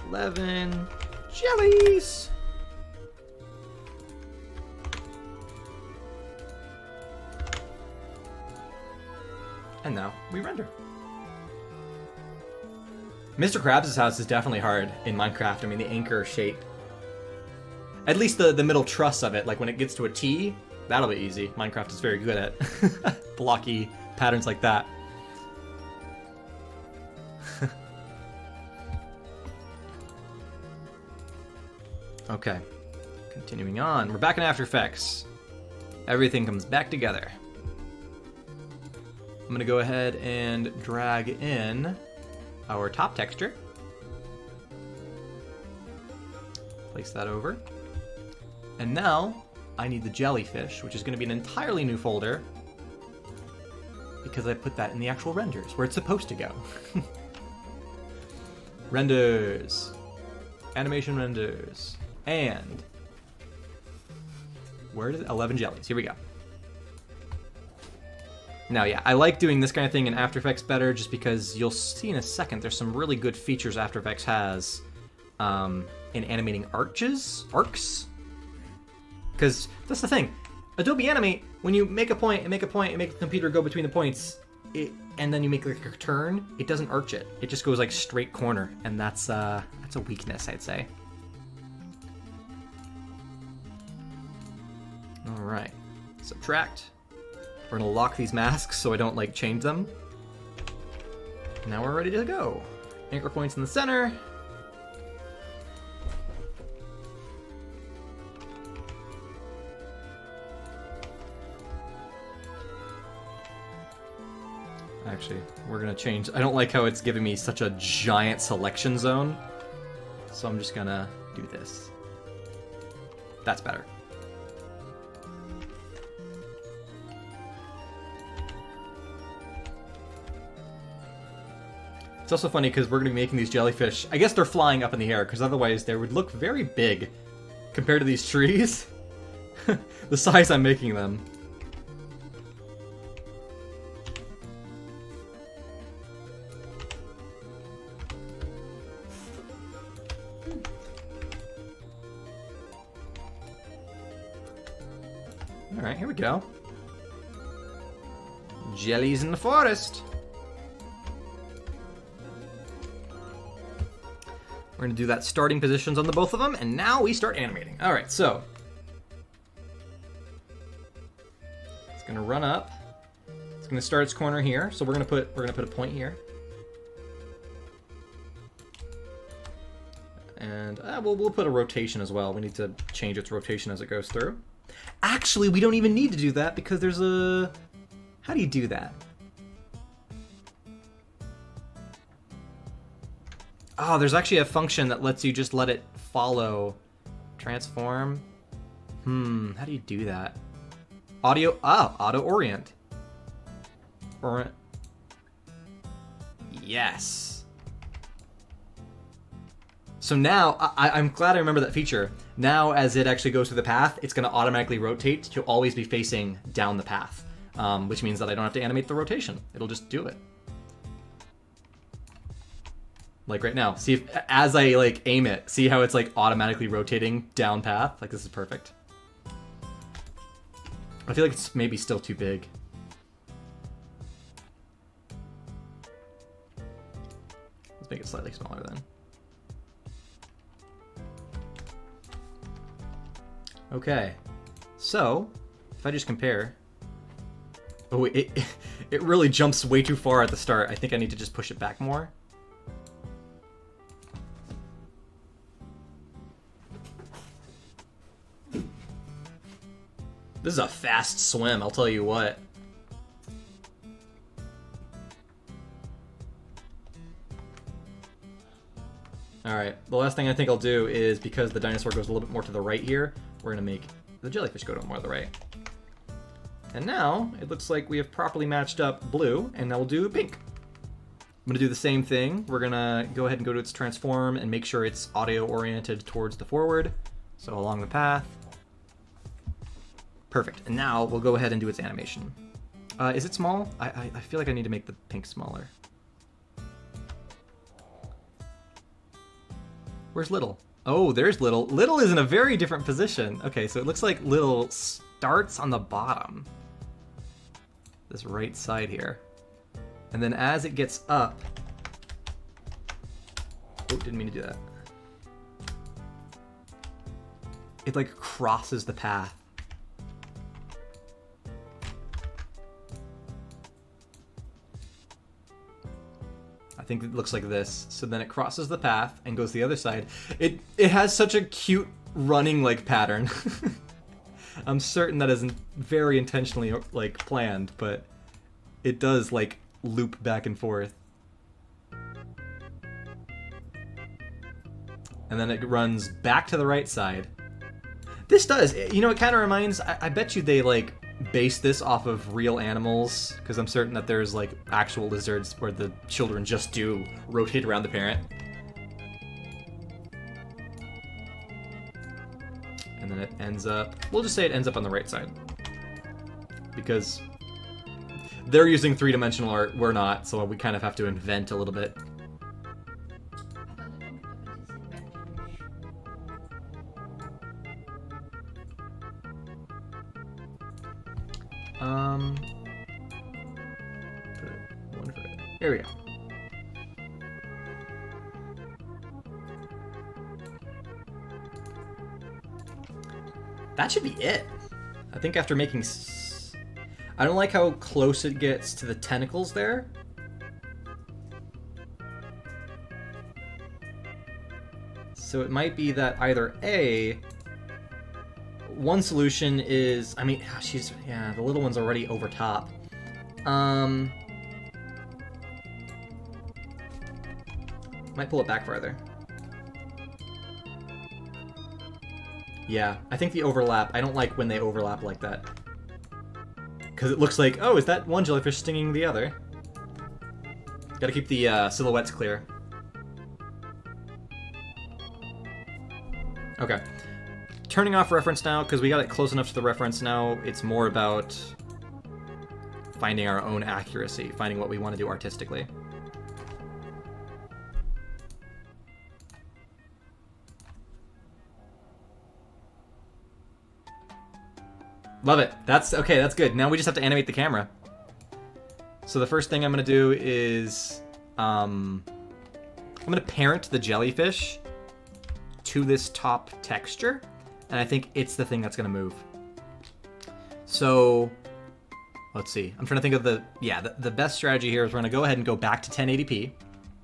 11 jellies! And now we render. Mr. Krabs' house is definitely hard in Minecraft. I mean, the anchor shape. At least the middle truss of it, like when it gets to a T, that'll be easy. Minecraft is very good at blocky patterns like that. Okay, continuing on. We're back in After Effects. Everything comes back together. I'm gonna go ahead and drag in our top texture. Place that over. And now I need the jellyfish, which is going to be an entirely new folder because I put that in the actual renders where it's supposed to go. Renders. Animation renders. And where is it? 11 jellies. Here we go. Now, yeah, I like doing this kind of thing in After Effects better just because you'll see in a second there's some really good features After Effects has in animating arcs. Because that's the thing. Adobe Animate, when you make a point and make a point and make the computer go between the points, and then you make like a turn, it doesn't arch it. It just goes like straight corner, and that's a weakness, I'd say. All right, subtract. We're gonna lock these masks so I don't like change them. Now we're ready to go. Anchor points in the center. Actually, we're gonna change. I don't like how it's giving me such a giant selection zone. So I'm just gonna do this. That's better. It's also funny because we're going to be making these jellyfish. I guess they're flying up in the air because otherwise they would look very big compared to these trees. The size I'm making them. Alright, here we go. Jellies in the forest. We're going to do that starting positions on the both of them, and now we start animating. Alright, so. It's going to run up. It's going to start its corner here, so we're going to put a point here. And we'll put a rotation as well. We need to change its rotation as it goes through. Actually, we don't even need to do that because there's a... How do you do that? Oh, there's actually a function that lets you just let it follow. Transform. How do you do that? Auto orient. Yes. So now, I'm glad I remember that feature. Now, as it actually goes through the path, it's going to automatically rotate to always be facing down the path. Which means that I don't have to animate the rotation. It'll just do it. Like right now. See if, as I like aim it, see how it's like automatically rotating down path? Like this is perfect. I feel like it's maybe still too big. Let's make it slightly smaller then. Okay. So, if I just compare... Oh, it really jumps way too far at the start. I think I need to just push it back more. This is a fast swim, I'll tell you what. Alright, the last thing I think I'll do is, because the dinosaur goes a little bit more to the right here, we're going to make the jellyfish go to more to the right. And now, it looks like we have properly matched up blue, and now we'll do pink. I'm going to do the same thing. We're going to go ahead and go to its transform and make sure it's audio-oriented towards the forward. So along the path. Perfect. And now we'll go ahead and do its animation. Is it small? I feel like I need to make the pink smaller. Where's Little? Oh, there's Little. Little is in a very different position. Okay, so it looks like Little starts on the bottom. This right side here. And then as it gets up... Oh, didn't mean to do that. It like crosses the path. I think it looks like this. So then it crosses the path and goes the other side. It has such a cute running like pattern. I'm certain that isn't very intentionally like planned, but it does like loop back and forth. And then it runs back to the right side. This does, you know, it kind of reminds, I bet you they like base this off of real animals, because I'm certain that there's like actual lizards where the children just do rotate around the parent. And then it ends up, we'll just say it ends up on the right side. Because they're using three-dimensional art, we're not, so we kind of have to invent a little bit. Here we go. That should be it. I think after making... I don't like how close it gets to the tentacles there. So it might be that either A... One solution is... I mean, she's... Yeah, the little one's already over top. Might pull it back farther. Yeah, I think the overlap, I don't like when they overlap like that. Because it looks like, oh, is that one jellyfish stinging the other? Gotta keep the silhouettes clear. Okay. Turning off reference now, because we got it close enough to the reference now. It's more about finding our own accuracy, finding what we want to do artistically. Love it. That's okay, that's good. Now we just have to animate the camera. So the first thing I'm going to do is I'm going to parent the jellyfish to this top texture, and I think it's the thing that's going to move. So let's see. I'm trying to think of the best strategy here is we're going to go ahead and go back to 1080p.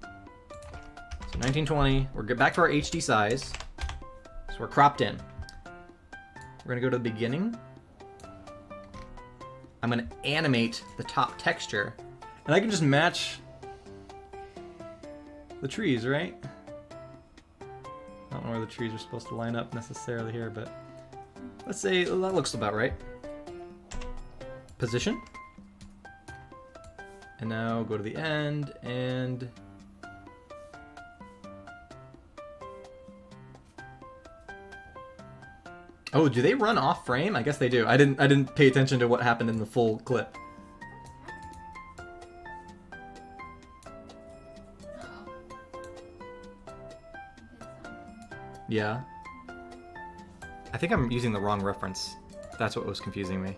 So 1920, we're back to our HD size. So we're cropped in. We're going to go to the beginning. I'm going to animate the top texture, and I can just match the trees, right? I don't know where the trees are supposed to line up necessarily here, but let's say that looks about right. Position. And now go to the end and oh, do they run off frame? I guess they do. I didn't pay attention to what happened in the full clip. Yeah. I think I'm using the wrong reference. That's what was confusing me.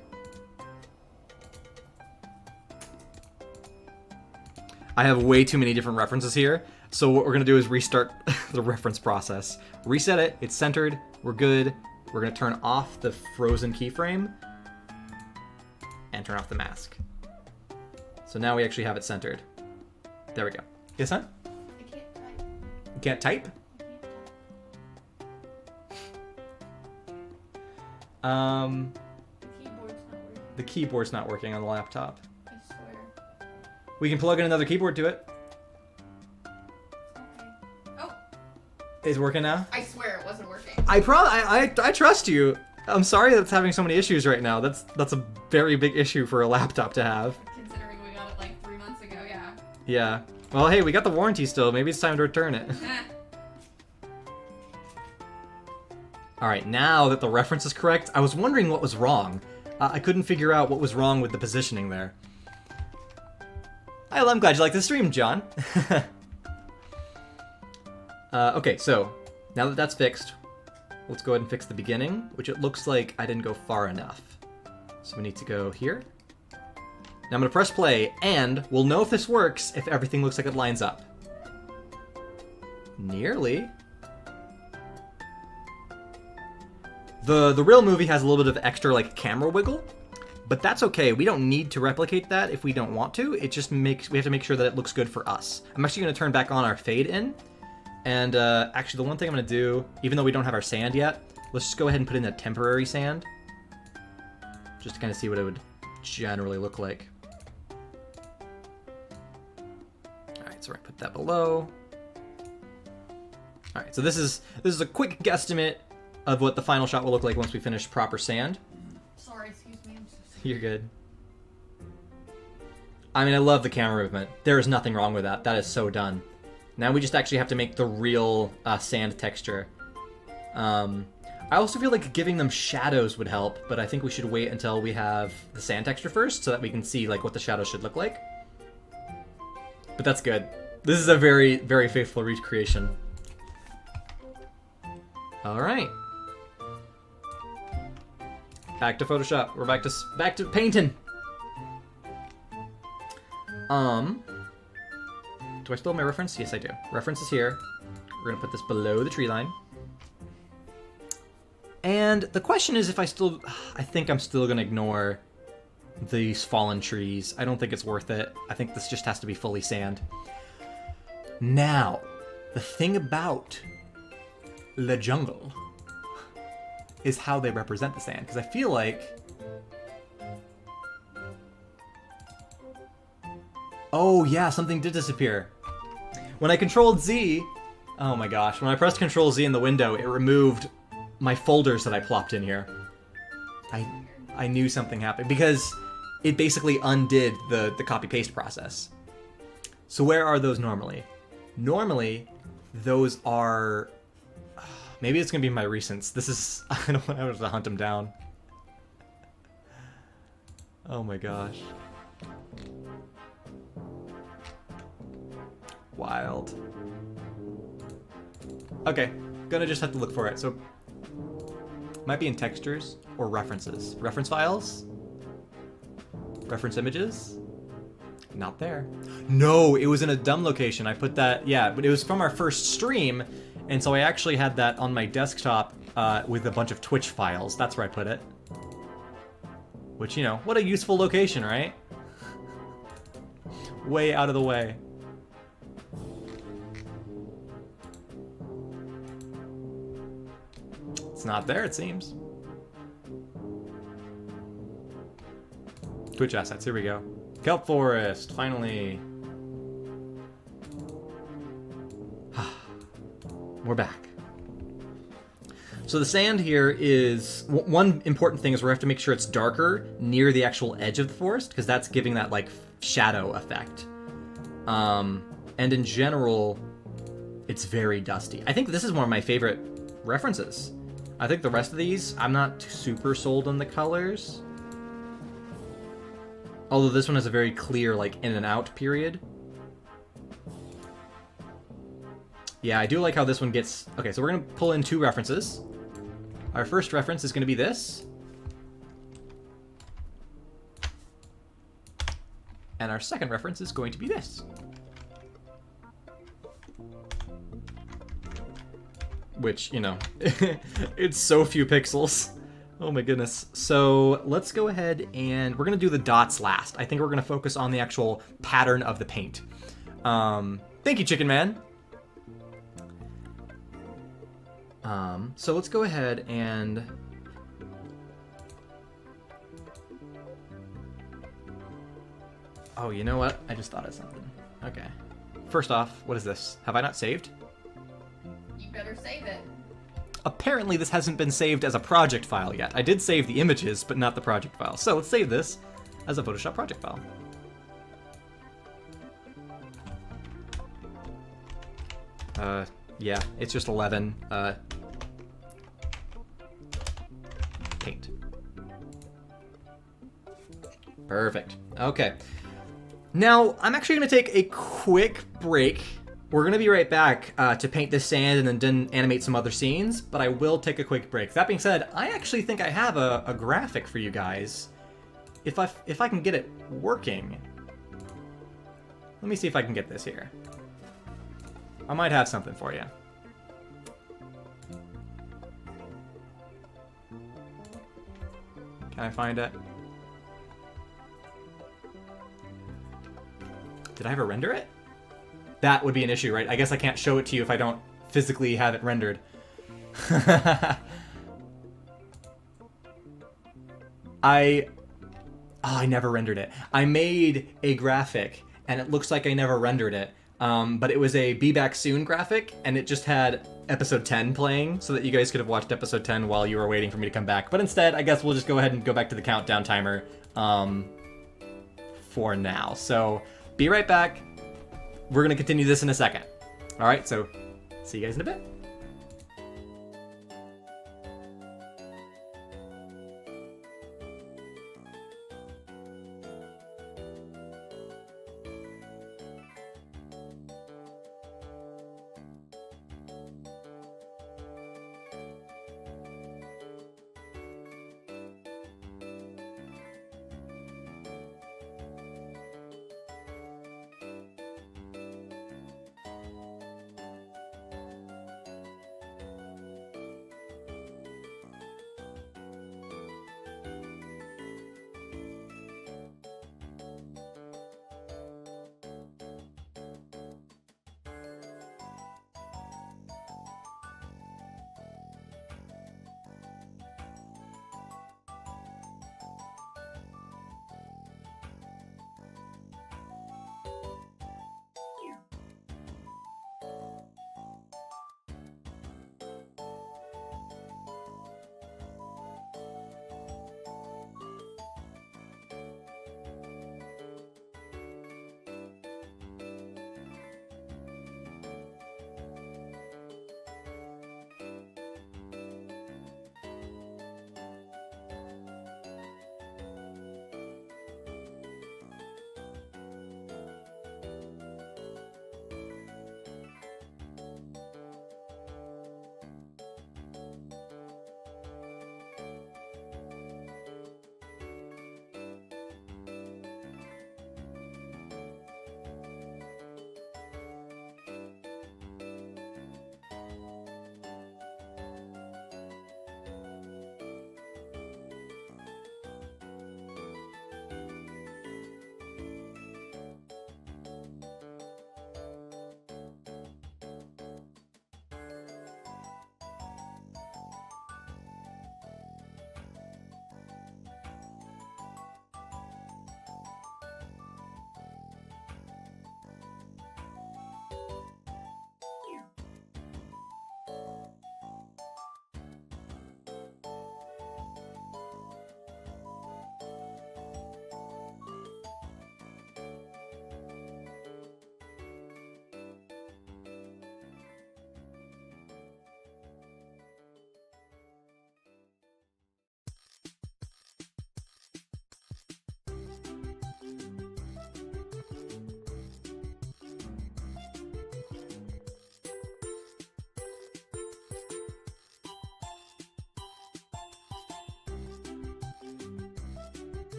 I have way too many different references here, so what we're gonna do is restart the reference process. Reset it, it's centered, we're good. We're gonna turn off the frozen keyframe and turn off the mask. So now we actually have it centered. There we go. Yes, son? I can't type. You can't type? The keyboard's not working on the laptop. I swear. We can plug in another keyboard to it. Okay. Oh, Is it working now? I swear it wasn't working. I trust you. I'm sorry that's having so many issues right now. That's a very big issue for a laptop to have. Considering we got it like 3 months ago, yeah. Yeah. Well, hey, we got the warranty still. Maybe it's time to return it. All right, now that the reference is correct, I was wondering what was wrong. I couldn't figure out what was wrong with the positioning there. I'm glad you like the stream, John. Okay, so now that that's fixed, let's go ahead and fix the beginning, which it looks like I didn't go far enough. So we need to go here. Now I'm going to press play, and we'll know if this works if everything looks like it lines up. Nearly. The real movie has a little bit of extra like camera wiggle, but that's okay. We don't need to replicate that if we don't want to. It just makes we have to make sure that it looks good for us. I'm actually going to turn back on our fade in, and actually the one thing I'm going to do, even though we don't have our sand yet, let's just go ahead and put in a temporary sand, just to kind of see what it would generally look like. All right, so we're going to put that below. All right, so this is a quick guesstimate of what the final shot will look like once we finish proper sand. Sorry, excuse me. I'm so sorry. You're good. I mean, I love the camera movement. There is nothing wrong with that. That is so done. Now we just actually have to make the real sand texture. I also feel like giving them shadows would help, but I think we should wait until we have the sand texture first so that we can see like what the shadows should look like. But that's good. This is a very, very faithful recreation. All right. Back to Photoshop. We're back to painting. Do I still have my reference? Yes, I do. Reference is here. We're gonna put this below the tree line. And the question is if I think I'm still gonna ignore these fallen trees. I don't think it's worth it. I think this just has to be fully sand. Now, the thing about the jungle is how they represent the sand, because I feel like oh yeah, something did disappear. When I controlled Z, oh my gosh, when I pressed Control Z in the window, it removed my folders that I plopped in here. I knew something happened because it basically undid the copy paste process. So where are those normally? Normally, those are... Maybe it's going to be my recents. This is... I don't want to hunt them down. Oh my gosh. Wild. Okay, gonna just have to look for it. So, might be in textures or references. Reference files? Reference images? Not there. No, it was in a dumb location. I put that, yeah, but it was from our first stream, and so I actually had that on my desktop with a bunch of Twitch files. That's where I put it. Which, you know, what a useful location, right? Way out of the way. It's not there, it seems. Twitch assets, here we go. Kelp Forest, finally. We're back. So the sand here is... One important thing is we have to make sure it's darker near the actual edge of the forest, because that's giving that, like, shadow effect. And in general, it's very dusty. I think this is one of my favorite references. I think the rest of these, I'm not super sold on the colors. Although this one has a very clear, like, in and out period. Yeah, I do like how this one gets... Okay, so we're going to pull in two references. Our first reference is going to be this. And our second reference is going to be this. Which, you know, it's so few pixels. Oh my goodness. So let's go ahead and we're going to do the dots last. I think we're going to focus on the actual pattern of the paint. Thank you, Chicken Man. So let's go ahead and... Oh, you know what? I just thought of something. Okay. First off, what is this? Have I not saved? You better save it. Apparently this hasn't been saved as a project file yet. I did save the images, but not the project file. So let's save this as a Photoshop project file. Yeah, it's just 11. Paint. Perfect. Okay. Now, I'm actually going to take a quick break. We're going to be right back to paint this sand and then animate some other scenes, but I will take a quick break. That being said, I actually think I have a graphic for you guys. If I can get it working. Let me see if I can get this here. I might have something for you. Can I find it? Did I ever render it? That would be an issue, right? I guess I can't show it to you if I don't physically have it rendered. I never rendered it. I made a graphic, and it looks like I never rendered it. But it was a Be Back Soon graphic, and it just had episode 10 playing, so that you guys could have watched episode 10 while you were waiting for me to come back. But instead, I guess we'll just go ahead and go back to the countdown timer for now. So, be right back. We're going to continue this in a second. Alright, so see you guys in a bit.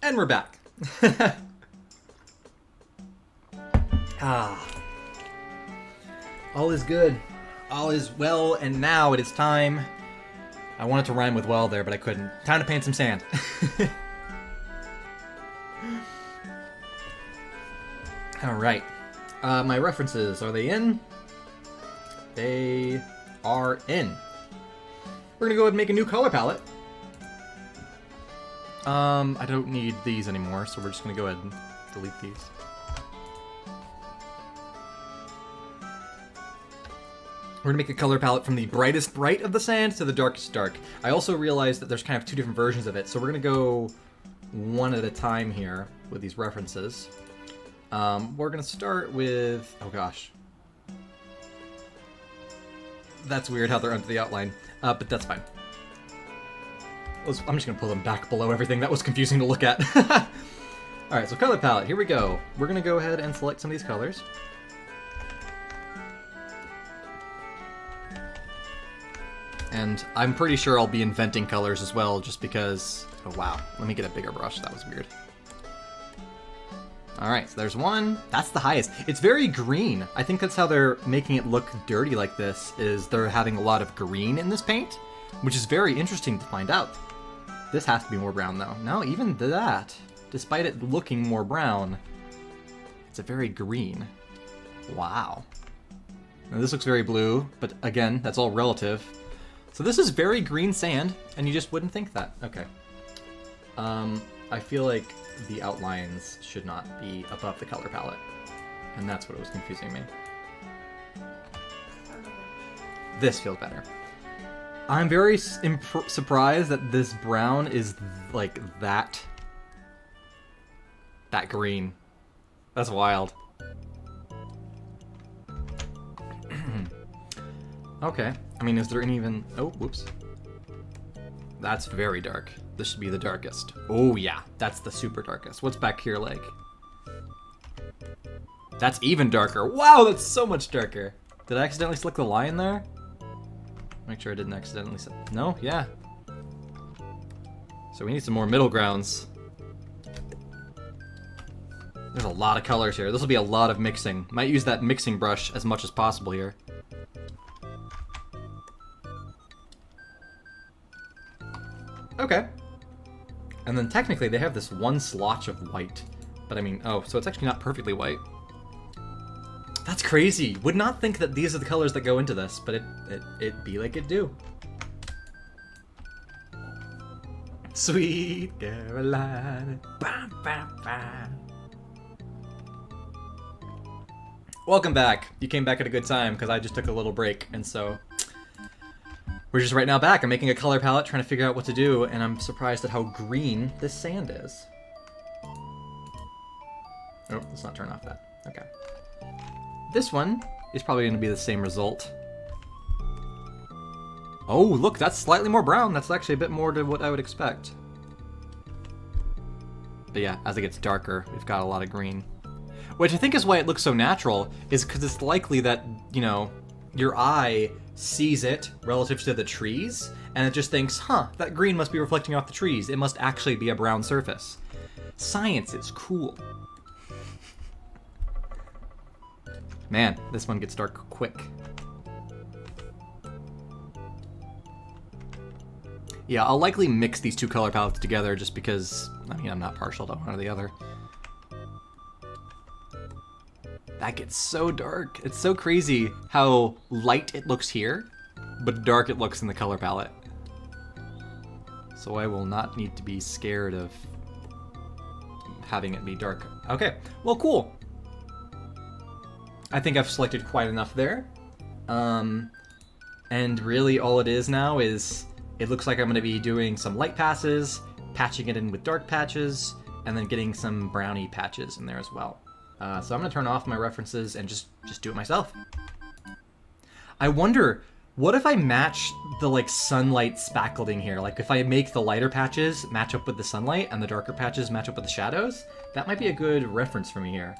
And we're back. All is good. All is well, and now it is time. I wanted to rhyme with well there, but I couldn't. Time to paint some sand. Alright. My references, are they in? They are in. We're gonna go ahead and make a new color palette. I don't need these anymore, so we're just gonna go ahead and delete these. We're gonna make a color palette from the brightest bright of the sand to the darkest dark. I also realized that there's kind of two different versions of it, so we're gonna go one at a time here with these references. We're gonna start with, oh gosh. That's weird how they're under the outline, but that's fine. I'm just gonna pull them back below everything. That was confusing to look at. Alright, so color palette, here we go. We're gonna go ahead and select some of these colors. And I'm pretty sure I'll be inventing colors as well, just because... Oh wow, let me get a bigger brush, that was weird. Alright, so there's one. That's the highest. It's very green. I think that's how they're making it look dirty like this, is they're having a lot of green in this paint, which is very interesting to find out. This has to be more brown though. No, even that, despite it looking more brown, it's a very green. Wow. Now this looks very blue, but again, that's all relative. So this is very green sand, and you just wouldn't think that. Okay. I feel like the outlines should not be above the color palette, and that's what was confusing me. This feels better. I'm very surprised that this brown is like that green. That's wild. Okay. I mean, is there any even... Oh, whoops. That's very dark. This should be the darkest. Oh, yeah. That's the super darkest. What's back here like? That's even darker. Wow, that's so much darker. Did I accidentally select the line there? Make sure I didn't accidentally select... No? Yeah. So we need some more middle grounds. There's a lot of colors here. This will be a lot of mixing. Might use that mixing brush as much as possible here. Okay. And then technically they have this one splotch of white. But I mean, oh, so it's actually not perfectly white. That's crazy. Would not think that these are the colors that go into this, but it be like it do. Sweet Caroline. Bam, bam, bam. Welcome back. You came back at a good time because I just took a little break, and so we're just right now back. I'm making a color palette, trying to figure out what to do, and I'm surprised at how green this sand is. Oh, let's not turn off that. Okay. This one is probably going to be the same result. Oh, look, that's slightly more brown. That's actually a bit more to what I would expect. But yeah, as it gets darker, we've got a lot of green. Which I think is why it looks so natural, is because it's likely that, you know, your eye sees it relative to the trees, and it just thinks, huh, that green must be reflecting off the trees. It must actually be a brown surface. Science is cool. Man, this one gets dark quick. Yeah, I'll likely mix these two color palettes together just because, I mean, I'm not partial to one or the other. That gets so dark. It's so crazy how light it looks here, but dark it looks in the color palette. So I will not need to be scared of having it be dark. Okay, well, cool. I think I've selected quite enough there. And really all it is now is, it looks like I'm going to be doing some light passes, patching it in with dark patches, and then getting some brownie patches in there as well. So I'm going to turn off my references and just do it myself. I wonder, what if I match the like sunlight spackling here? Like if I make the lighter patches match up with the sunlight and the darker patches match up with the shadows? That might be a good reference for me here.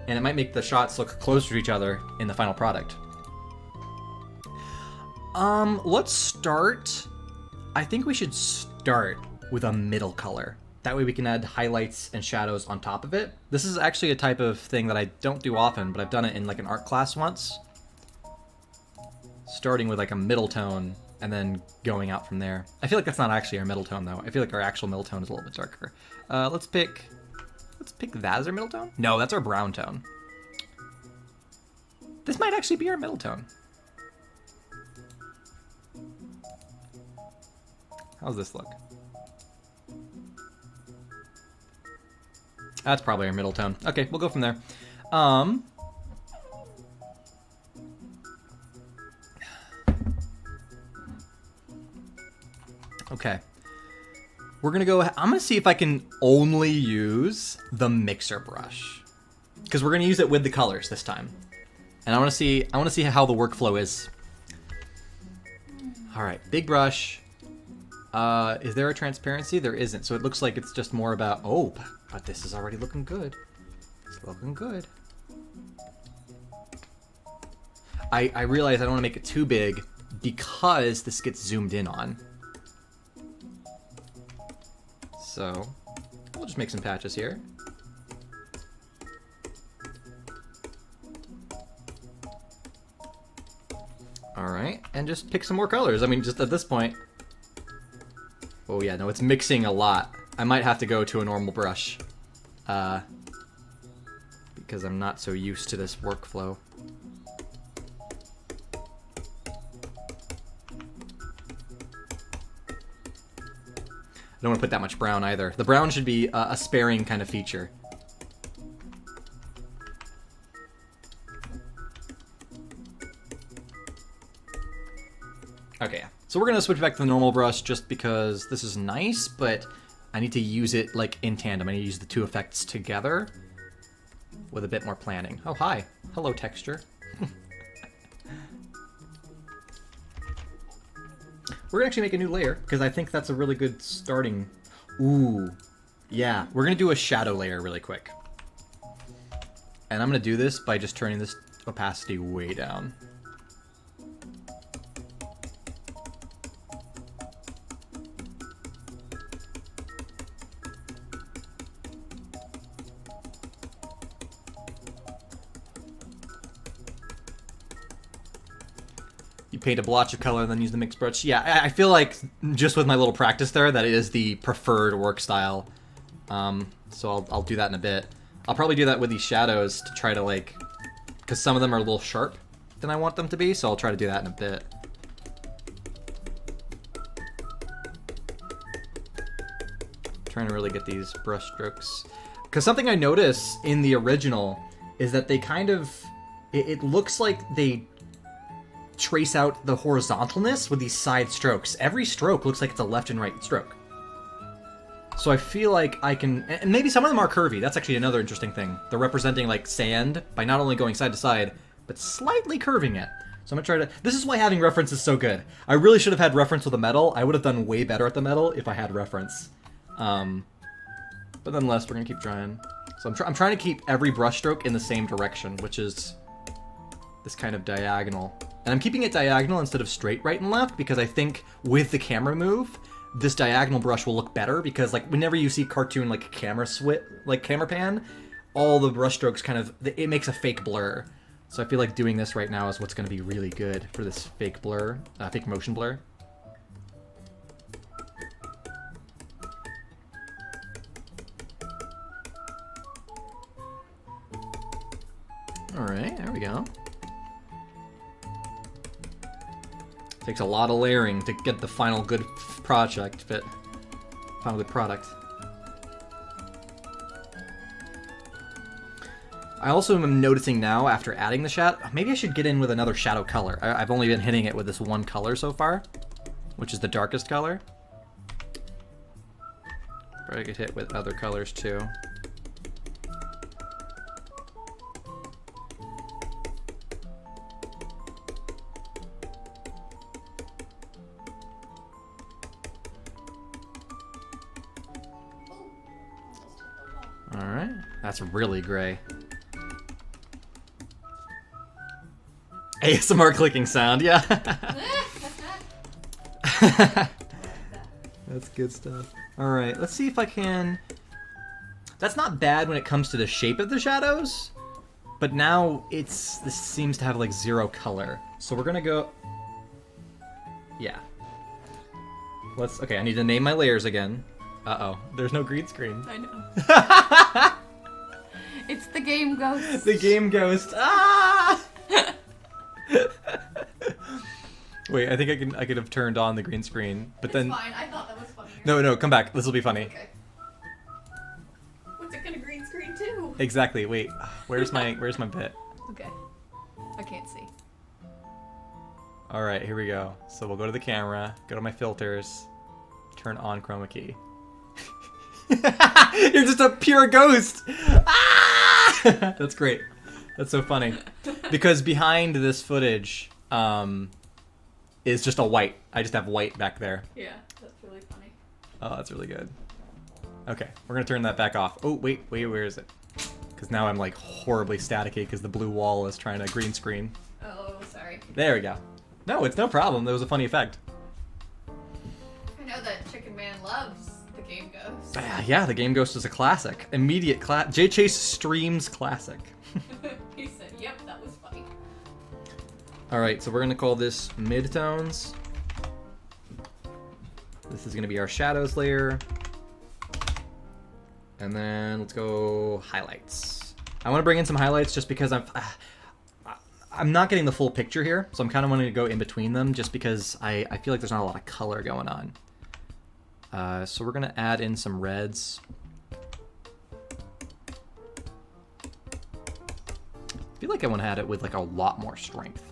And it might make the shots look closer to each other in the final product. Let's start... I think we should start with a middle color. That way we can add highlights and shadows on top of it. This is actually a type of thing that I don't do often, but I've done it in like an art class once. Starting with like a middle tone and then going out from there. I feel like that's not actually our middle tone though. I feel like our actual middle tone is a little bit darker. Let's pick that as our middle tone? No, that's our brown tone. This might actually be our middle tone. How's this look? That's probably our middle tone. Okay, we'll go from there. Okay. We're gonna go, I'm gonna see if I can only use the mixer brush. Because we're gonna use it with the colors this time. And I wanna see how the workflow is. Alright, big brush. Is there a transparency? There isn't, so it looks like it's just more about, oh, but this is already looking good. It's looking good. I realize I don't want to make it too big because this gets zoomed in on. So, we'll just make some patches here. Alright, and just pick some more colors. I mean, just at this point. Oh yeah, no, it's mixing a lot. I might have to go to a normal brush. Because I'm not so used to this workflow. I don't want to put that much brown either. The brown should be a sparing kind of feature. Okay, so we're gonna switch back to the normal brush just because this is nice, but I need to use it like in tandem. I need to use the two effects together with a bit more planning. Oh, hi. Hello, texture. We're gonna actually make a new layer because I think that's a really good starting. Ooh, yeah. We're gonna do a shadow layer really quick. And I'm gonna do this by just turning this opacity way down. Paint a blotch of color and then use the mixed brush. Yeah, I feel like just with my little practice there, that is the preferred work style. So I'll do that in a bit. I'll probably do that with these shadows to try to like, because some of them are a little sharp than I want them to be, so I'll try to do that in a bit. Trying to really get these brush strokes. Because something I notice in the original is that they kind of, it looks like they trace out the horizontalness with these side strokes. Every stroke looks like it's a left and right stroke. So I feel like I can, and maybe some of them are curvy. That's actually another interesting thing. They're representing like sand by not only going side to side, but slightly curving it. So I'm gonna try to, this is why having reference is so good. I really should have had reference with the metal. I would have done way better at the metal if I had reference. But nonetheless, we're gonna keep trying. So I'm trying to keep every brush stroke in the same direction, which is this kind of diagonal. And I'm keeping it diagonal instead of straight right and left because I think with the camera move, this diagonal brush will look better because like whenever you see cartoon like camera pan, all the brush strokes kind of, it makes a fake blur. So I feel like doing this right now is what's going to be really good for this fake blur, fake motion blur. All right, there we go. Takes a lot of layering to get the final good project fit. Final good product. I also am noticing now, after adding the shadow, maybe I should get in with another shadow color. I've only been hitting it with this one color so far, which is the darkest color. But I could hit with other colors too. Alright, that's really gray. ASMR clicking sound, yeah. That's good stuff. All right, let's see if I can... That's not bad when it comes to the shape of the shadows, but now this seems to have like 0 color. So we're gonna go... Yeah. Okay, I need to name my layers again. Uh-oh, there's no green screen. I know. It's the game ghost. The game ghost. Ah! Wait, I think I could have turned on the green screen, but then... It's fine, I thought that was funnier. No, come back. This will be funny. Okay. What's it gonna green screen too? Exactly. Wait, where's my bit? Okay. I can't see. All right, here we go. So we'll go to the camera, go to my filters, turn on chroma key. You're just a pure ghost. Ah! That's great. That's so funny. Because behind this footage is just a white. I just have white back there. Yeah, that's really funny. Oh, that's really good. Okay, we're gonna turn that back off. Oh, wait, where is it? Because now I'm like horribly staticky because the blue wall is trying to green screen. Oh, sorry. There we go. No, it's no problem. That was a funny effect. I know that Chicken Man loves the game ghost. Yeah, the game ghost is a classic. Immediate J Chase streams classic. He said, yep, that was funny. Alright, so we're gonna call this midtones. This is gonna be our shadows layer. And then let's go highlights. I want to bring in some highlights just because I'm not getting the full picture here, so I'm kind of wanting to go in between them just because I feel like there's not a lot of color going on. So we're gonna add in some reds. I feel like I want to add it with like a lot more strength.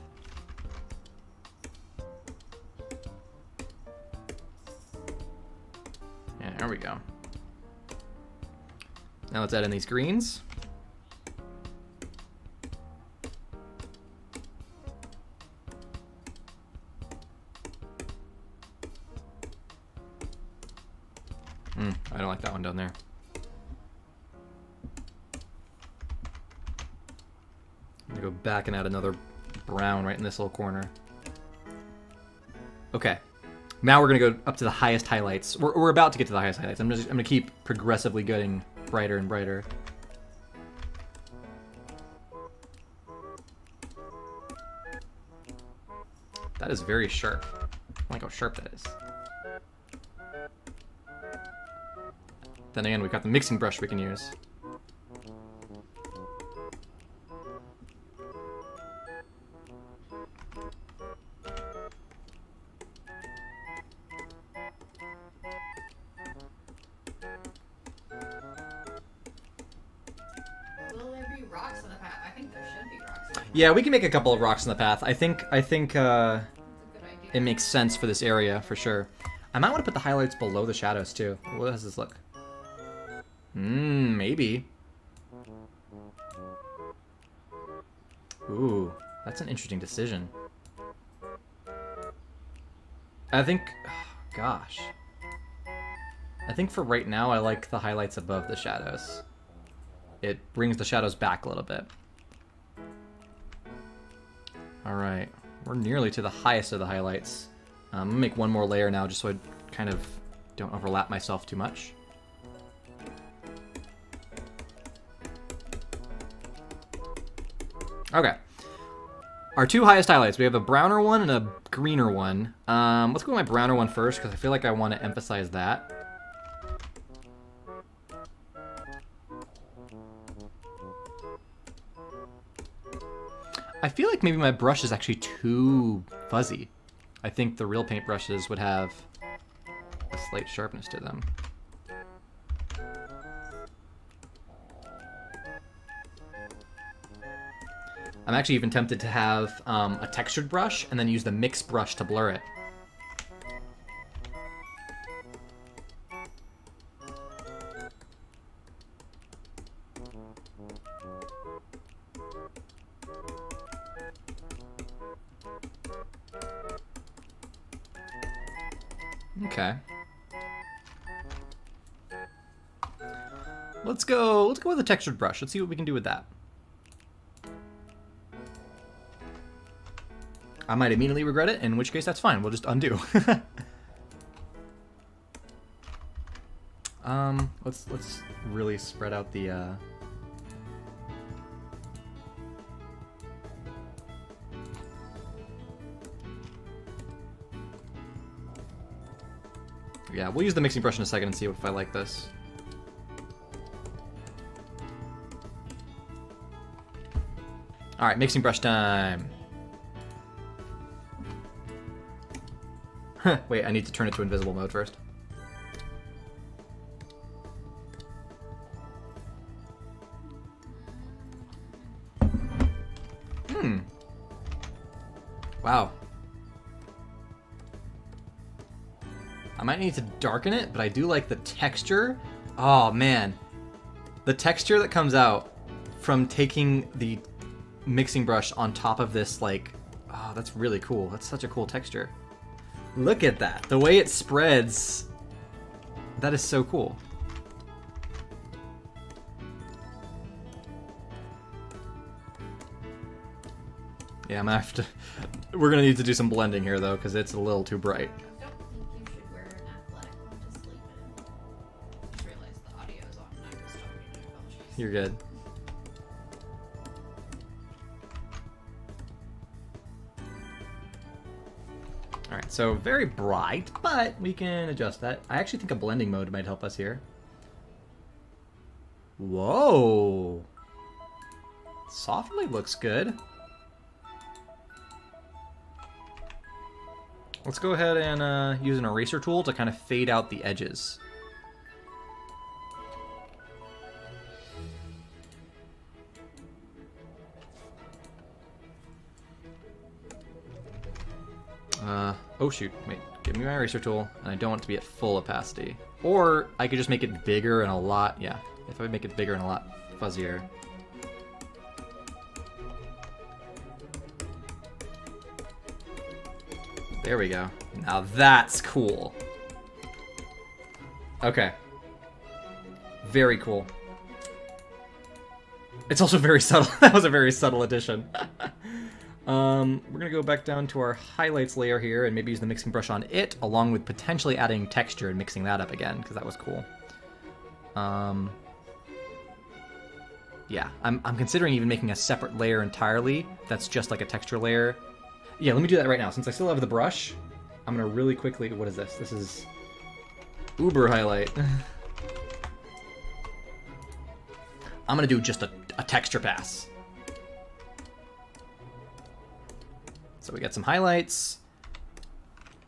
Yeah, there we go. Now let's add in these greens. I don't like that one down there. I'm gonna go back and add another brown right in this little corner. Okay. Now we're gonna go up to the highest highlights. We're about to get to the highest highlights. I'm gonna keep progressively getting brighter and brighter. That is very sharp. I like how sharp that is. Then again, we've got the mixing brush we can use. Will there be rocks in the path? I think there should be rocks in the path. Yeah, we can make a couple of rocks in the path. I think That's a good idea. it makes sense for this area for sure. I might want to put the highlights below the shadows too. What does this look? Maybe. Ooh, that's an interesting decision. I think, gosh. I think for right now, I like the highlights above the shadows. It brings the shadows back a little bit. All right, we're nearly to the highest of the highlights. I'm gonna make one more layer now just so I kind of don't overlap myself too much. Okay. Our two highest highlights. We have a browner one and a greener one. Let's go with my browner one first because I feel like I want to emphasize that. I feel like maybe my brush is actually too fuzzy. I think the real paint brushes would have a slight sharpness to them. I'm actually even tempted to have a textured brush and then use the mix brush to blur it. Okay. Let's go with a textured brush. Let's see what we can do with that. I might immediately regret it, in which case that's fine. We'll just undo. Let's really spread out the yeah, we'll use the mixing brush in a second and see if I like this. All right, mixing brush time. Wait, I need to turn it to invisible mode first. Wow. I might need to darken it, but I do like the texture. Oh man. The texture that comes out from taking the mixing brush on top of this, like, oh, that's really cool. That's such a cool texture. Look at that. The way it spreads. That is so cool. Yeah, I'm gonna have to. We're gonna need to do some blending here though, because it's a little too bright. I don't think you should wear an athletic one to sleep in. Just realized the audio's on and I was talking to my apologies. You're good. Alright, so very bright, but we can adjust that. I actually think a blending mode might help us here. Whoa! Softly looks good. Let's go ahead and use an eraser tool to kind of fade out the edges. Oh shoot, wait, give me my eraser tool, and I don't want it to be at full opacity. Or I could just make it bigger and a lot, yeah, if I make it bigger and a lot fuzzier. There we go. Now that's cool. Okay. Very cool. It's also very subtle. That was a very subtle addition. We're gonna go back down to our highlights layer here and maybe use the mixing brush on it, along with potentially adding texture and mixing that up again, because that was cool. Yeah, I'm considering even making a separate layer entirely that's just like a texture layer. Yeah, let me do that right now. Since I still have the brush, I'm gonna really quickly... What is this? This is Uber highlight. I'm gonna do just a texture pass. So we got some highlights.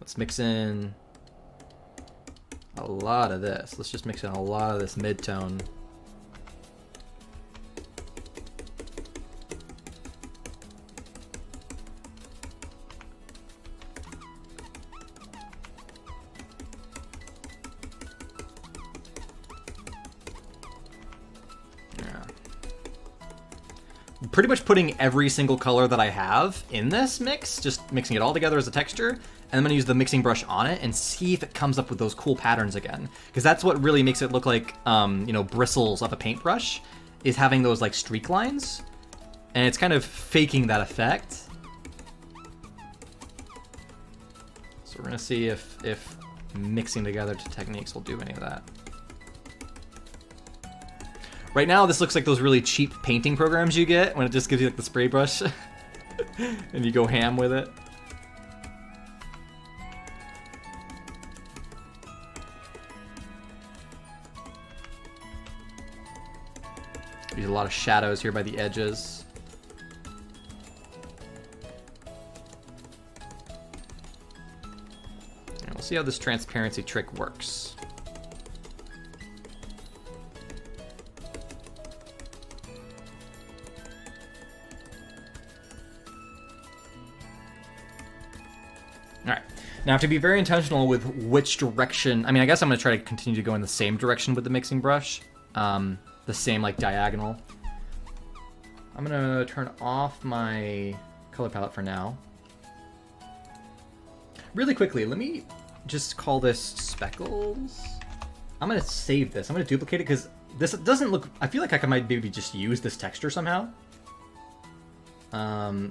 Let's mix in a lot of this. Let's just mix in a lot of this mid-tone. Pretty much putting every single color that I have in this mix, just mixing it all together as a texture, and I'm going to use the mixing brush on it and see if it comes up with those cool patterns again. Because that's what really makes it look like, you know, bristles of a paintbrush, is having those like streak lines. And it's kind of faking that effect. So we're going to see if mixing together techniques will do any of that. Right now, this looks like those really cheap painting programs you get when it just gives you like the spray brush and you go ham with it. There's a lot of shadows here by the edges. And we'll see how this transparency trick works. Alright, now I have to be very intentional with which direction. I mean, I guess I'm going to try to continue to go in the same direction with the mixing brush. The same, like, diagonal. I'm going to turn off my color palette for now. Really quickly, let me just call this Speckles. I'm going to save this. I'm going to duplicate it because this doesn't look... I feel like I might maybe just use this texture somehow.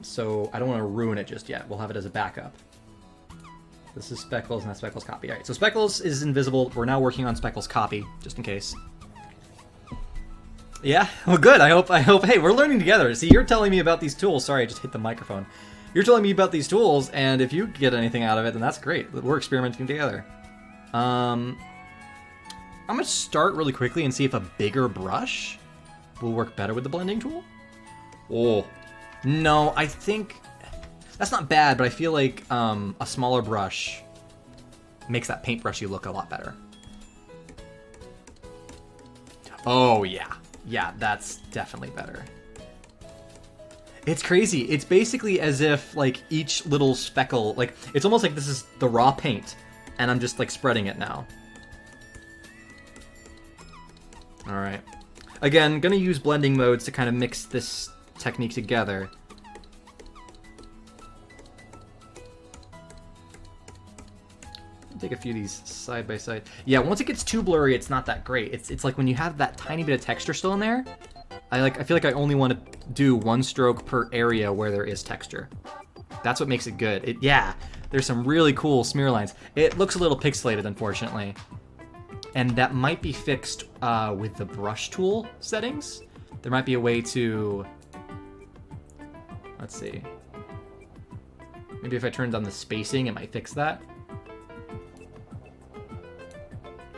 So I don't want to ruin it just yet. We'll have it as a backup. this is Speckles, and that's Speckles' copy. All right, so Speckles is invisible. We're now working on Speckles' copy, just in case. Yeah, well, good. I hope. Hey, we're learning together. See, you're telling me about these tools. Sorry, I just hit the microphone. You're telling me about these tools, and if you get anything out of it, then that's great. We're experimenting together. I'm gonna start really quickly and see if a bigger brush will work better with the blending tool. Oh, no, I think that's not bad, but I feel like a smaller brush makes that paintbrushy look a lot better. Oh, yeah. Yeah, that's definitely better. It's crazy. It's basically as if, like, each little speckle, like, it's almost like this is the raw paint, and I'm just, like, spreading it now. Alright. Again, gonna use blending modes to kind of mix this technique together. Take a few of these side by side. Yeah, once it gets too blurry, it's not that great. It's like when you have that tiny bit of texture still in there, I feel like I only want to do one stroke per area where there is texture. That's what makes it good. Yeah, there's some really cool smear lines. It looks a little pixelated, unfortunately. And that might be fixed with the brush tool settings. There might be a way to... Let's see. Maybe if I turned on the spacing, it might fix that.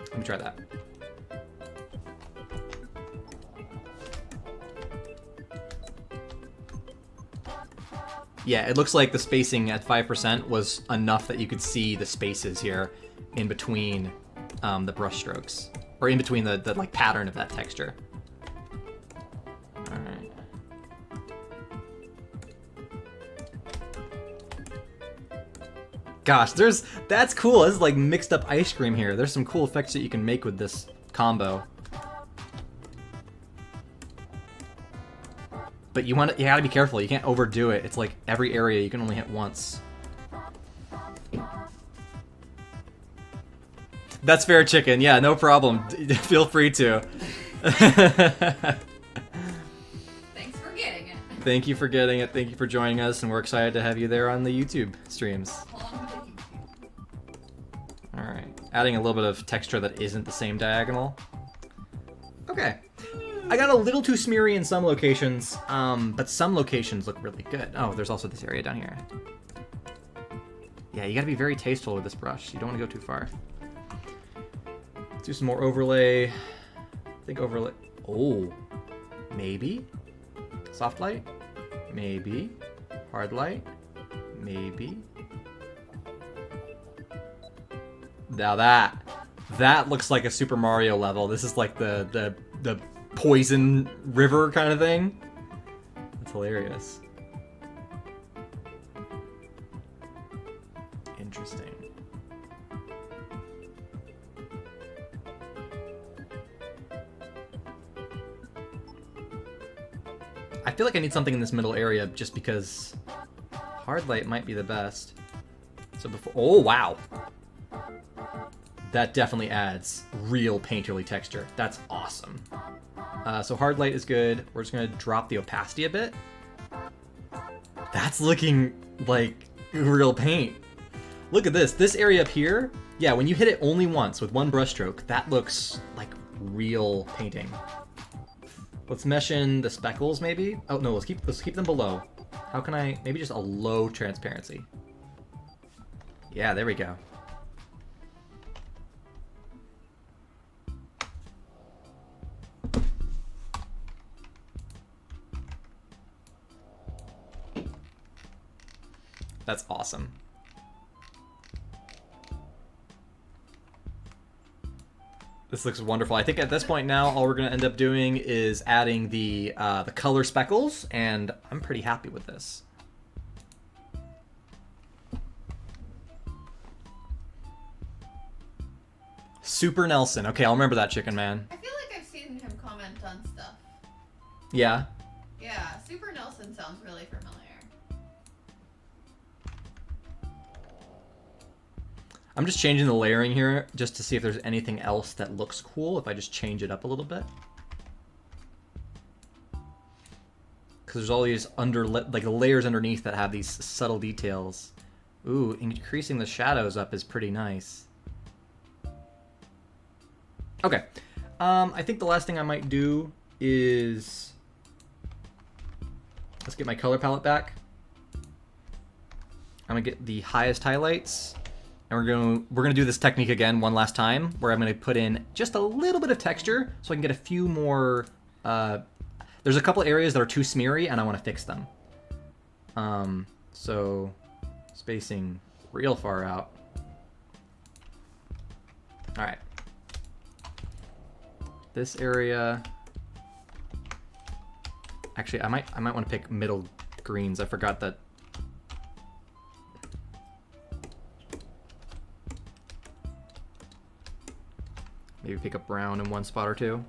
Let me try that. Yeah, it looks like the spacing at 5% was enough that you could see the spaces here in between the brush strokes, or in between the like pattern of that texture. All right. Gosh, that's cool. This is like mixed up ice cream here. There's some cool effects that you can make with this combo. But you gotta be careful. You can't overdo it. It's like every area you can only hit once. That's fair, chicken. Yeah, no problem. Feel free to. Thanks for getting it. Thank you for getting it. Thank you for joining us, and we're excited to have you there on the YouTube streams. Alright. Adding a little bit of texture that isn't the same diagonal. Okay. I got a little too smeary in some locations, but some locations look really good. Oh, there's also this area down here. Yeah, you gotta be very tasteful with this brush. You don't want to go too far. Let's do some more overlay. I think overlay... Oh. Maybe? Soft light? Maybe. Hard light? Maybe. Now that looks like a Super Mario level. This is like the poison river kind of thing. That's hilarious. Interesting. I feel like I need something in this middle area just because hard light might be the best. So before, oh wow. That definitely adds real painterly texture. That's awesome. So hard light is good. We're just gonna drop the opacity a bit. That's looking like real paint. Look at this. This area up here, yeah, when you hit it only once with one brush stroke, that looks like real painting. Let's mesh in the speckles, maybe. Oh no, let's keep them below. How can I? Maybe just a low transparency. Yeah, there we go. That's awesome. This looks wonderful. I think at this point now, all we're going to end up doing is adding the color speckles, and I'm pretty happy with this. Super Nelson. Okay, I'll remember that, Chicken Man. I feel like I've seen him comment on stuff. Yeah? Yeah, Super Nelson sounds really familiar. I'm just changing the layering here just to see if there's anything else that looks cool if I just change it up a little bit. Because there's all these like layers underneath that have these subtle details Ooh, increasing the shadows up is pretty nice. Okay. I think the last thing I might do is... Let's get my color palette back. I'm gonna get the highest highlights. And we're gonna do this technique again one last time, where I'm gonna put in just a little bit of texture so I can get a few more... there's a couple areas that are too smeary and I wanna fix them. So spacing real far out. All right. This area. Actually, I might want to pick middle greens. I forgot that. Maybe pick up brown in one spot or two.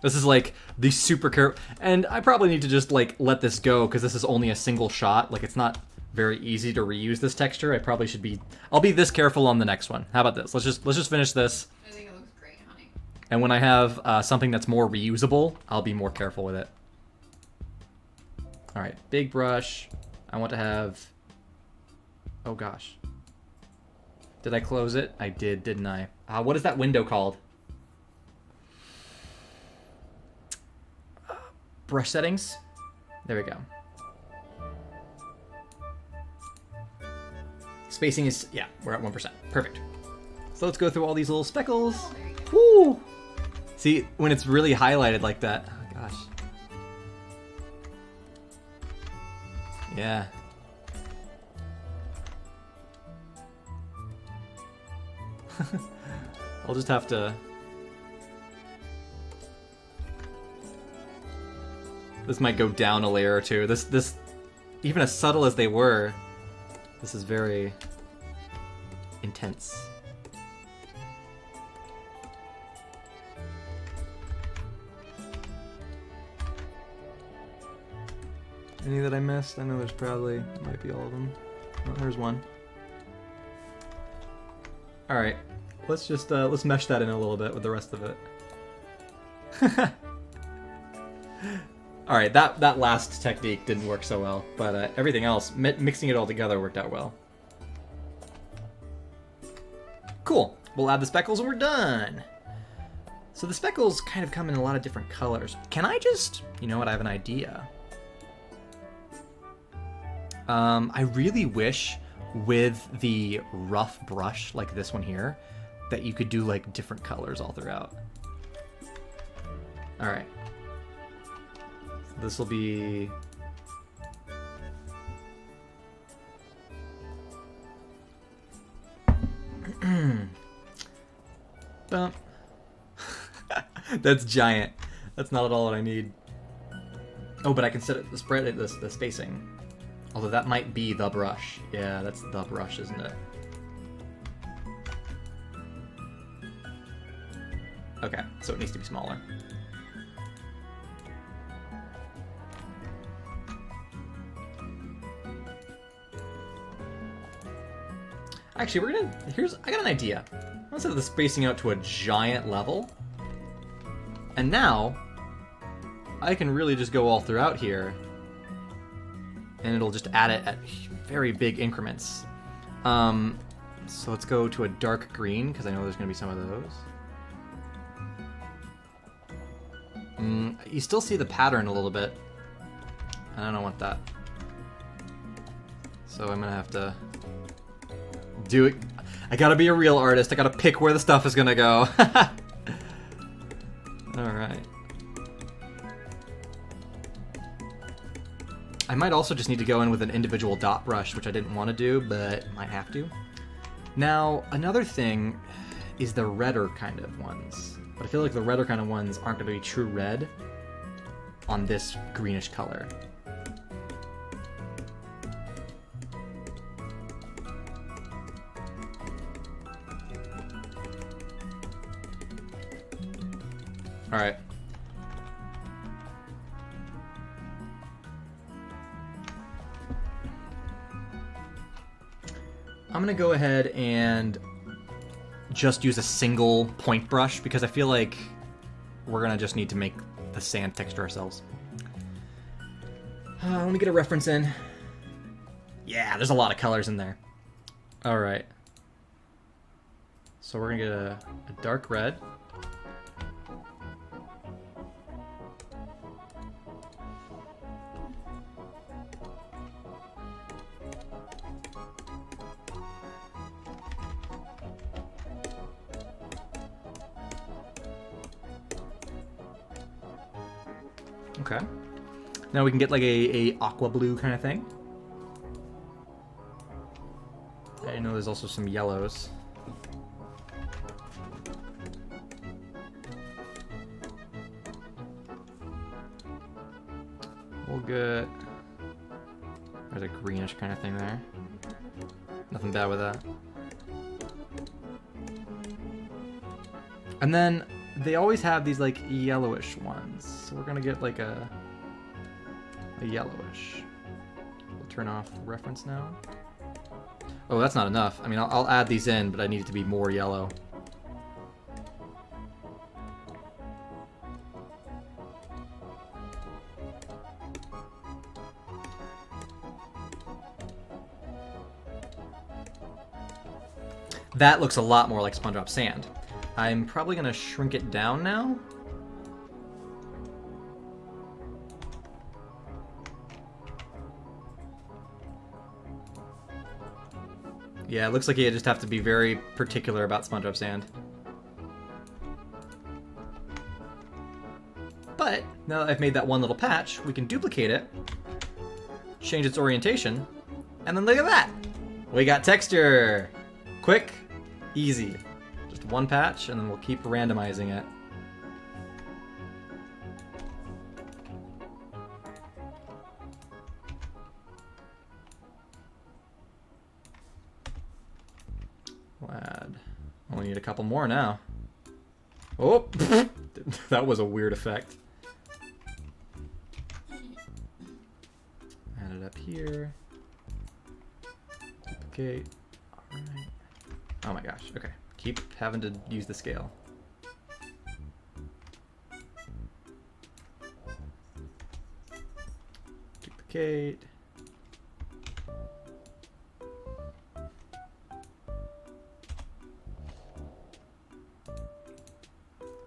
This is like the super careful, and I probably need to just like let this go because this is only a single shot. Like it's not very easy to reuse this texture. I probably should be. I'll be this careful on the next one. How about this? Let's just finish this. I think it looks great, honey. And when I have something that's more reusable, I'll be more careful with it. All right, big brush. I want to have. Oh gosh. Did I close it? I did, didn't I? What is that window called? Brush settings. There we go. Spacing is, yeah, we're at 1%. Perfect. So let's go through all these little speckles. Oh, there you go. Woo! See, when it's really highlighted like that. Oh, gosh. Yeah. I'll just have to... This might go down a layer or two. This, even as subtle as they were, this is very intense. Any that I missed? I know there's probably, might be all of them. Oh, there's one. All right, let's just let's mesh that in a little bit with the rest of it. All right, that last technique didn't work so well, but everything else, mixing it all together, worked out well. Cool. We'll add the speckles and we're done. So the speckles kind of come in a lot of different colors. Can I just, you know what? I have an idea. I really wish with the rough brush like this one here that you could do like different colors all throughout. All right. This will be... Bump. That's giant. That's not at all what I need. Oh, but I can set it, spread it, the spacing. Although that might be the brush. Yeah, that's the brush, isn't it? Okay, so it needs to be smaller. Actually, I got an idea. Let's set the spacing out to a giant level. And now, I can really just go all throughout here. And it'll just add it at very big increments. So let's go to a dark green, because I know there's going to be some of those. You still see the pattern a little bit. I don't want that. So I'm going to have to do it. I gotta be a real artist. I gotta pick where the stuff is gonna go. Alright. I might also just need to go in with an individual dot brush, which I didn't want to do, but might have to. Now, another thing is the redder kind of ones. But I feel like the redder kind of ones aren't going to be true red on this greenish color. All right. I'm gonna go ahead and just use a single point brush because I feel like we're gonna just need to make the sand texture ourselves. Let me get a reference in. Yeah, there's a lot of colors in there. All right. So we're gonna get a dark red. Okay. Now we can get like a aqua blue kind of thing. I know there's also some yellows. We'll get... There's a greenish kind of thing there. Nothing bad with that. And then they always have these like yellowish ones. So we're gonna get like a yellowish. We'll turn off reference now. Oh, that's not enough. I mean, I'll add these in, but I need it to be more yellow. That looks a lot more like Spongebob sand. I'm probably gonna shrink it down now. Yeah, it looks like you just have to be very particular about Spongebob sand. But now that I've made that one little patch, we can duplicate it, change its orientation, and then look at that! We got texture! Quick, easy. Just one patch, and then we'll keep randomizing it. We'll add... Only need a couple more now. Oh! That was a weird effect. Add it up here. Duplicate. Alright. Oh my gosh, okay. Keep having to use the scale. Duplicate.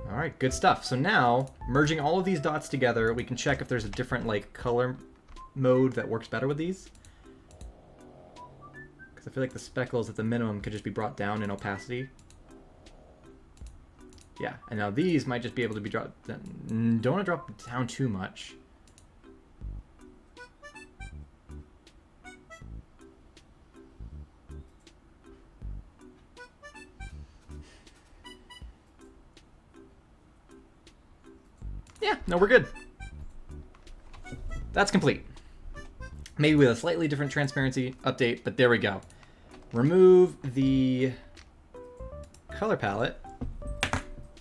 Alright, good stuff. So now, merging all of these dots together, we can check if there's a different like color mode that works better with these. Because I feel like the speckles at the minimum could just be brought down in opacity. Yeah, and now these might just be able to be dropped. Don't want to drop down too much. Yeah, no, we're good. That's complete. Maybe with a slightly different transparency update, but there we go. Remove the color palette,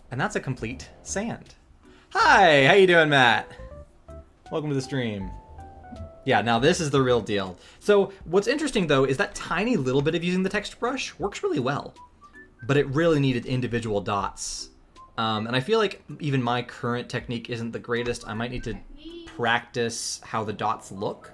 and that's a complete sand. Hi, how you doing, Matt? Welcome to the stream. Yeah, now this is the real deal. So what's interesting though is that tiny little bit of using the texture brush works really well, but it really needed individual dots. And I feel like even my current technique isn't the greatest. I might need to practice how the dots look.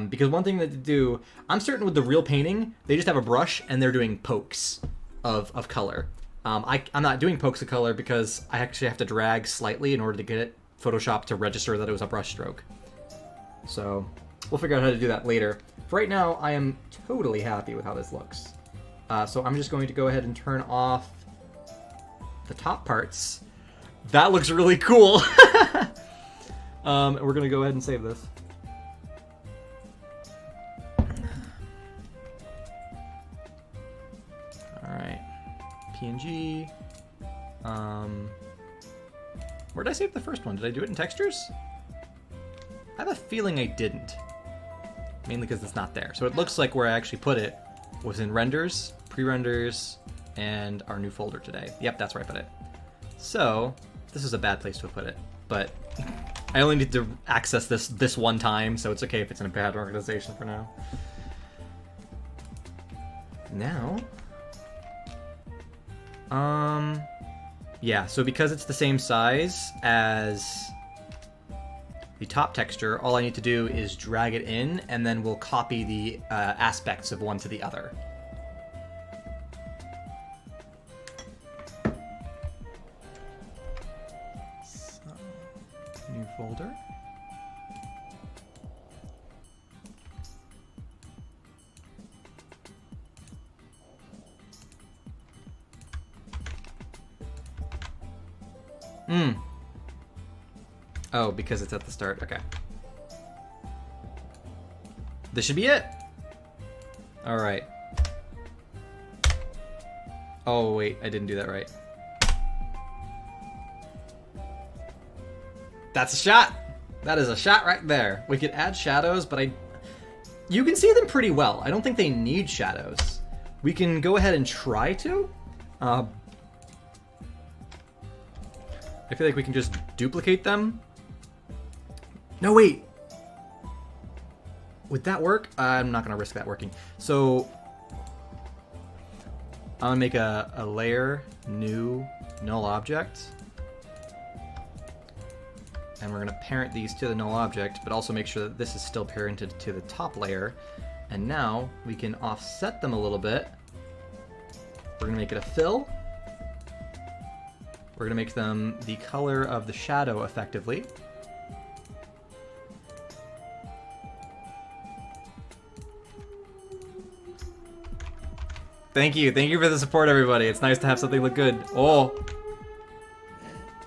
Because one thing that to do, I'm certain with the real painting, they just have a brush and they're doing pokes of color. I'm not doing pokes of color because I actually have to drag slightly in order to get it Photoshop to register that it was a brush stroke. So we'll figure out how to do that later. For right now, I am totally happy with how this looks. So I'm just going to go ahead and turn off the top parts. That looks really cool. We're gonna go ahead and save this. Alright. PNG. Where did I save the first one? Did I do it in textures? I have a feeling I didn't. Mainly because it's not there. So it looks like where I actually put it was in renders, pre-renders, and our new folder today. Yep, that's where I put it. So this is a bad place to put it, but I only need to access this one time, so it's okay if it's in a bad organization for now. Now, yeah, so because it's the same size as the top texture, all I need to do is drag it in, and then we'll copy the aspects of one to the other. So, new folder. Oh, because it's at the start. Okay. This should be it. All right. Oh, wait. I didn't do that right. That's a shot. That is a shot right there. We could add shadows, but you can see them pretty well. I don't think they need shadows. We can go ahead and try to. I feel like we can just duplicate them. No, wait. Would that work? I'm not going to risk that working. So I'm going to make a layer, new, null object. And we're going to parent these to the null object, but also make sure that this is still parented to the top layer. And now we can offset them a little bit. We're going to make it a fill. We're going to make them the color of the shadow effectively. Thank you. Thank you for the support, everybody. It's nice to have something look good. Oh.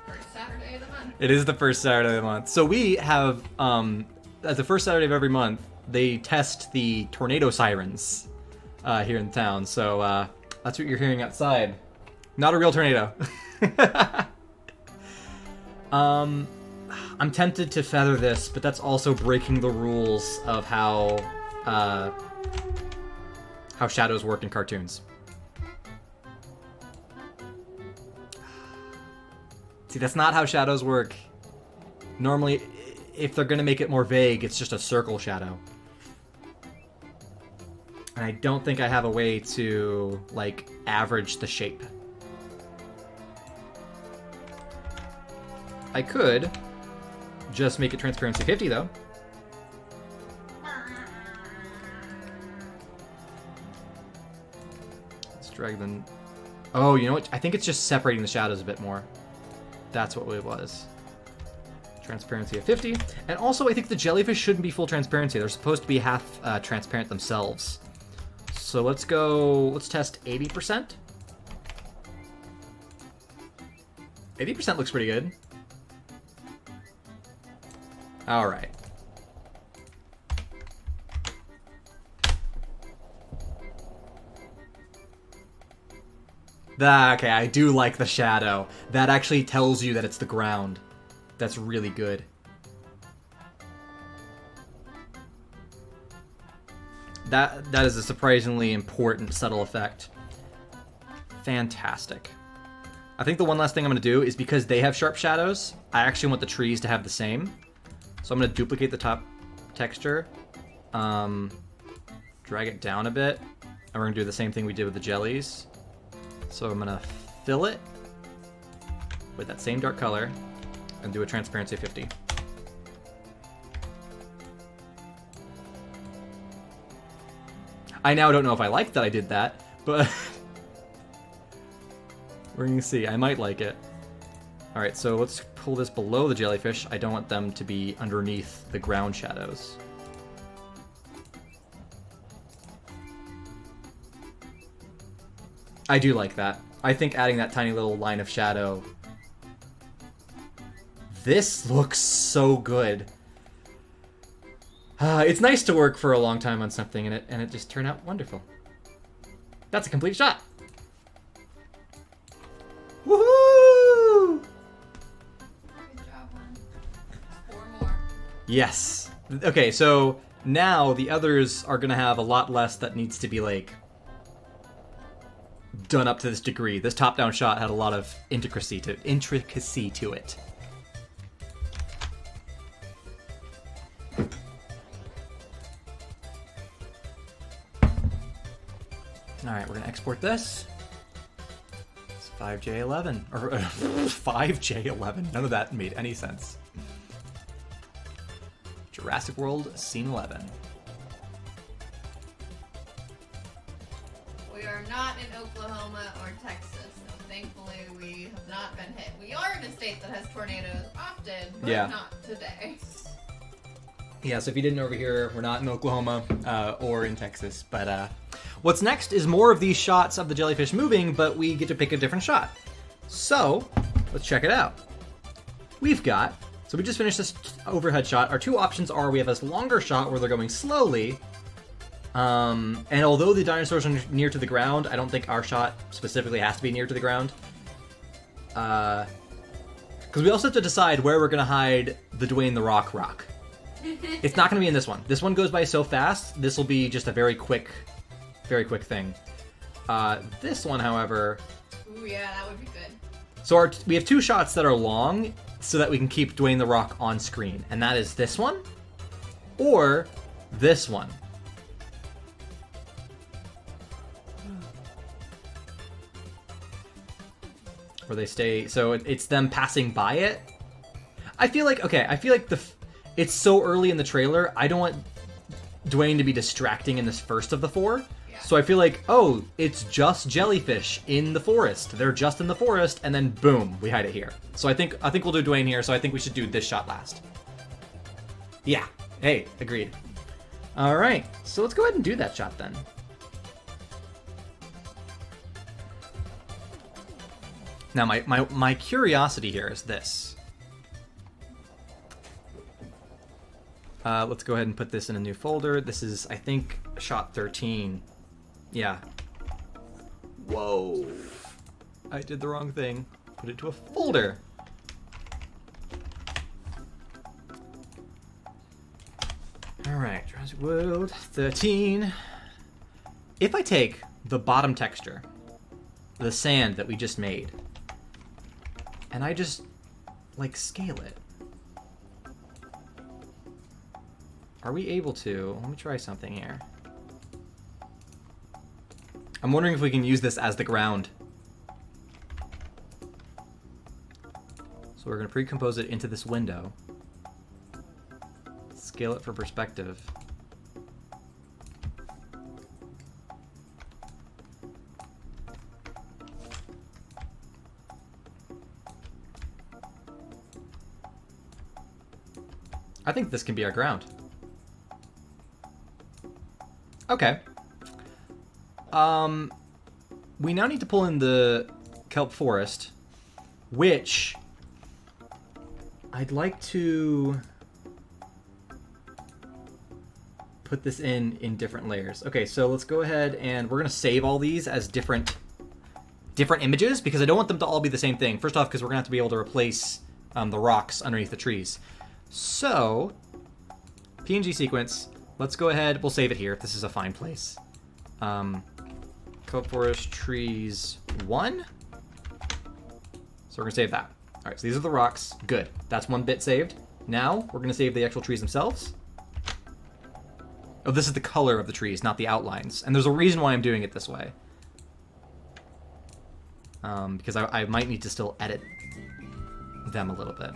First Saturday of the month. It is the first Saturday of the month. So we have, at the first Saturday of every month, they test the tornado sirens here in town. So that's what you're hearing outside. Not a real tornado. I'm tempted to feather this, but that's also breaking the rules of how shadows work in cartoons. See, that's not how shadows work. Normally, if they're gonna make it more vague, it's just a circle shadow. And I don't think I have a way to, like, average the shape. I could just make it transparency 50, though. Let's drag them. Oh, you know what? I think it's just separating the shadows a bit more. That's what it was. Transparency of 50. And also, I think the jellyfish shouldn't be full transparency. They're supposed to be half transparent themselves. So let's test 80%. 80% looks pretty good. All right. Okay, I do like the shadow. That actually tells you that it's the ground. That's really good. That is a surprisingly important subtle effect. Fantastic. I think the one last thing I'm going to do is, because they have sharp shadows, I actually want the trees to have the same. So I'm going to duplicate the top texture, drag it down a bit, and we're going to do the same thing we did with the jellies. So I'm going to fill it with that same dark color and do a transparency of 50. I now don't know if I like that I did that, but we're going to see. I might like it. All right, so let's pull this below the jellyfish. I don't want them to be underneath the ground shadows. I do like that. I think adding that tiny little line of shadow. This looks so good. It's nice to work for a long time on something and it just turned out wonderful. That's a complete shot. Woohoo! Good job, hon. 4 more. Yes. Okay, so now the others are gonna have a lot less that needs to be, like, done up to this degree. This top-down shot had a lot of intricacy to it. Alright, we're gonna export this. It's 5J11. Or 5J11. None of that made any sense. Jurassic World Scene 11. We are not in Oklahoma or Texas, so thankfully we have not been hit. We are in a state that has tornadoes often, but not today. Yeah, so if you didn't overhear, we're not in Oklahoma or in Texas. But what's next is more of these shots of the jellyfish moving, but we get to pick a different shot. So let's check it out. We've got, so we just finished this overhead shot. Our two options are we have this longer shot where they're going slowly. And although the dinosaurs are near to the ground, I don't think our shot specifically has to be near to the ground. Because we also have to decide where we're going to hide the Dwayne the Rock rock. It's not going to be in this one. This one goes by so fast, this will be just a very quick thing. This one, however... Ooh, yeah, that would be good. So we have two shots that are long so that we can keep Dwayne the Rock on screen. And that is this one or this one. Where they stay, so it's them passing by it. I feel like it's so early in the trailer, I don't want Dwayne to be distracting in this first of the four. Yeah. So I feel like, oh, it's just jellyfish in the forest. They're just in the forest, and then boom, we hide it here. So I think we'll do Dwayne here, so I think we should do this shot last. Yeah, hey, agreed. All right, so let's go ahead and do that shot then. Now, my curiosity here is this. Let's go ahead and put this in a new folder. This is, I think, shot 13. Yeah. Whoa. I did the wrong thing. Put it to a folder. All right, Jurassic World 13. If I take the bottom texture, the sand that we just made, and I just, like, scale it. Are we able to? Let me try something here. I'm wondering if we can use this as the ground. So we're going to pre-compose it into this window. Scale it for perspective. I think this can be our ground. Okay. We now need to pull in the Kelp Forest, which I'd like to put this in different layers. Okay, so let's go ahead and we're gonna save all these as different images because I don't want them to all be the same thing. First off, because we're gonna have to be able to replace the rocks underneath the trees. So, PNG sequence. Let's go ahead. We'll save it here. This is a fine place. Kelp Forest Trees 1. So we're going to save that. All right, so these are the rocks. Good. That's one bit saved. Now, we're going to save the actual trees themselves. Oh, this is the color of the trees, not the outlines. And there's a reason why I'm doing it this way. Because I might need to still edit them a little bit.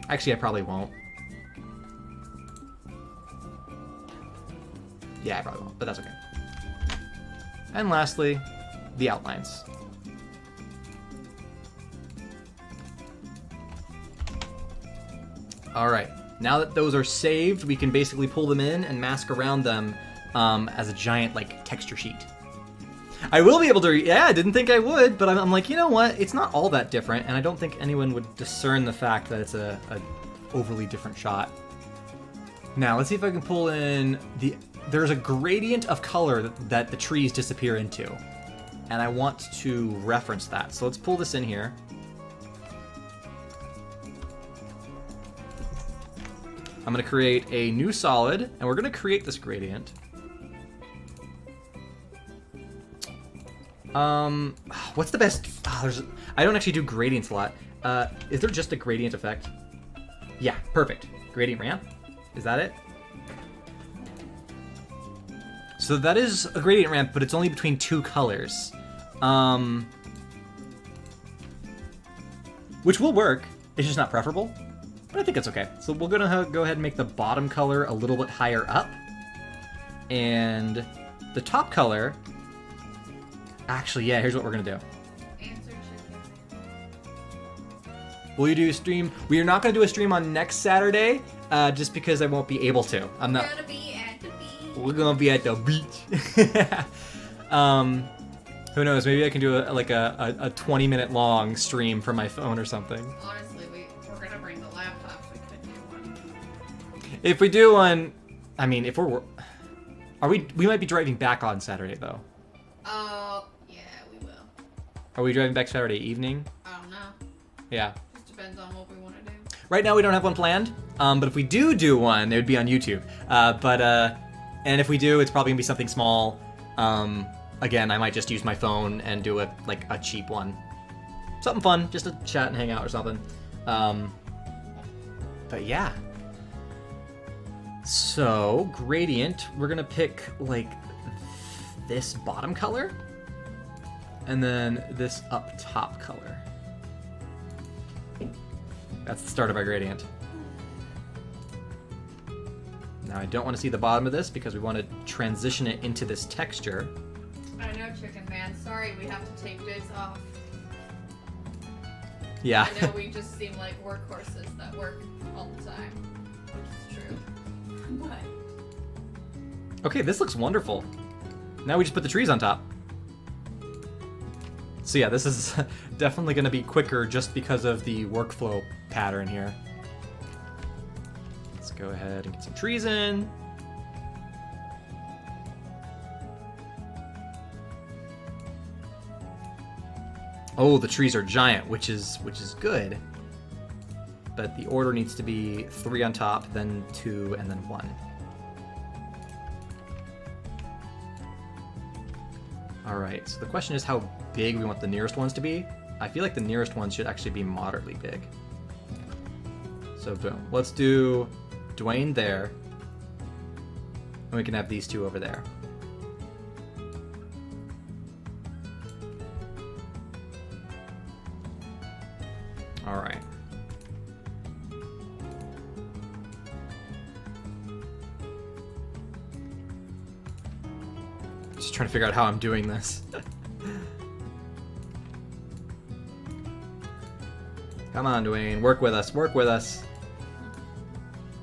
Actually, I probably won't. Yeah, I probably won't, but that's okay. And lastly, the outlines. All right, now that those are saved, we can basically pull them in and mask around them as a giant, like, texture sheet. I will be able to, yeah, I didn't think I would, but I'm like, you know what? It's not all that different, and I don't think anyone would discern the fact that it's a overly different shot. Now, let's see if I can pull in there's a gradient of color that the trees disappear into, and I want to reference that. So let's pull this in here. I'm going to create a new solid, and we're going to create this gradient. What's the best? I don't actually do gradients a lot. Is there just a gradient effect? Yeah, perfect. Gradient ramp. Is that it? So that is a gradient ramp, but it's only between two colors. Which will work. It's just not preferable. But I think it's okay. So we're gonna go ahead and make the bottom color a little bit higher up. And the top color... Actually, yeah, here's what we're gonna do. Answer chicken. Will you do a stream? We are not gonna do a stream on next Saturday, just because I won't be able to. I'm not... We're gonna be at the beach. We're gonna be at the beach. Who knows? Maybe I can do a 20-minute long stream from my phone or something. Honestly, we're gonna bring the laptops. We could do one. If we do one, I mean, if we're, we might be driving back on Saturday though. Yeah, we will. Are we driving back Saturday evening? I don't know. Yeah. Just depends on what we want to do. Right now we don't have one planned. But if we do one, it would be on YouTube. And if we do, it's probably gonna be something small. Again, I might just use my phone and do a cheap one. Something fun, just to chat and hang out or something. But yeah. So, gradient, we're gonna pick like this bottom color. And then this up top color. That's the start of our gradient. Now I don't want to see the bottom of this because we want to transition it into this texture. I know, Chicken Man. Sorry, we have to take days off. Yeah. I know we just seem like workhorses that work all the time, which is true. But Okay, this looks wonderful. Now we just put the trees on top. So yeah, this is definitely going to be quicker just because of the workflow pattern here. Let's go ahead and get some trees in. Oh, the trees are giant, which is good. But the order needs to be 3 on top, then 2, and then 1. Alright, so the question is how big we want the nearest ones to be. I feel like the nearest ones should actually be moderately big. So boom. Let's do Dwayne there. And we can have these two over there. Alright. Just trying to figure out how I'm doing this. Come on, Dwayne. Work with us. Work with us.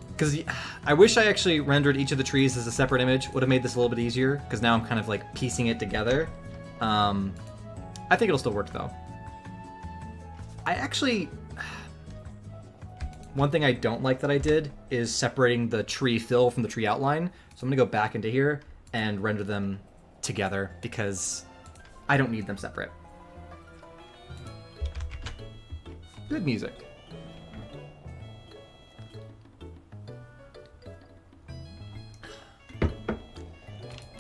Because I wish I actually rendered each of the trees as a separate image. Would have made this a little bit easier. Because now I'm kind of like piecing it together. I think it'll still work though. I actually... One thing I don't like that I did is separating the tree fill from the tree outline. So I'm going to go back into here and render them together because I don't need them separate. Good music.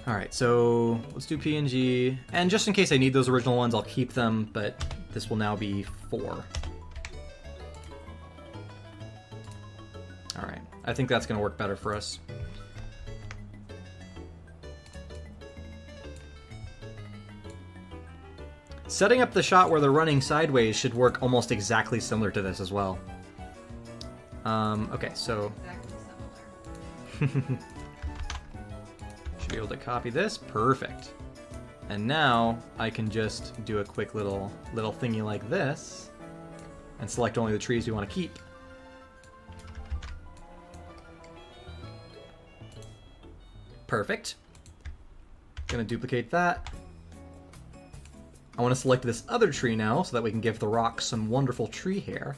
Alright, so let's do PNG. And just in case I need those original ones, I'll keep them, but this will now be 4. Alright, I think that's going to work better for us. Setting up the shot where they're running sideways should work almost exactly similar to this as well. Okay, so... exactly similar. Should be able to copy this. Perfect. And now I can just do a quick little thingy like this and select only the trees we want to keep. Perfect. Gonna duplicate that. I want to select this other tree now so that we can give the rock some wonderful tree hair.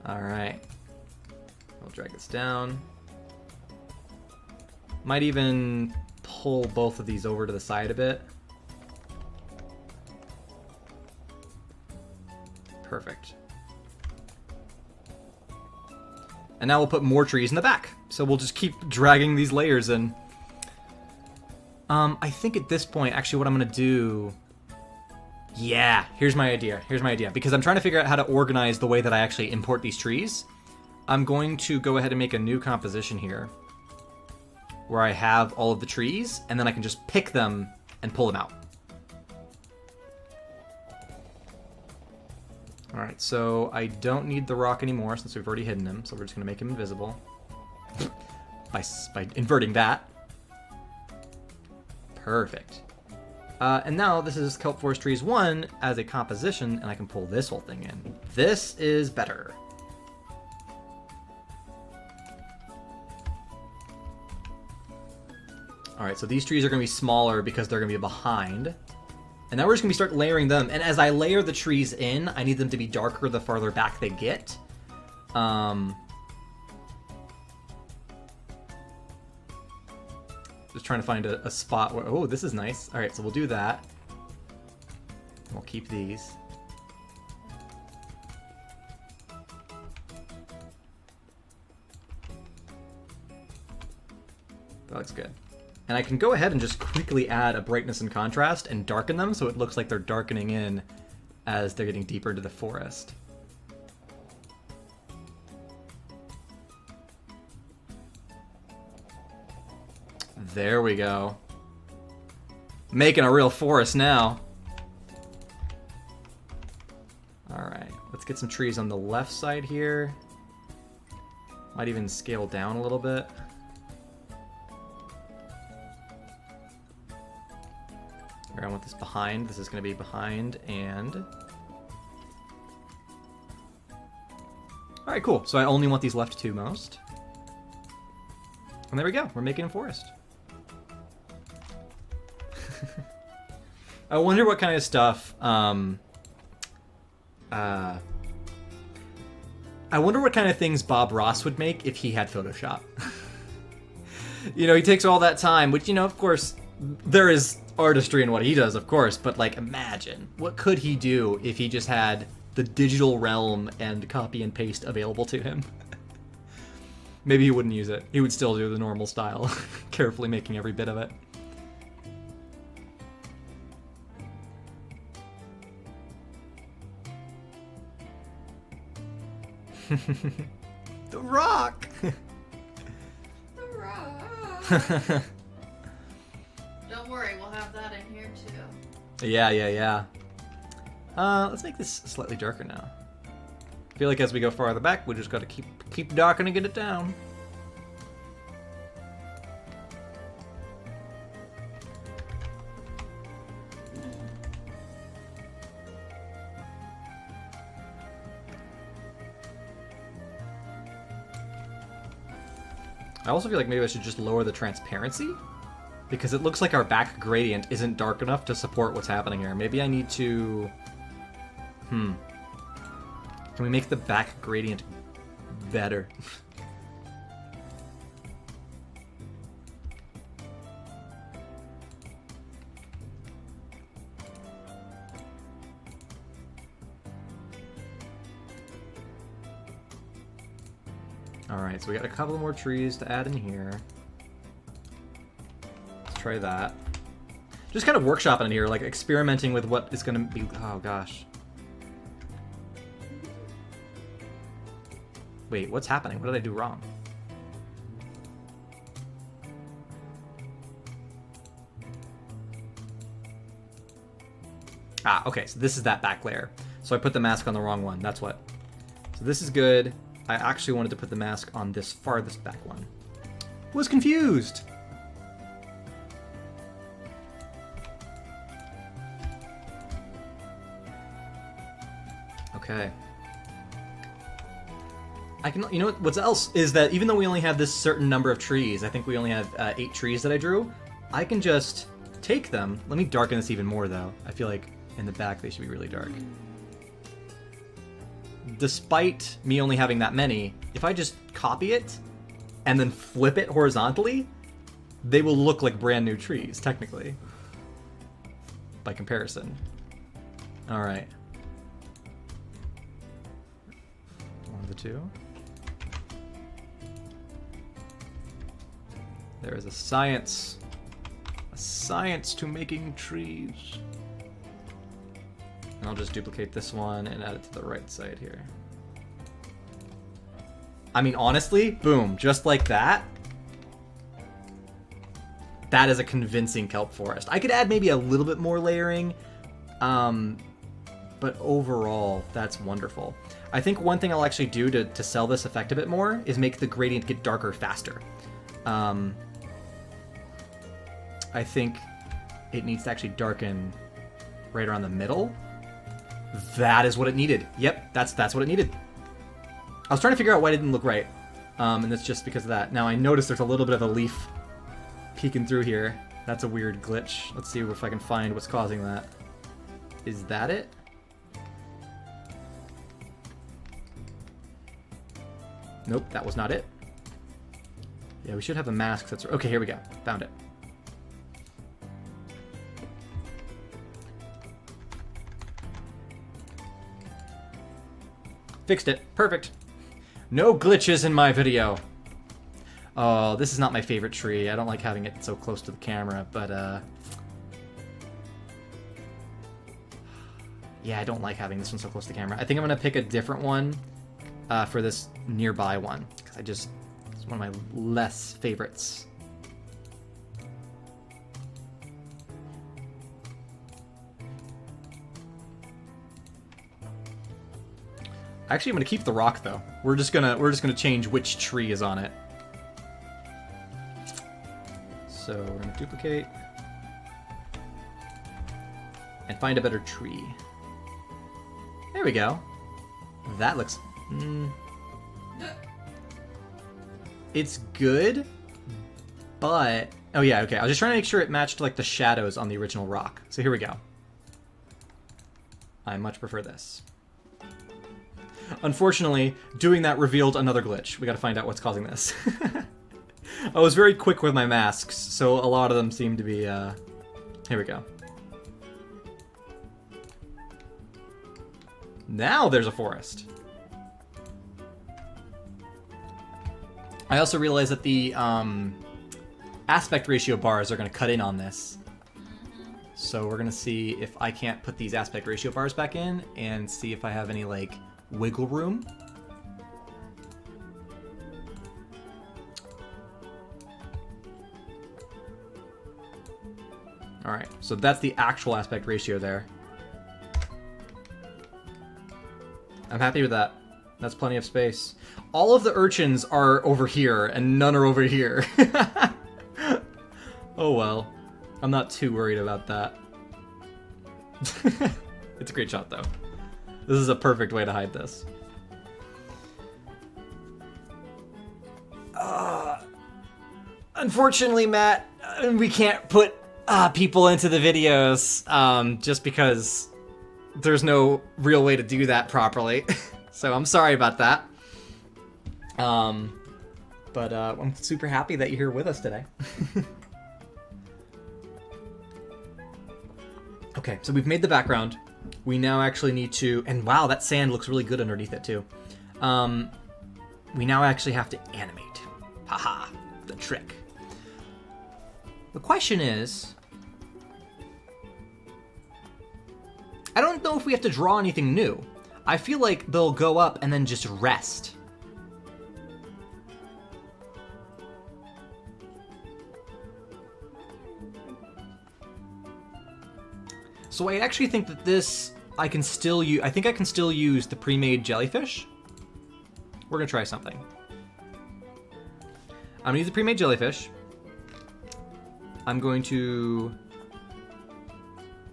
Alright. We'll drag this down. Might even pull both of these over to the side a bit. Perfect. And now we'll put more trees in the back. So we'll just keep dragging these layers in. I think at this point, actually what I'm going to do... Yeah, here's my idea. Here's my idea. Because I'm trying to figure out how to organize the way that I actually import these trees. I'm going to go ahead and make a new composition here. Where I have all of the trees, and then I can just pick them and pull them out. Alright, so I don't need the rock anymore since we've already hidden him, so we're just going to make him invisible. by inverting that. Perfect. And now this is Kelp Forest Trees 1 as a composition, and I can pull this whole thing in. This is better. Alright, so these trees are going to be smaller because they're going to be behind. And now we're just going to start layering them. And as I layer the trees in, I need them to be darker the farther back they get. Just trying to find a spot where... Oh, this is nice. Alright, so we'll do that. We'll keep these. That looks good. And I can go ahead and just quickly add a brightness and contrast and darken them so it looks like they're darkening in as they're getting deeper into the forest. There we go. Making a real forest now. Alright, let's get some trees on the left side here. Might even scale down a little bit. I want this behind. This is going to be behind and... Alright, cool. So I only want these left two most. And there we go. We're making a forest. I wonder what kind of stuff... I wonder what kind of things Bob Ross would make if he had Photoshop. You know, he takes all that time, which, you know, of course, there is artistry in what he does, of course, but, like, imagine. What could he do if he just had the digital realm and copy and paste available to him? Maybe he wouldn't use it. He would still do the normal style, carefully making every bit of it. The rock! The rock! Don't worry, we'll have that in here too. Yeah. Let's make this slightly darker now. I feel like as we go farther back, we just gotta keep darkening it down. I also feel like maybe I should just lower the transparency, because it looks like our back gradient isn't dark enough to support what's happening here. Maybe I need to... Can we make the back gradient better? Alright, so we got a couple more trees to add in here. Let's try that. Just kind of workshopping it here, like experimenting with what is going to be... Oh, gosh. Wait, what's happening? What did I do wrong? Ah, okay, so this is that back layer. So I put the mask on the wrong one, that's what. So this is good. I actually wanted to put the mask on this farthest back one. Was confused! Okay. I can, you know what's else is that even though we only have this certain number of trees, I think we only have 8 trees that I drew, I can just take them. Let me darken this even more though. I feel like in the back they should be really dark. Despite me only having that many, if I just copy it and then flip it horizontally, they will look like brand new trees, technically. By comparison. Alright. One of the two. There is a science. A science to making trees. And I'll just duplicate this one and add it to the right side here. I mean, honestly, boom, just like that. That is a convincing kelp forest. I could add maybe a little bit more layering, but but overall, that's wonderful. I think one thing I'll actually do to sell this effect a bit more is make the gradient get darker faster. I think it needs to actually darken right around the middle. That is what it needed. Yep, that's what it needed. I was trying to figure out why it didn't look right, and it's just because of that. Now I noticed there's a little bit of a leaf peeking through here. That's a weird glitch. Let's see if I can find what's causing that. Is that it? Nope, that was not it. Yeah, we should have a mask that's... Okay, here we go. Found it. Fixed it. Perfect. No glitches in my video. Oh, this is not my favorite tree. I don't like having it so close to the camera, but yeah, I don't like having this one so close to the camera. I think I'm gonna pick a different one for this nearby one, because it's one of my less favorites. Actually, I'm gonna keep the rock though. We're just gonna change which tree is on it. So we're gonna duplicate and find a better tree. There we go. That looks... It's good, but... Oh yeah, okay. I was just trying to make sure it matched like the shadows on the original rock. So here we go. I much prefer this. Unfortunately, doing that revealed another glitch. We gotta find out what's causing this. I was very quick with my masks, so a lot of them seem to be, Here we go. Now there's a forest. I also realized that the aspect ratio bars are going to cut in on this. So we're going to see if I can't put these aspect ratio bars back in and see if I have any, like, wiggle room. Alright, so that's the actual aspect ratio there. I'm happy with that. That's plenty of space. All of the urchins are over here, and none are over here. Oh well. I'm not too worried about that. It's a great shot, though. This is a perfect way to hide this. Unfortunately, Matt, we can't put people into the videos just because there's no real way to do that properly. So I'm sorry about that. But I'm super happy that you're here with us today. Okay, so we've made the background. We now actually need to... And wow, that sand looks really good underneath it, too. We now actually have to animate. Haha, the trick. The question is... I don't know if we have to draw anything new. I feel like they'll go up and then just rest. So I actually think that this, I think I can still use the pre-made jellyfish. We're gonna try something. I'm gonna use the pre-made jellyfish. I'm going to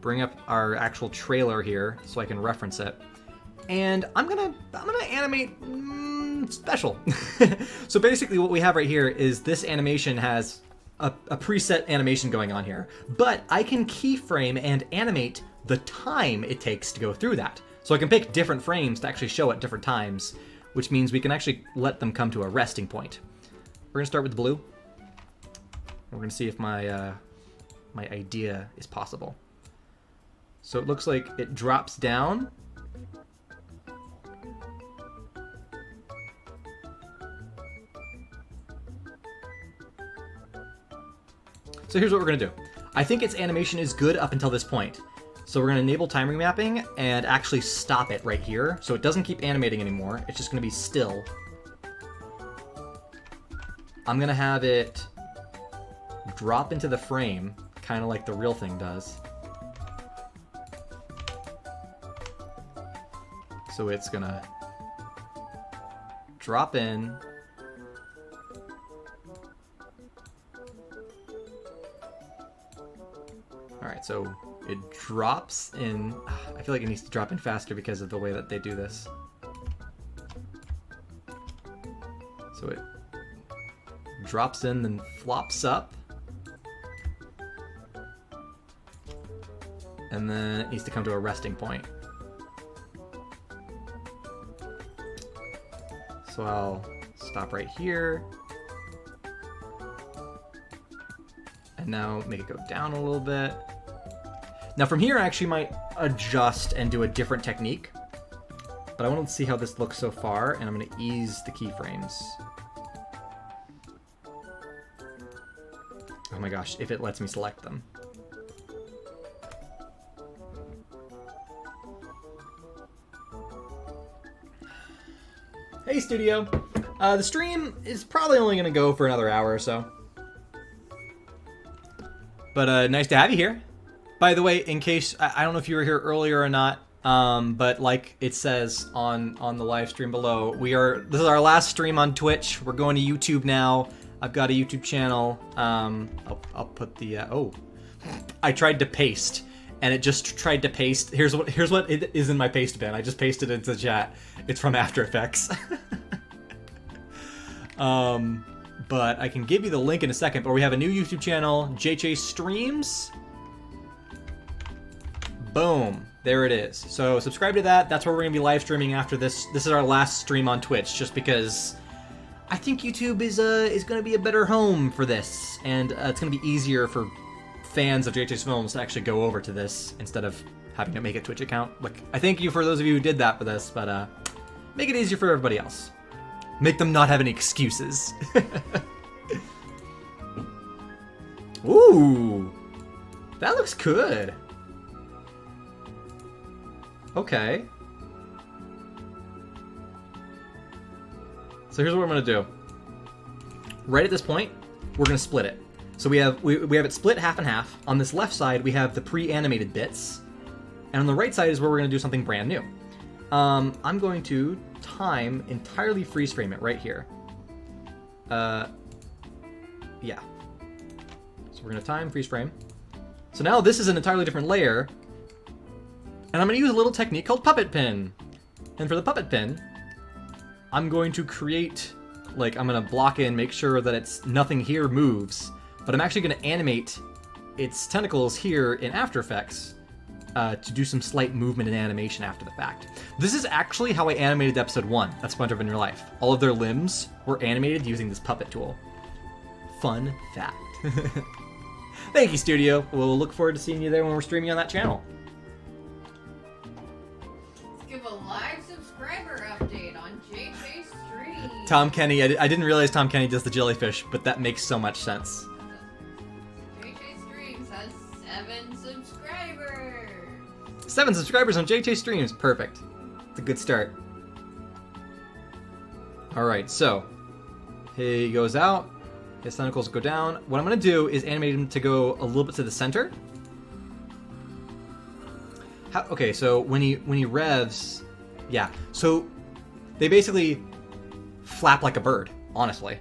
bring up our actual trailer here so I can reference it. And I'm gonna animate special. So basically what we have right here is this animation has a preset animation going on here, but I can keyframe and animate the time it takes to go through that. So I can pick different frames to actually show at different times, which means we can actually let them come to a resting point. We're gonna start with the blue. We're gonna see if my my idea is possible. So it looks like it drops down. So here's what we're gonna do. I think its animation is good up until this point. So we're gonna enable time remapping and actually stop it right here. So it doesn't keep animating anymore. It's just gonna be still. I'm gonna have it drop into the frame, kind of like the real thing does. So it's gonna drop in. Alright, so it drops in. I feel like it needs to drop in faster because of the way that they do this. So it drops in, then flops up. And then it needs to come to a resting point. So I'll stop right here. And now make it go down a little bit. Now from here I actually might adjust and do a different technique. But I want to see how this looks so far, and I'm going to ease the keyframes. Oh my gosh, if it lets me select them. Hey studio! The stream is probably only going to go for another hour or so. But nice to have you here. By the way, in case, I don't know if you were here earlier or not, but like it says on the live stream below, this is our last stream on Twitch. We're going to YouTube now. I've got a YouTube channel. I'll put the, oh. I tried to paste, and it just tried to paste. Here's what it is in my paste bin. I just pasted it into the chat. It's from After Effects. But I can give you the link in a second, but we have a new YouTube channel, JJ Streams. Boom. There it is. So subscribe to that. That's where we're going to be live streaming after this. This is our last stream on Twitch, just because I think YouTube is going to be a better home for this. And it's going to be easier for fans of JJ's films to actually go over to this instead of having to make a Twitch account. Like, I thank you for those of you who did that for this, but make it easier for everybody else. Make them not have any excuses. Ooh. That looks good. Okay. So here's what I'm gonna do. Right at this point, we're gonna split it. So we have it split half and half. On this left side, we have the pre-animated bits, and on the right side is where we're gonna do something brand new. I'm going to time entirely freeze frame it right here. Yeah. So we're gonna time freeze frame. So now this is an entirely different layer. And I'm going to use a little technique called puppet pin. And for the puppet pin, I'm going to create, like, I'm going to block in, make sure that nothing here moves. But I'm actually going to animate its tentacles here in After Effects to do some slight movement and animation after the fact. This is actually how I animated episode 1 of SpongeBob in Real Life. All of their limbs were animated using this puppet tool. Fun fact. Thank you, studio. We'll look forward to seeing you there when we're streaming on that channel. Give a live subscriber update on JJ Stream. Tom Kenny, I didn't realize Tom Kenny does the jellyfish, but that makes so much sense. JJ Streams has 7 subscribers. 7 subscribers on JJ Streams, perfect. It's a good start. Alright, so he goes out, his tentacles go down. What I'm going to do is animate him to go a little bit to the center. Okay, so when he revs, yeah. So they basically flap like a bird, honestly.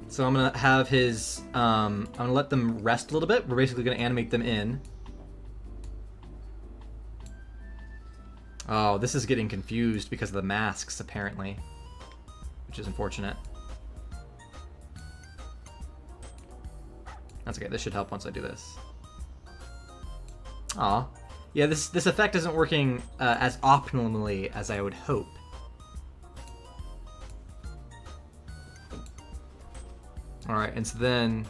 So I'm gonna have his, I'm gonna let them rest a little bit. We're basically gonna animate them in. Oh, this is getting confused because of the masks, apparently, which is unfortunate. That's okay. This should help once I do this. Aw. Yeah, this effect isn't working as optimally as I would hope. Alright, and so then...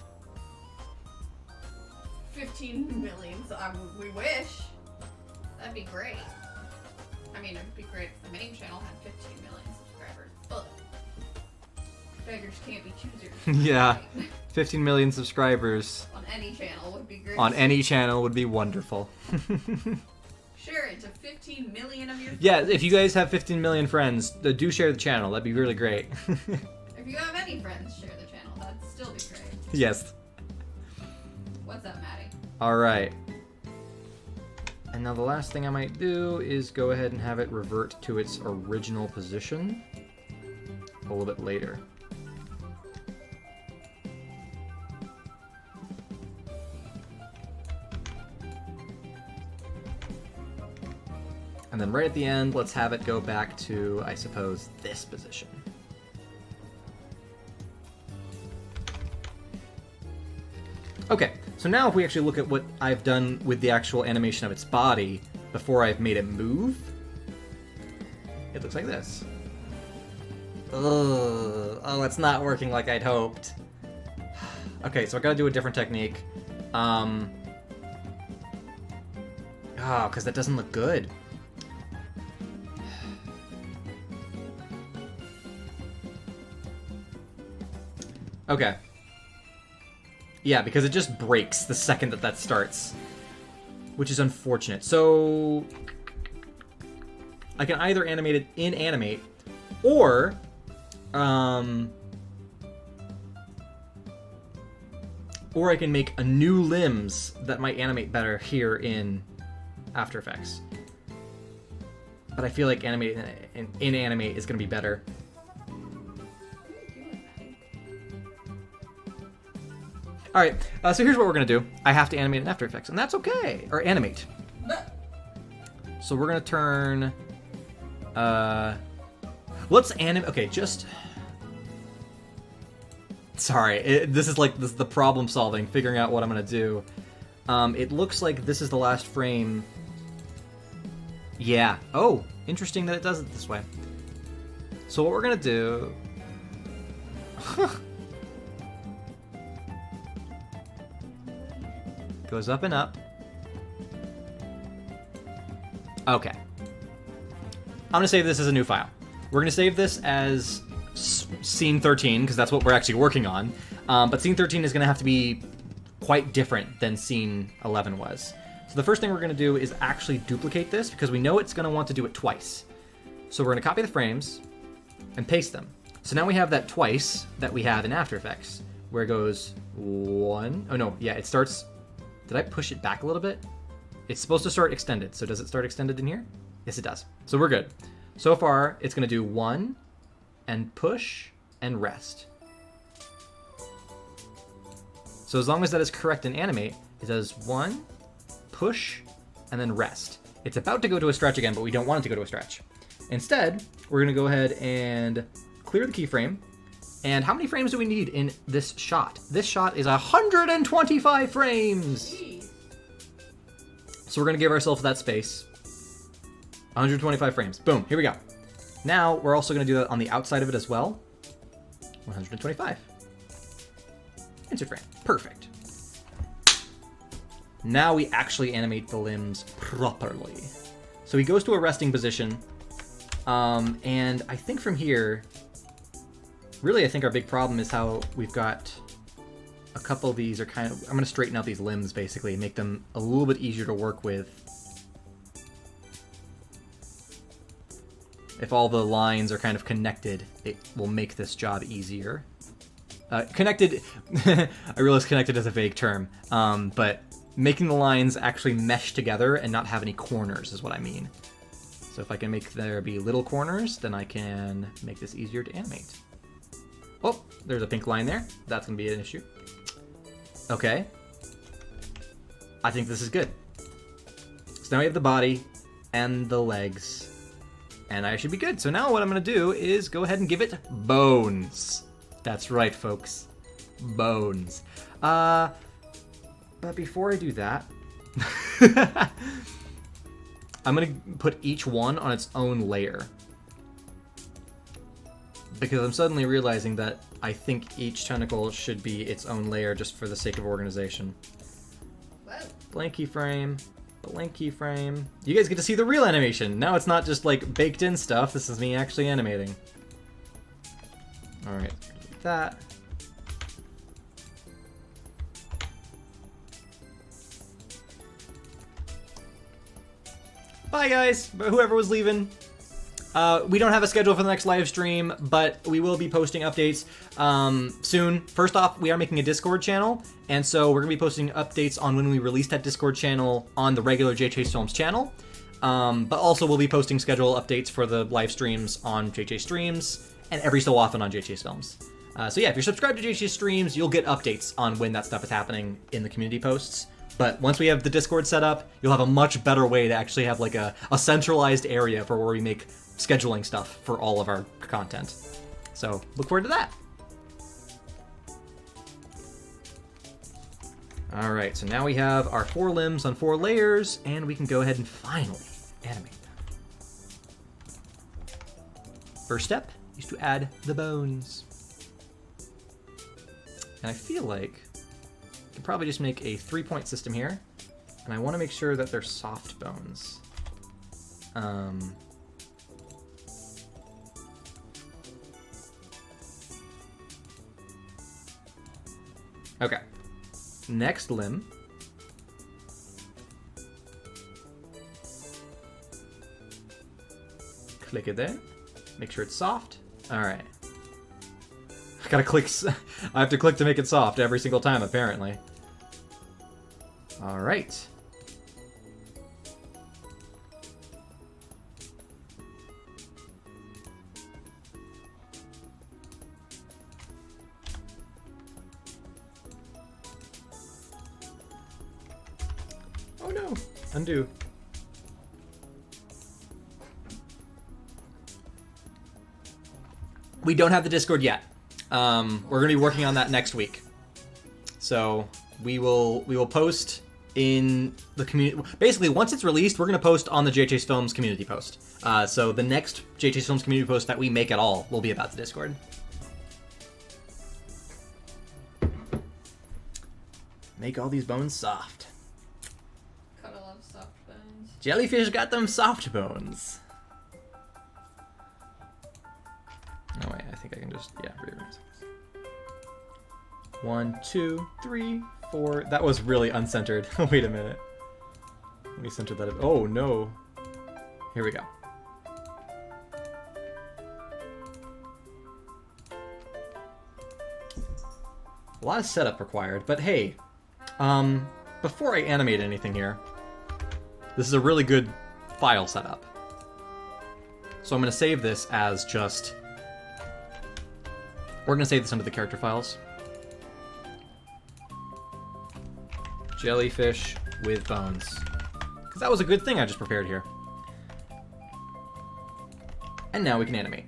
15 million, so we wish. That'd be great. I mean, it'd be great if the main channel had 15 million subscribers, but beggars can't be choosers. Yeah, 15 million subscribers. On any channel would be great. On any channel would be wonderful. Share it to 15 million of your friends. Yeah, if you guys have 15 million friends, do share the channel. That'd be really great. If you have any friends, share the channel. That'd still be great. Yes. What's up, Maddie? Alright. And now the last thing I might do is go ahead and have it revert to its original position a little bit later. And then right at the end, let's have it go back to, I suppose, this position. Okay, so now if we actually look at what I've done with the actual animation of its body before I've made it move, it looks like this. Ugh. Oh, it's not working like I'd hoped. Okay, so I gotta do a different technique. Because that doesn't look good. Okay. Yeah, because it just breaks the second that starts, which is unfortunate. So I can either animate it in Animate, or I can make a new limbs that might animate better here in After Effects. But I feel like Animate in Animate is going to be better. Alright, so here's what we're going to do. I have to animate in After Effects, and that's okay. Or animate. So we're going to turn... let's animate... Okay, just... Sorry, this is the problem solving, figuring out what I'm going to do. It looks like this is the last frame. Yeah. Oh, interesting that it does it this way. So what we're going to do... Goes up and up. Okay. I'm going to save this as a new file. We're going to save this as scene 13, because that's what we're actually working on. But scene 13 is going to have to be quite different than scene 11 was. So the first thing we're going to do is actually duplicate this, because we know it's going to want to do it twice. So we're going to copy the frames and paste them. So now we have that twice that we have in After Effects, where it goes one... Oh no, yeah, it starts... Did I push it back a little bit? It's supposed to start extended, so does it start extended in here? Yes, it does. So we're good. So far, it's going to do one, and push, and rest. So as long as that is correct in Animate, it does one, push, and then rest. It's about to go to a stretch again, but we don't want it to go to a stretch. Instead, we're going to go ahead and clear the keyframe. And how many frames do we need in this shot? This shot is 125 frames! Jeez. So we're going to give ourselves that space. 125 frames. Boom, here we go. Now, we're also going to do that on the outside of it as well. 125. Insert frame. Perfect. Now we actually animate the limbs properly. So he goes to a resting position. And I think from here... Really, I think our big problem is how we've got a couple of these are kind of... I'm going to straighten out these limbs, basically, and make them a little bit easier to work with. If all the lines are kind of connected, it will make this job easier. Connected... I realize connected is a vague term, but making the lines actually mesh together and not have any corners is what I mean. So if I can make there be little corners, then I can make this easier to animate. Oh, there's a pink line there. That's going to be an issue. Okay. I think this is good. So now we have the body and the legs. And I should be good. So now what I'm going to do is go ahead and give it bones. That's right, folks. Bones. But before I do that... I'm going to put each one on its own layer. Because I'm suddenly realizing that I think each tentacle should be its own layer just for the sake of organization. Whoa. Blank keyframe, blank keyframe. You guys get to see the real animation. Now it's not just like baked in stuff. This is me actually animating. All right, like that. Bye guys, whoever was leaving. We don't have a schedule for the next live stream, but we will be posting updates soon. First off, we are making a Discord channel, and so we're going to be posting updates on when we release that Discord channel on the regular JJ Films channel. But also we'll be posting schedule updates for the live streams on JJ Streams, and every so often on JJ Films. So yeah, if you're subscribed to JJ Streams, you'll get updates on when that stuff is happening in the community posts. But once we have the Discord set up, you'll have a much better way to actually have like a centralized area for where we make scheduling stuff for all of our content. So look forward to that. All right, so now we have our 4 limbs on 4 layers, and we can go ahead and finally animate them. First step is to add the bones. And I feel like I can probably just make a 3-point system here, and I want to make sure that they're soft bones. Okay. Next limb. Click it there. Make sure it's soft. All right. I gotta click. I have to click to make it soft every single time, apparently. All right. Oh no! Undo. We don't have the Discord yet. We're gonna be working on that next week. So we will post in the community. Basically, once it's released, we're gonna post on the JH's Films community post. So the next JH's Films community post that we make at all will be about the Discord. Make all these bones soft. Gotta love soft bones. Jellyfish got them soft bones. Oh wait, I think I can just, yeah, rearrange. 1, 2, 3, 4. That was really uncentered. Wait a minute. Let me center that. Oh no. Here we go. A lot of setup required, but hey, before I animate anything here, this is a really good file setup. So I'm going to save this as just... We're going to save this under the character files. Jellyfish with bones. Because that was a good thing I just prepared here. And now we can animate.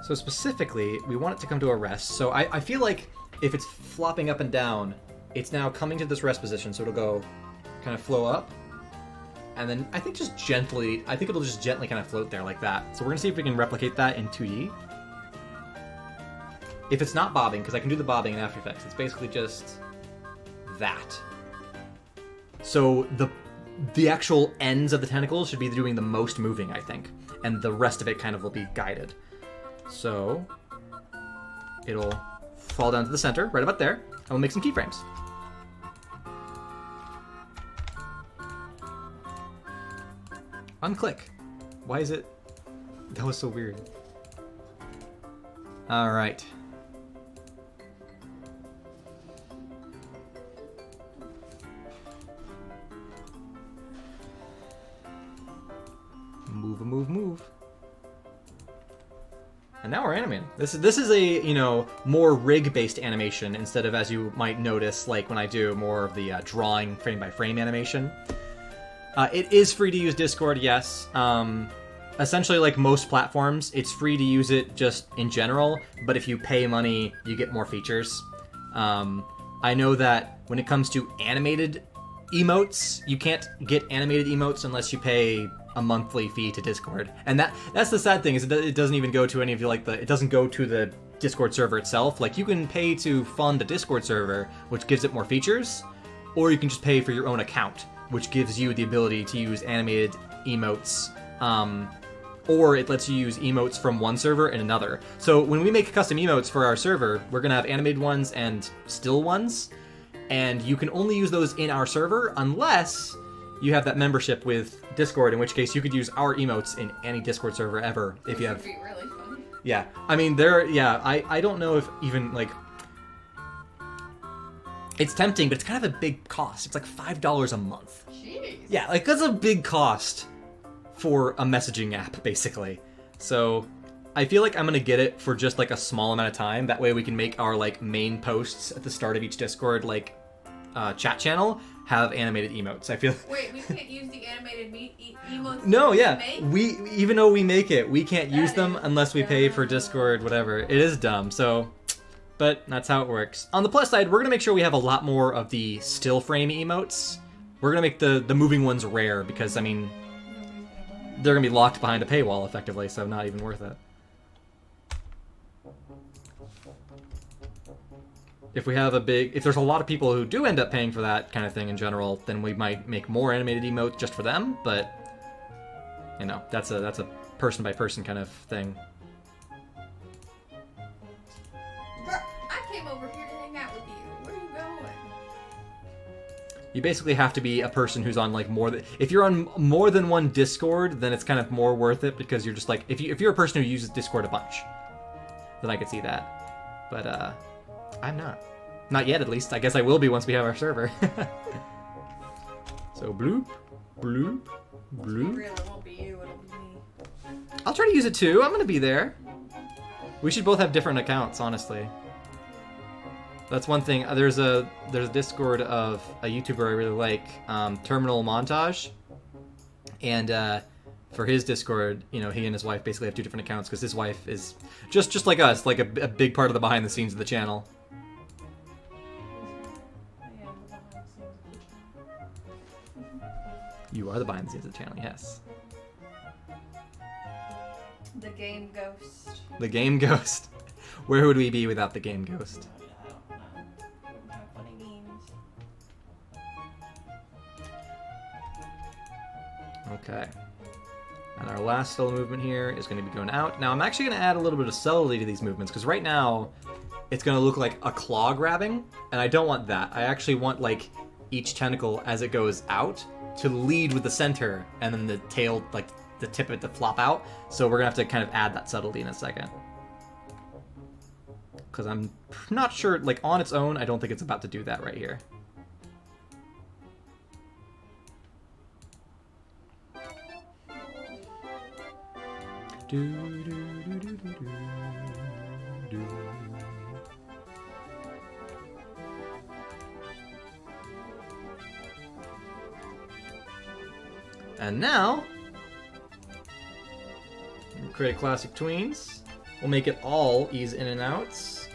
So specifically, we want it to come to a rest. So I feel like if it's flopping up and down, it's now coming to this rest position. So it'll go kind of flow up. And then I think just gently, I think it'll just gently kind of float there like that. So we're going to see if we can replicate that in 2D. If it's not bobbing, because I can do the bobbing in After Effects, it's basically just that. So the actual ends of the tentacles should be doing the most moving, I think. And the rest of it kind of will be guided. So it'll fall down to the center, right about there, and we'll make some keyframes. Unclick. Why is it... That was so weird. Alright. Move, move, move. And now we're animating. This is a, you know, more rig-based animation instead of, as you might notice, like when I do more of the drawing frame-by-frame animation. It is free to use Discord, yes. Essentially, like most platforms, it's free to use it just in general, but if you pay money, you get more features. I know that when it comes to animated emotes, you can't get animated emotes unless you pay a monthly fee to Discord. And that's the sad thing, is it doesn't even go to any of you, like, it doesn't go to the Discord server itself. Like, you can pay to fund a Discord server, which gives it more features, or you can just pay for your own account, which gives you the ability to use animated emotes, or it lets you use emotes from one server and another. So when we make custom emotes for our server, we're gonna have animated ones and still ones, and you can only use those in our server unless you have that membership with Discord, in which case you could use our emotes in any Discord server ever if you have. Would be really fun. Yeah, I mean I don't know if even like it's tempting, but it's kind of a big cost. It's like $5 a month. Jeez. Yeah, like that's a big cost for a messaging app, basically. So I feel like I'm gonna get it for just like a small amount of time. That way we can make our like main posts at the start of each Discord like chat channel have animated emotes. I feel. Wait, we can't use the animated emotes. No, that yeah, we even though we make it, we can't use them unless we pay for Discord, whatever. It is dumb. So. But that's how it works. On the plus side, we're going to make sure we have a lot more of the still frame emotes. We're going to make the moving ones rare because, I mean, they're going to be locked behind a paywall effectively, so not even worth it. If we have if there's a lot of people who do end up paying for that kind of thing in general, then we might make more animated emotes just for them, but, you know, that's a person by person kind of thing. Over here to hang out with you. Where are you going? You basically have to be a person who's on like more than. If you're on more than one Discord, then it's kind of more worth it because you're just like if you're a person who uses Discord a bunch, then I could see that. But I'm not yet at least. I guess I will be once we have our server. So bloop, bloop, bloop. Real, it won't be you. It'll be me. I'll try to use it too. I'm gonna be there. We should both have different accounts, honestly. That's one thing. There's a Discord of a YouTuber I really like, Terminal Montage, and for his Discord, you know, he and his wife basically have two different accounts because his wife is just like us, like a big part of the behind the scenes of the channel. You are the behind the scenes of the channel, yes. The game ghost. The game ghost. Where would we be without the game ghost? Okay. And our last subtle movement here is going to be going out. Now I'm actually going to add a little bit of subtlety to these movements because right now it's going to look like a claw grabbing, and I don't want that. I actually want like each tentacle as it goes out to lead with the center and then the tail, like the tip of it to flop out. So we're going to have to kind of add that subtlety in a second. Because I'm not sure, like on its own, I don't think it's about to do that right here. And now, we'll create a classic tweens. We'll make it all ease in and outs.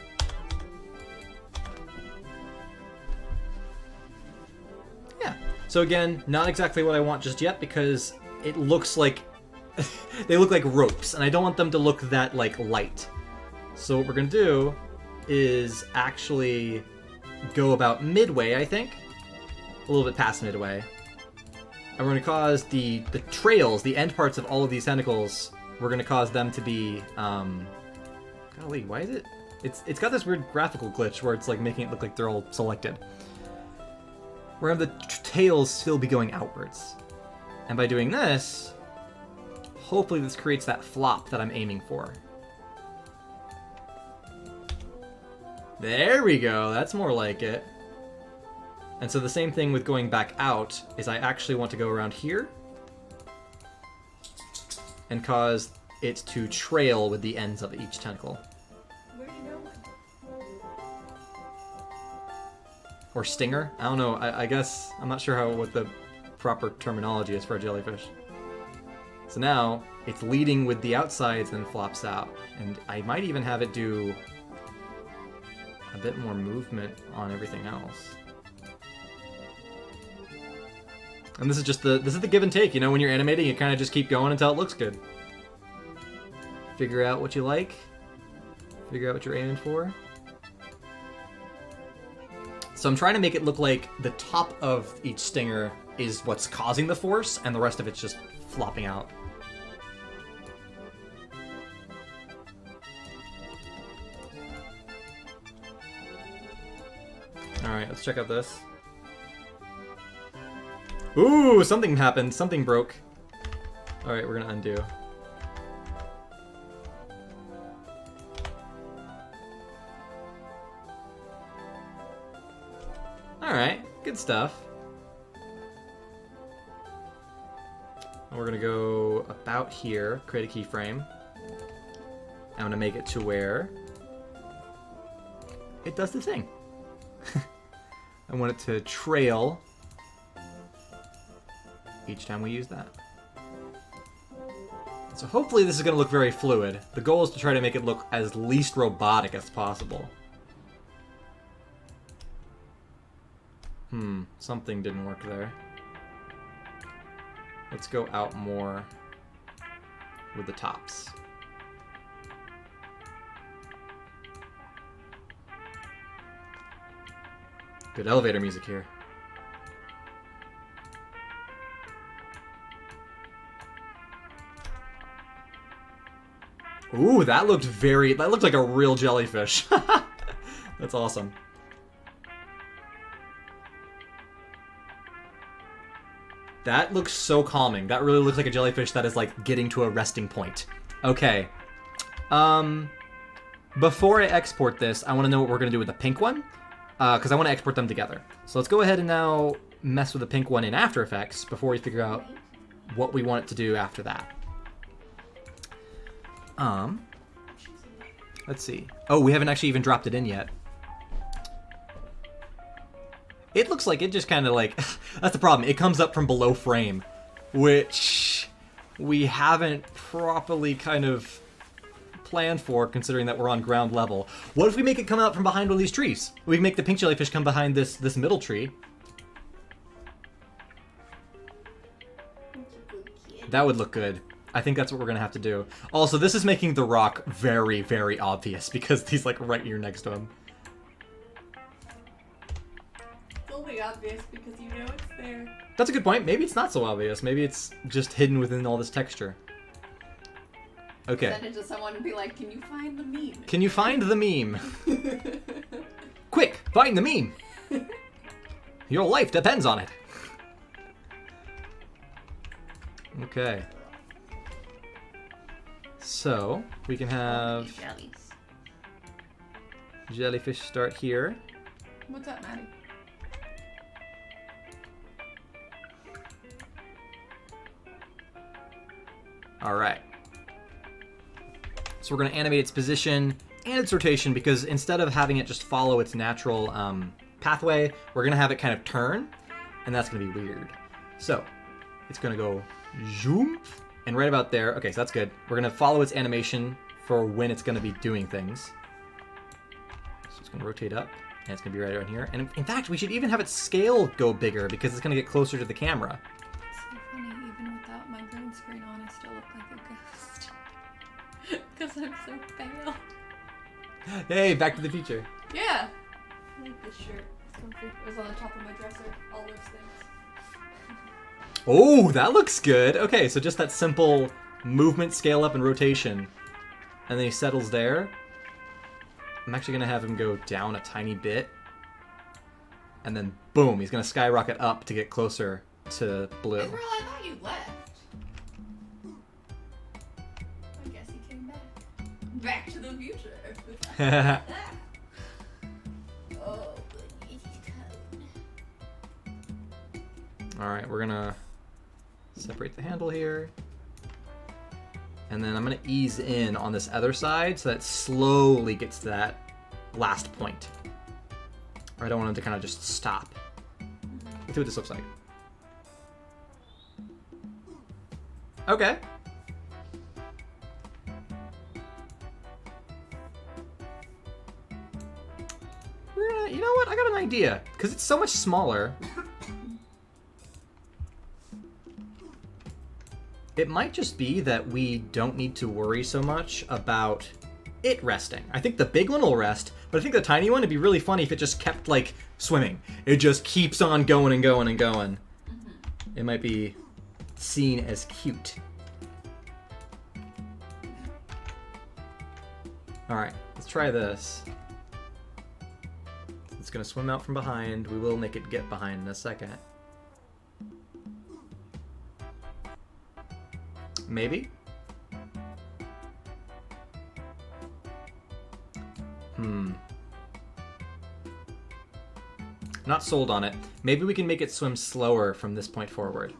Yeah. So again, not exactly what I want just yet because it looks like they look like ropes, and I don't want them to look that like light. So what we're gonna do is actually go about midway, I think, a little bit past midway, and we're gonna cause the trails, the end parts of all of these tentacles. We're gonna cause them to be, golly, why is it? It's got this weird graphical glitch where it's like making it look like they're all selected. We're gonna have the tails still be going outwards, and by doing this, hopefully this creates that flop that I'm aiming for. There we go, that's more like it. And so the same thing with going back out is I actually want to go around here and cause it to trail with the ends of each tentacle. Where are you going? Or stinger? I don't know, I guess, I'm not sure what the proper terminology is for a jellyfish. So now, it's leading with the outsides and flops out. And I might even have it do a bit more movement on everything else. And this is just the give and take, you know, when you're animating, you kind of just keep going until it looks good. Figure out what you like. Figure out what you're aiming for. So I'm trying to make it look like the top of each stinger is what's causing the force, and the rest of it's just flopping out. Alright, let's check out this. Ooh, something happened. Something broke. All right, we're gonna undo. All right, good stuff. And we're gonna go about here, create a keyframe. I'm gonna make it to where it does the thing. I want it to trail each time we use that. So hopefully this is going to look very fluid. The goal is to try to make it look as least robotic as possible. Something didn't work there. Let's go out more with the tops. Good elevator music here. Ooh, that looked like a real jellyfish. That's awesome. That looks so calming. That really looks like a jellyfish that is like getting to a resting point. Okay. Before I export this, I want to know what we're going to do with the pink one. Because I want to export them together. So let's go ahead and now mess with the pink one in After Effects before we figure out what we want it to do after that. Let's see. Oh, we haven't actually even dropped it in yet. It looks like it just kind of like... That's the problem. It comes up from below frame, which we haven't properly kind of planned for, considering that we're on ground level. What if we make it come out from behind one of these trees? We can make the pink jellyfish come behind this middle tree. That would look good. I think that's what we're gonna have to do. Also, this is making the rock very, very obvious because he's like right here next to him. It's only obvious because you know it's there. That's a good point. Maybe it's not so obvious. Maybe it's just hidden within all this texture. Okay. Send it to someone and be like, can you find the meme? Can you find the meme? Quick, find the meme. Your life depends on it. Okay. So, we can have jellyfish start here. What's up, Maddie? Alright. So we're going to animate its position and its rotation because instead of having it just follow its natural pathway, we're going to have it kind of turn, and that's going to be weird. So, it's going to go zoom, and right about there, okay, so that's good. We're going to follow its animation for when it's going to be doing things. So it's going to rotate up, and it's going to be right around here. And in fact, we should even have its scale go bigger because it's going to get closer to the camera. It's so funny, even without my green screen on, I still look like a ghost. Because I'm so pale. Hey, Back to the Future. Yeah! I like this shirt. It's comfy. It was on the top of my dresser. All those things. Oh, that looks good. Okay, so just that simple movement, scale up, and rotation. And then he settles there. I'm actually going to have him go down a tiny bit. And then, boom, he's going to skyrocket up to get closer to blue. Israel, I thought you left. I guess he came back. Back to the future. Oh, he's code. Alright, we're going to separate the handle here. And then I'm going to ease in on this other side so that it slowly gets to that last point. I don't want it to kind of just stop. Let's see what this looks like. Okay. You know what? I got an idea. Because it's so much smaller. It might just be that we don't need to worry so much about it resting. I think the big one will rest, but I think the tiny one, it'd be really funny if it just kept, like, swimming. It just keeps on going and going and going. Mm-hmm. It might be seen as cute. Alright, let's try this. It's gonna swim out from behind. We will make it get behind in a second. maybe? Not sold on it. Maybe we can make it swim slower from this point forward.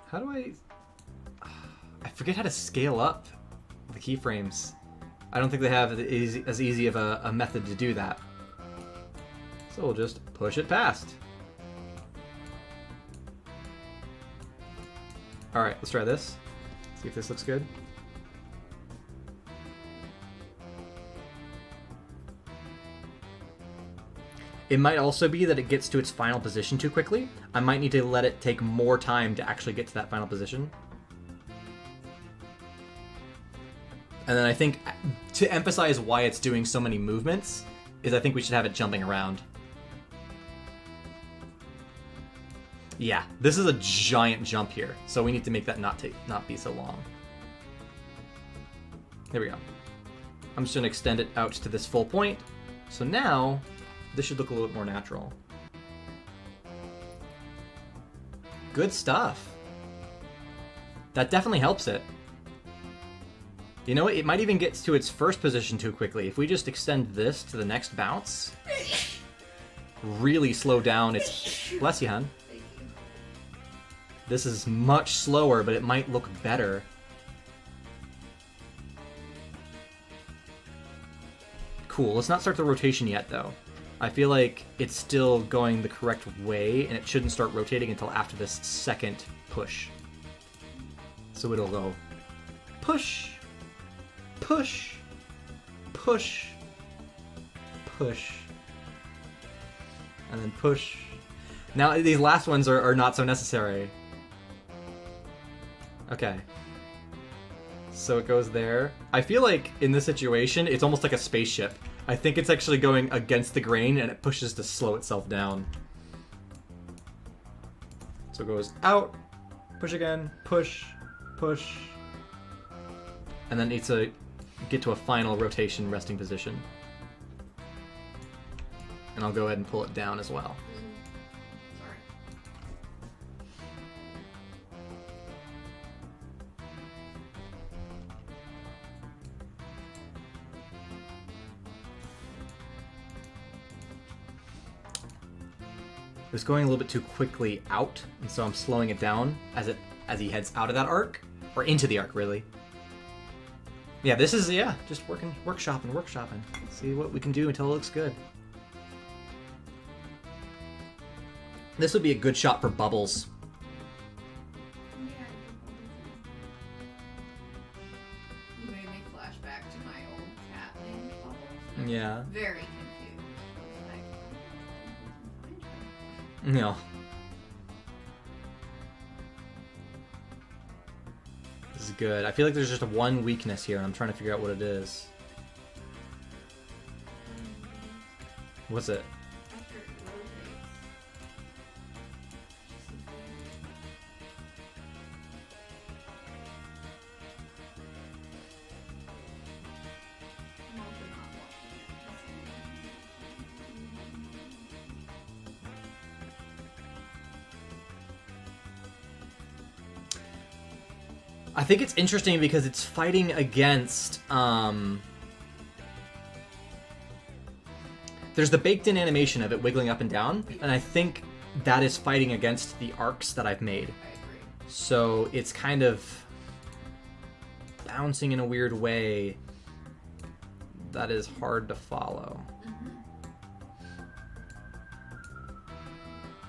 How do I forget how to scale up the keyframes. I don't think they have as easy of a method to do that. So we'll just push it past. Alright, let's try this. See if this looks good. It might also be that it gets to its final position too quickly. I might need to let it take more time to actually get to that final position. And then I think, to emphasize why it's doing so many movements, is I think we should have it jumping around. Yeah, this is a giant jump here, so we need to make that not be so long. There we go. I'm just going to extend it out to this full point. So now, this should look a little bit more natural. Good stuff. That definitely helps it. You know what? It might even get to its first position too quickly. If we just extend this to the next bounce, really slow down its... Bless you, hon. This is much slower, but it might look better. Cool. Let's not start the rotation yet, though. I feel like it's still going the correct way, and it shouldn't start rotating until after this second push. So it'll go push, push, push, push, and then push. Now, these last ones are not so necessary. Okay. So it goes there. I feel like in this situation, it's almost like a spaceship. I think it's actually going against the grain and it pushes to slow itself down. So it goes out, push again, push, push, and then needs to get to a final rotation resting position. And I'll go ahead and pull it down as well. It was going a little bit too quickly out, and so I'm slowing it down as he heads out of that arc, or into the arc, really. Yeah, this is, just workshopping. See what we can do until it looks good. This would be a good shot for bubbles. You made me flash back to my old cat named Bubbles. Yeah. Very confused. No. This is good. I feel like there's just one weakness here, and I'm trying to figure out what it is. What's it? I think it's interesting because it's fighting against, there's the baked-in animation of it wiggling up and down, and I think that is fighting against the arcs that I've made. I agree. So it's kind of bouncing in a weird way that is hard to follow.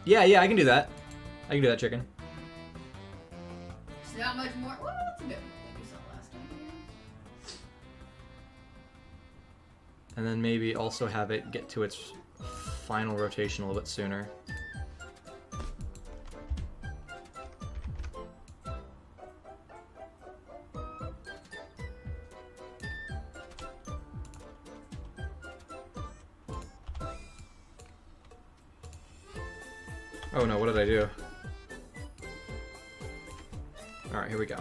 Yeah, I can do that. I can do that, chicken. It's not much more. Well, it's a bit more like you saw last time. And then maybe also have it get to its final rotation a little bit sooner. Oh no, what did I do? Alright, here we go.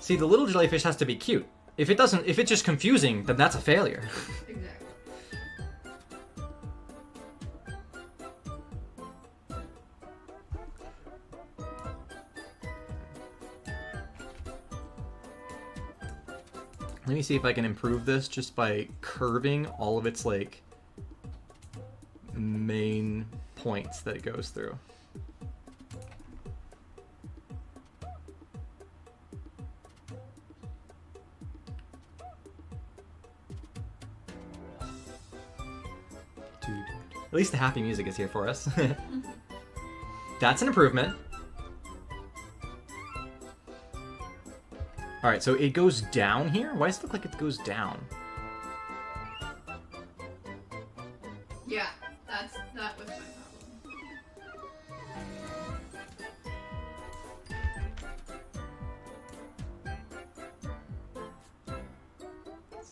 See, the little jellyfish has to be cute. If it's just confusing, then that's a failure. Exactly. Let me see if I can improve this just by curving all of its, like, main points that it goes through. At least the happy music is here for us. That's an improvement. Alright, so it goes down here? Why does it look like it goes down? Yeah, that was my problem.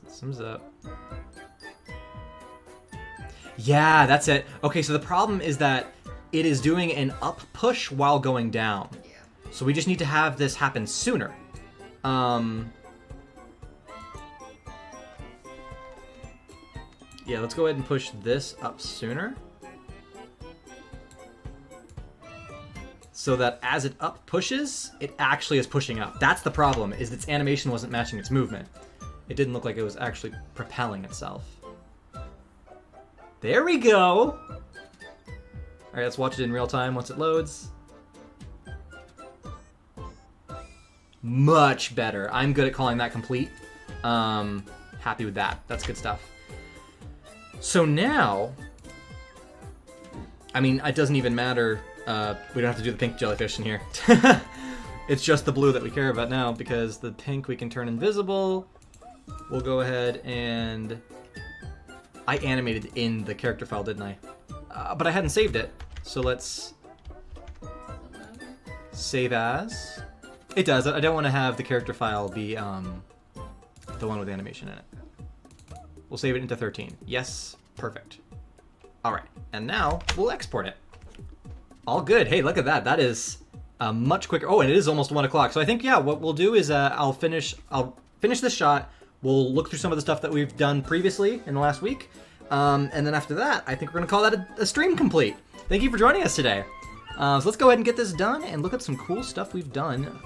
Sums up. Yeah, that's it. Okay, so the problem is that it is doing an up push while going down. Yeah. So we just need to have this happen sooner. Yeah, let's go ahead and push this up sooner. So that as it up pushes, it actually is pushing up. That's the problem, is its animation wasn't matching its movement. It didn't look like it was actually propelling itself. There we go! Alright, let's watch it in real time once it loads. Much better. I'm good at calling that complete. Happy with that. That's good stuff. So now, I mean, it doesn't even matter. We don't have to do the pink jellyfish in here. It's just the blue that we care about now, because the pink we can turn invisible. We'll go ahead and... I animated in the character file, didn't I? But I hadn't saved it. So let's save as. It does. I don't want to have the character file be the one with animation in it. We'll save it into 13. Yes, perfect. All right, and now we'll export it. All good. Hey, look at that. That is much quicker. Oh, and it is almost 1 o'clock. So I think, yeah, what we'll do is I'll finish this shot. We'll look through some of the stuff that we've done previously in the last week. And then after that, I think we're going to call that a stream complete. Thank you for joining us today. So let's go ahead and get this done and look at some cool stuff we've done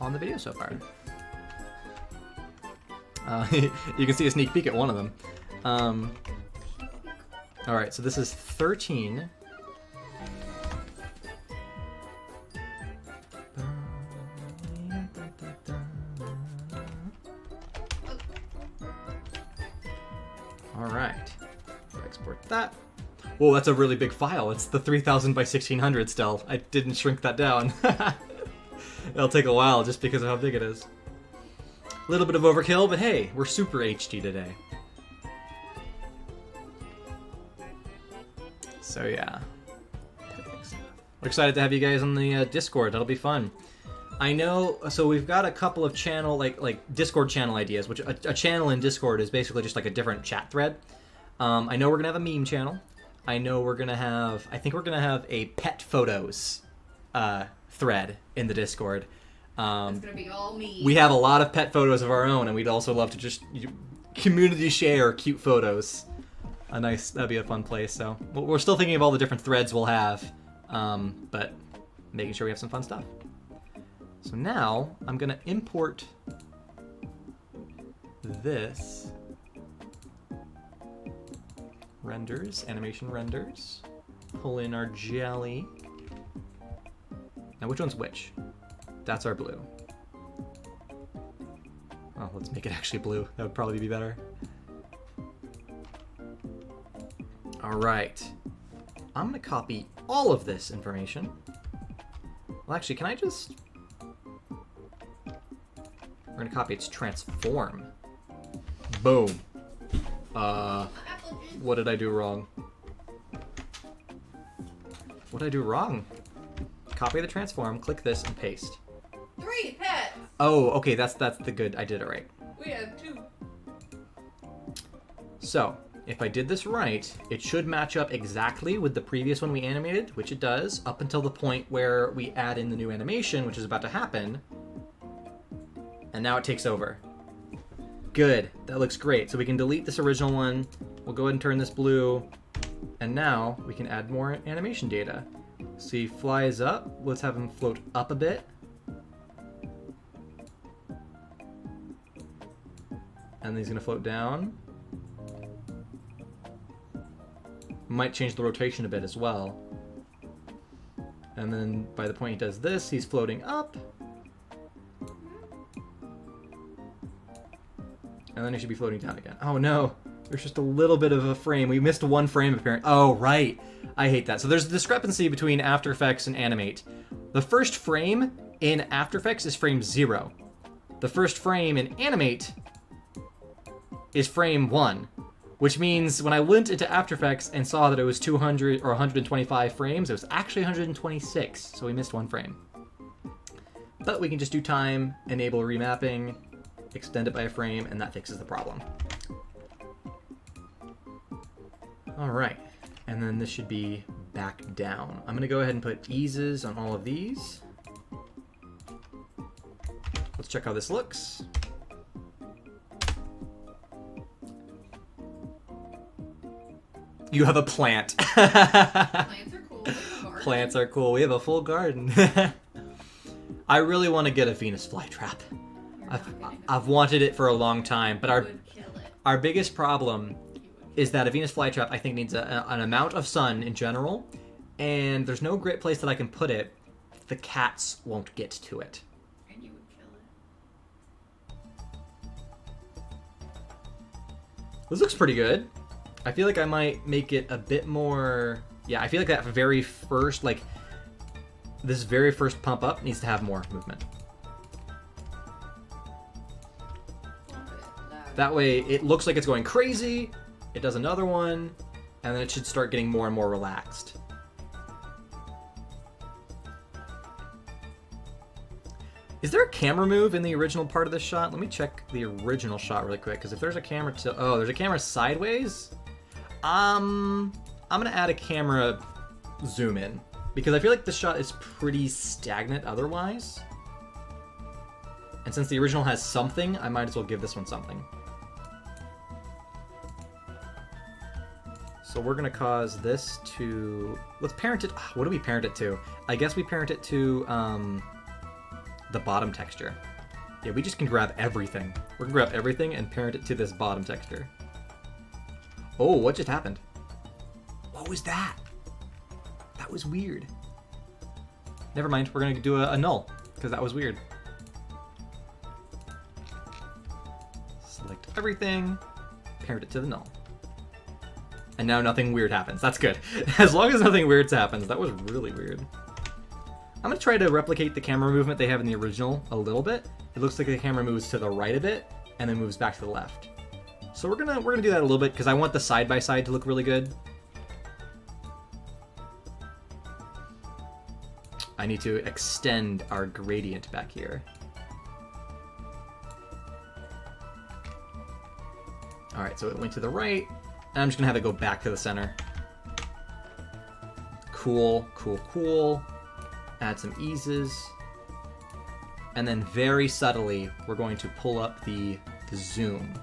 on the video so far. You can see a sneak peek at one of them. All right, so this is 13. All right, export that. Whoa, that's a really big file. It's the 3000 by 1600 still. I didn't shrink that down. It'll take a while just because of how big it is. A little bit of overkill, but hey, we're super HD today. So yeah, we're excited to have you guys on the Discord. That'll be fun. I know, so we've got a couple of channel, like Discord channel ideas, which a channel in Discord is basically just like a different chat thread. I know we're gonna have a meme channel. I know we're gonna have, I think we're gonna have a pet photos thread in the Discord. It's gonna be all me. We have a lot of pet photos of our own, and we'd also love to just community share cute photos. That'd be a fun place. So we're still thinking of all the different threads we'll have, but making sure we have some fun stuff. So now I'm gonna import this renders, animation renders, pull in our jelly. Now which one's which? That's our blue. Oh, let's make it actually blue. That would probably be better. All right. I'm gonna copy all of this information. Well, actually, can I just... We're gonna copy its transform. Boom. What did I do wrong? What did I do wrong? Copy the transform, click this, and paste. 3 pets! Oh, okay, that's the good. I did it right. We have 2. So, if I did this right, it should match up exactly with the previous one we animated, which it does, up until the point where we add in the new animation, which is about to happen. And now it takes over. Good. That looks great. So we can delete this original one. We'll go ahead and turn this blue. And now we can add more animation data. So he flies up. Let's have him float up a bit. And then he's going to float down. Might change the rotation a bit as well. And then by the point he does this, he's floating up. And then he should be floating down again. Oh no, there's just a little bit of a frame. We missed one frame apparently. Oh, right. I hate that. So there's a discrepancy between After Effects and Animate. The first frame in After Effects is frame 0. The first frame in Animate is frame 1. Which means when I went into After Effects and saw that it was 200 or 125 frames, it was actually 126, so we missed one frame. But we can just do time, enable remapping, extend it by a frame, and that fixes the problem. All right, and then this should be back down. I'm gonna go ahead and put eases on all of these. Let's check how this looks. You have a plant. Plants are cool. Plants are cool. We have a full garden. I really want to get a Venus flytrap. I've wanted it for a long time, but our biggest problem is that a Venus flytrap I think needs an amount of sun in general, and there's no great place that I can put it. The cats won't get to it. And you would kill it. This looks pretty good. I feel like I might make it a bit more... Yeah, I feel like that very first, like, this very first pump up needs to have more movement. That way, it looks like it's going crazy, it does another one, and then it should start getting more and more relaxed. Is there a camera move in the original part of this shot? Let me check the original shot really quick, because if there's a camera to... Oh, there's a camera sideways? I'm gonna add a camera zoom in, because I feel like this shot is pretty stagnant otherwise. And since the original has something, I might as well give this one something. So we're gonna cause this to... Let's parent it... What do we parent it to? I guess we parent it to the bottom texture. Yeah, we just can grab everything. We're gonna grab everything and parent it to this bottom texture. Oh, what just happened? What was that? That was weird. Never mind, we're gonna do a null, because that was weird. Select everything, parent it to the null. And now nothing weird happens. That's good. As long as nothing weird happens. That was really weird. I'm gonna try to replicate the camera movement they have in the original a little bit. It looks like the camera moves to the right a bit, and then moves back to the left. So we're gonna do that a little bit because I want the side by side to look really good. I need to extend our gradient back here. All right, so it went to the right, and I'm just gonna have it go back to the center. Cool, cool, cool. Add some eases. And then very subtly, we're going to pull up the zoom.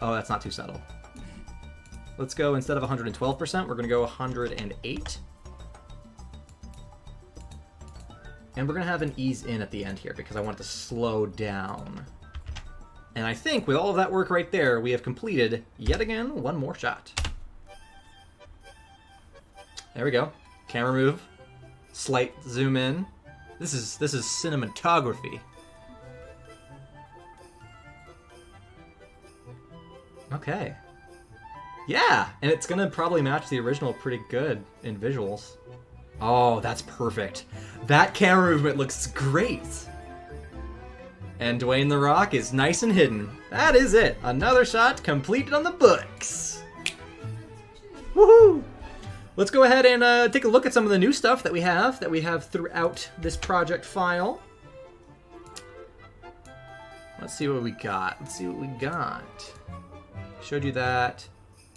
Oh, that's not too subtle. Let's go, instead of 112%, we're gonna go 108. And we're gonna have an ease in at the end here because I want it to slow down. And I think with all of that work right there, we have completed, yet again, one more shot. There we go. Camera move. Slight zoom in. This is cinematography. Okay. Yeah, and it's gonna probably match the original pretty good in visuals. Oh, that's perfect. That camera movement looks great. And Dwayne The Rock is nice and hidden. That is it. Another shot completed on the books. Woohoo! Let's go ahead and take a look at some of the new stuff that we have throughout this project file. Let's see what we got. Showed you that.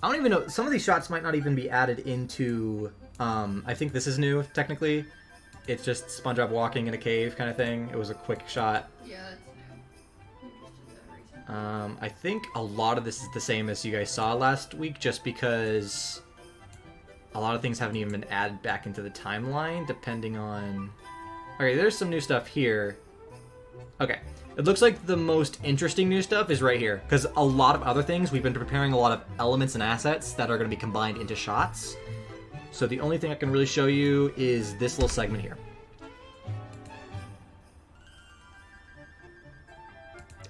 I don't even know. Some of these shots might not even be added into... I think this is new, technically. it's just SpongeBob walking in a cave kind of thing. It was a quick shot. Yeah, that's new. We just did that recently. I think a lot of this is the same as you guys saw last week, just because a lot of things haven't even been added back into the timeline, depending on... Okay, there's some new stuff here. Okay, it looks like the most interesting new stuff is right here, because a lot of other things, we've been preparing a lot of elements and assets that are going to be combined into shots. So the only thing I can really show you is this little segment here.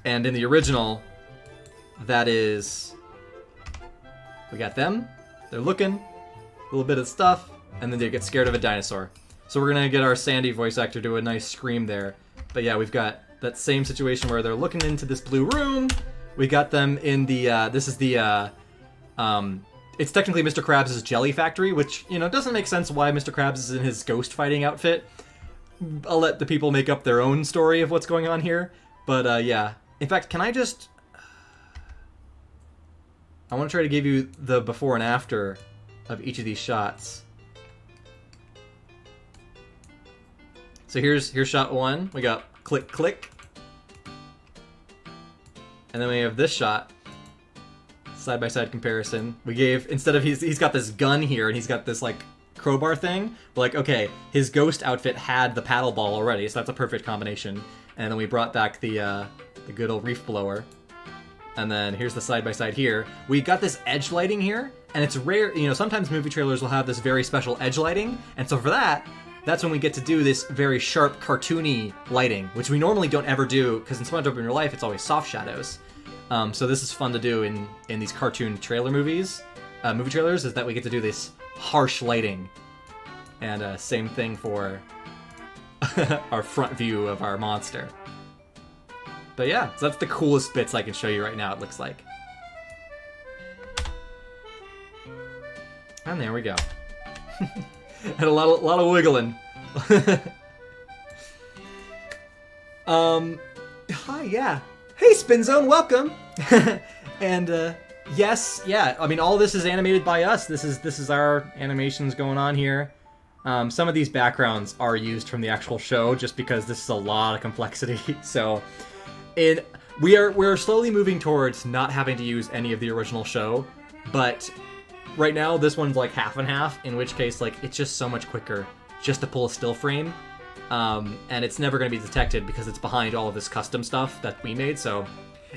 And in the original, that is... We got them, they're looking, a little bit of stuff, and then they get scared of a dinosaur. So we're going to get our Sandy voice actor do a nice scream there. But yeah, we've got that same situation where they're looking into this blue room. We got them in the, this is the, it's technically Mr. Krabs' jelly factory, which, you know, doesn't make sense why Mr. Krabs is in his ghost fighting outfit. I'll let the people make up their own story of what's going on here. But, yeah. In fact, can I just... I want to try to give you the before and after of each of these shots. So here's shot one. We got click, click. And then we have this shot. Side-by-side comparison. We gave, instead of, he's got this gun here, and he's got this, like, crowbar thing. We're like, okay, his ghost outfit had the paddle ball already, so that's a perfect combination. And then we brought back the good old reef blower. And then here's the side-by-side here. We got this edge lighting here, and it's rare, you know, sometimes movie trailers will have this very special edge lighting, and so for that, that's when we get to do this very sharp, cartoony lighting, which we normally don't ever do, because in SpongeBob in Real Life, it's always soft shadows. So this is fun to do in these cartoon trailer movies, movie trailers, is that we get to do this harsh lighting. And same thing for our front view of our monster. But yeah, so that's the coolest bits I can show you right now, it looks like. And there we go. And a lot of wiggling. Hi, yeah. Hey, Spin Zone, welcome. And yes, yeah. I mean, all this is animated by us. This is our animations going on here. Some of these backgrounds are used from the actual show, just because this is a lot of complexity. So, we're slowly moving towards not having to use any of the original show, but. Right now, this one's like half and half, in which case, like, it's just so much quicker just to pull a still frame. And it's never going to be detected because it's behind all of this custom stuff that we made, so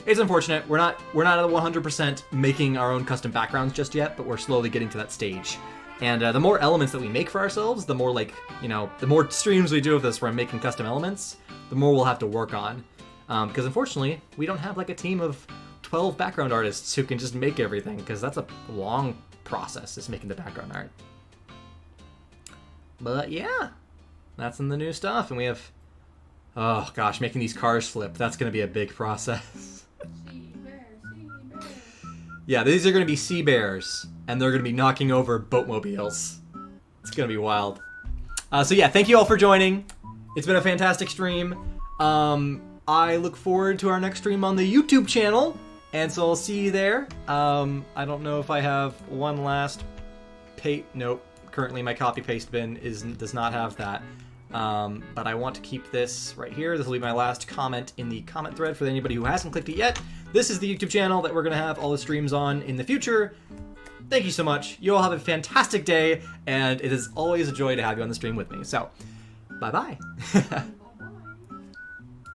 it's unfortunate. We're not at 100% making our own custom backgrounds just yet, but we're slowly getting to that stage. And the more elements that we make for ourselves, the more, like, you know, the more streams we do of this where I'm making custom elements, the more we'll have to work on. Because unfortunately, we don't have, like, a team of 12 background artists who can just make everything, because that's a long process, is making the background art. But yeah, that's in the new stuff, and we have, oh gosh, making these cars flip, that's going to be a big process. Sea bear. Yeah, these are going to be sea bears, and they're going to be knocking over boatmobiles. It's going to be wild. So yeah, thank you all for joining. It's been a fantastic stream. I look forward to our next stream on the YouTube channel. And so I'll see you there. I don't know if I have one last nope. Currently my copy paste bin does not have that. But I want to keep this right here. This will be my last comment in the comment thread for anybody who hasn't clicked it yet. This is the YouTube channel that we're going to have all the streams on in the future. Thank you so much. You all have a fantastic day, and it is always a joy to have you on the stream with me. So, bye-bye.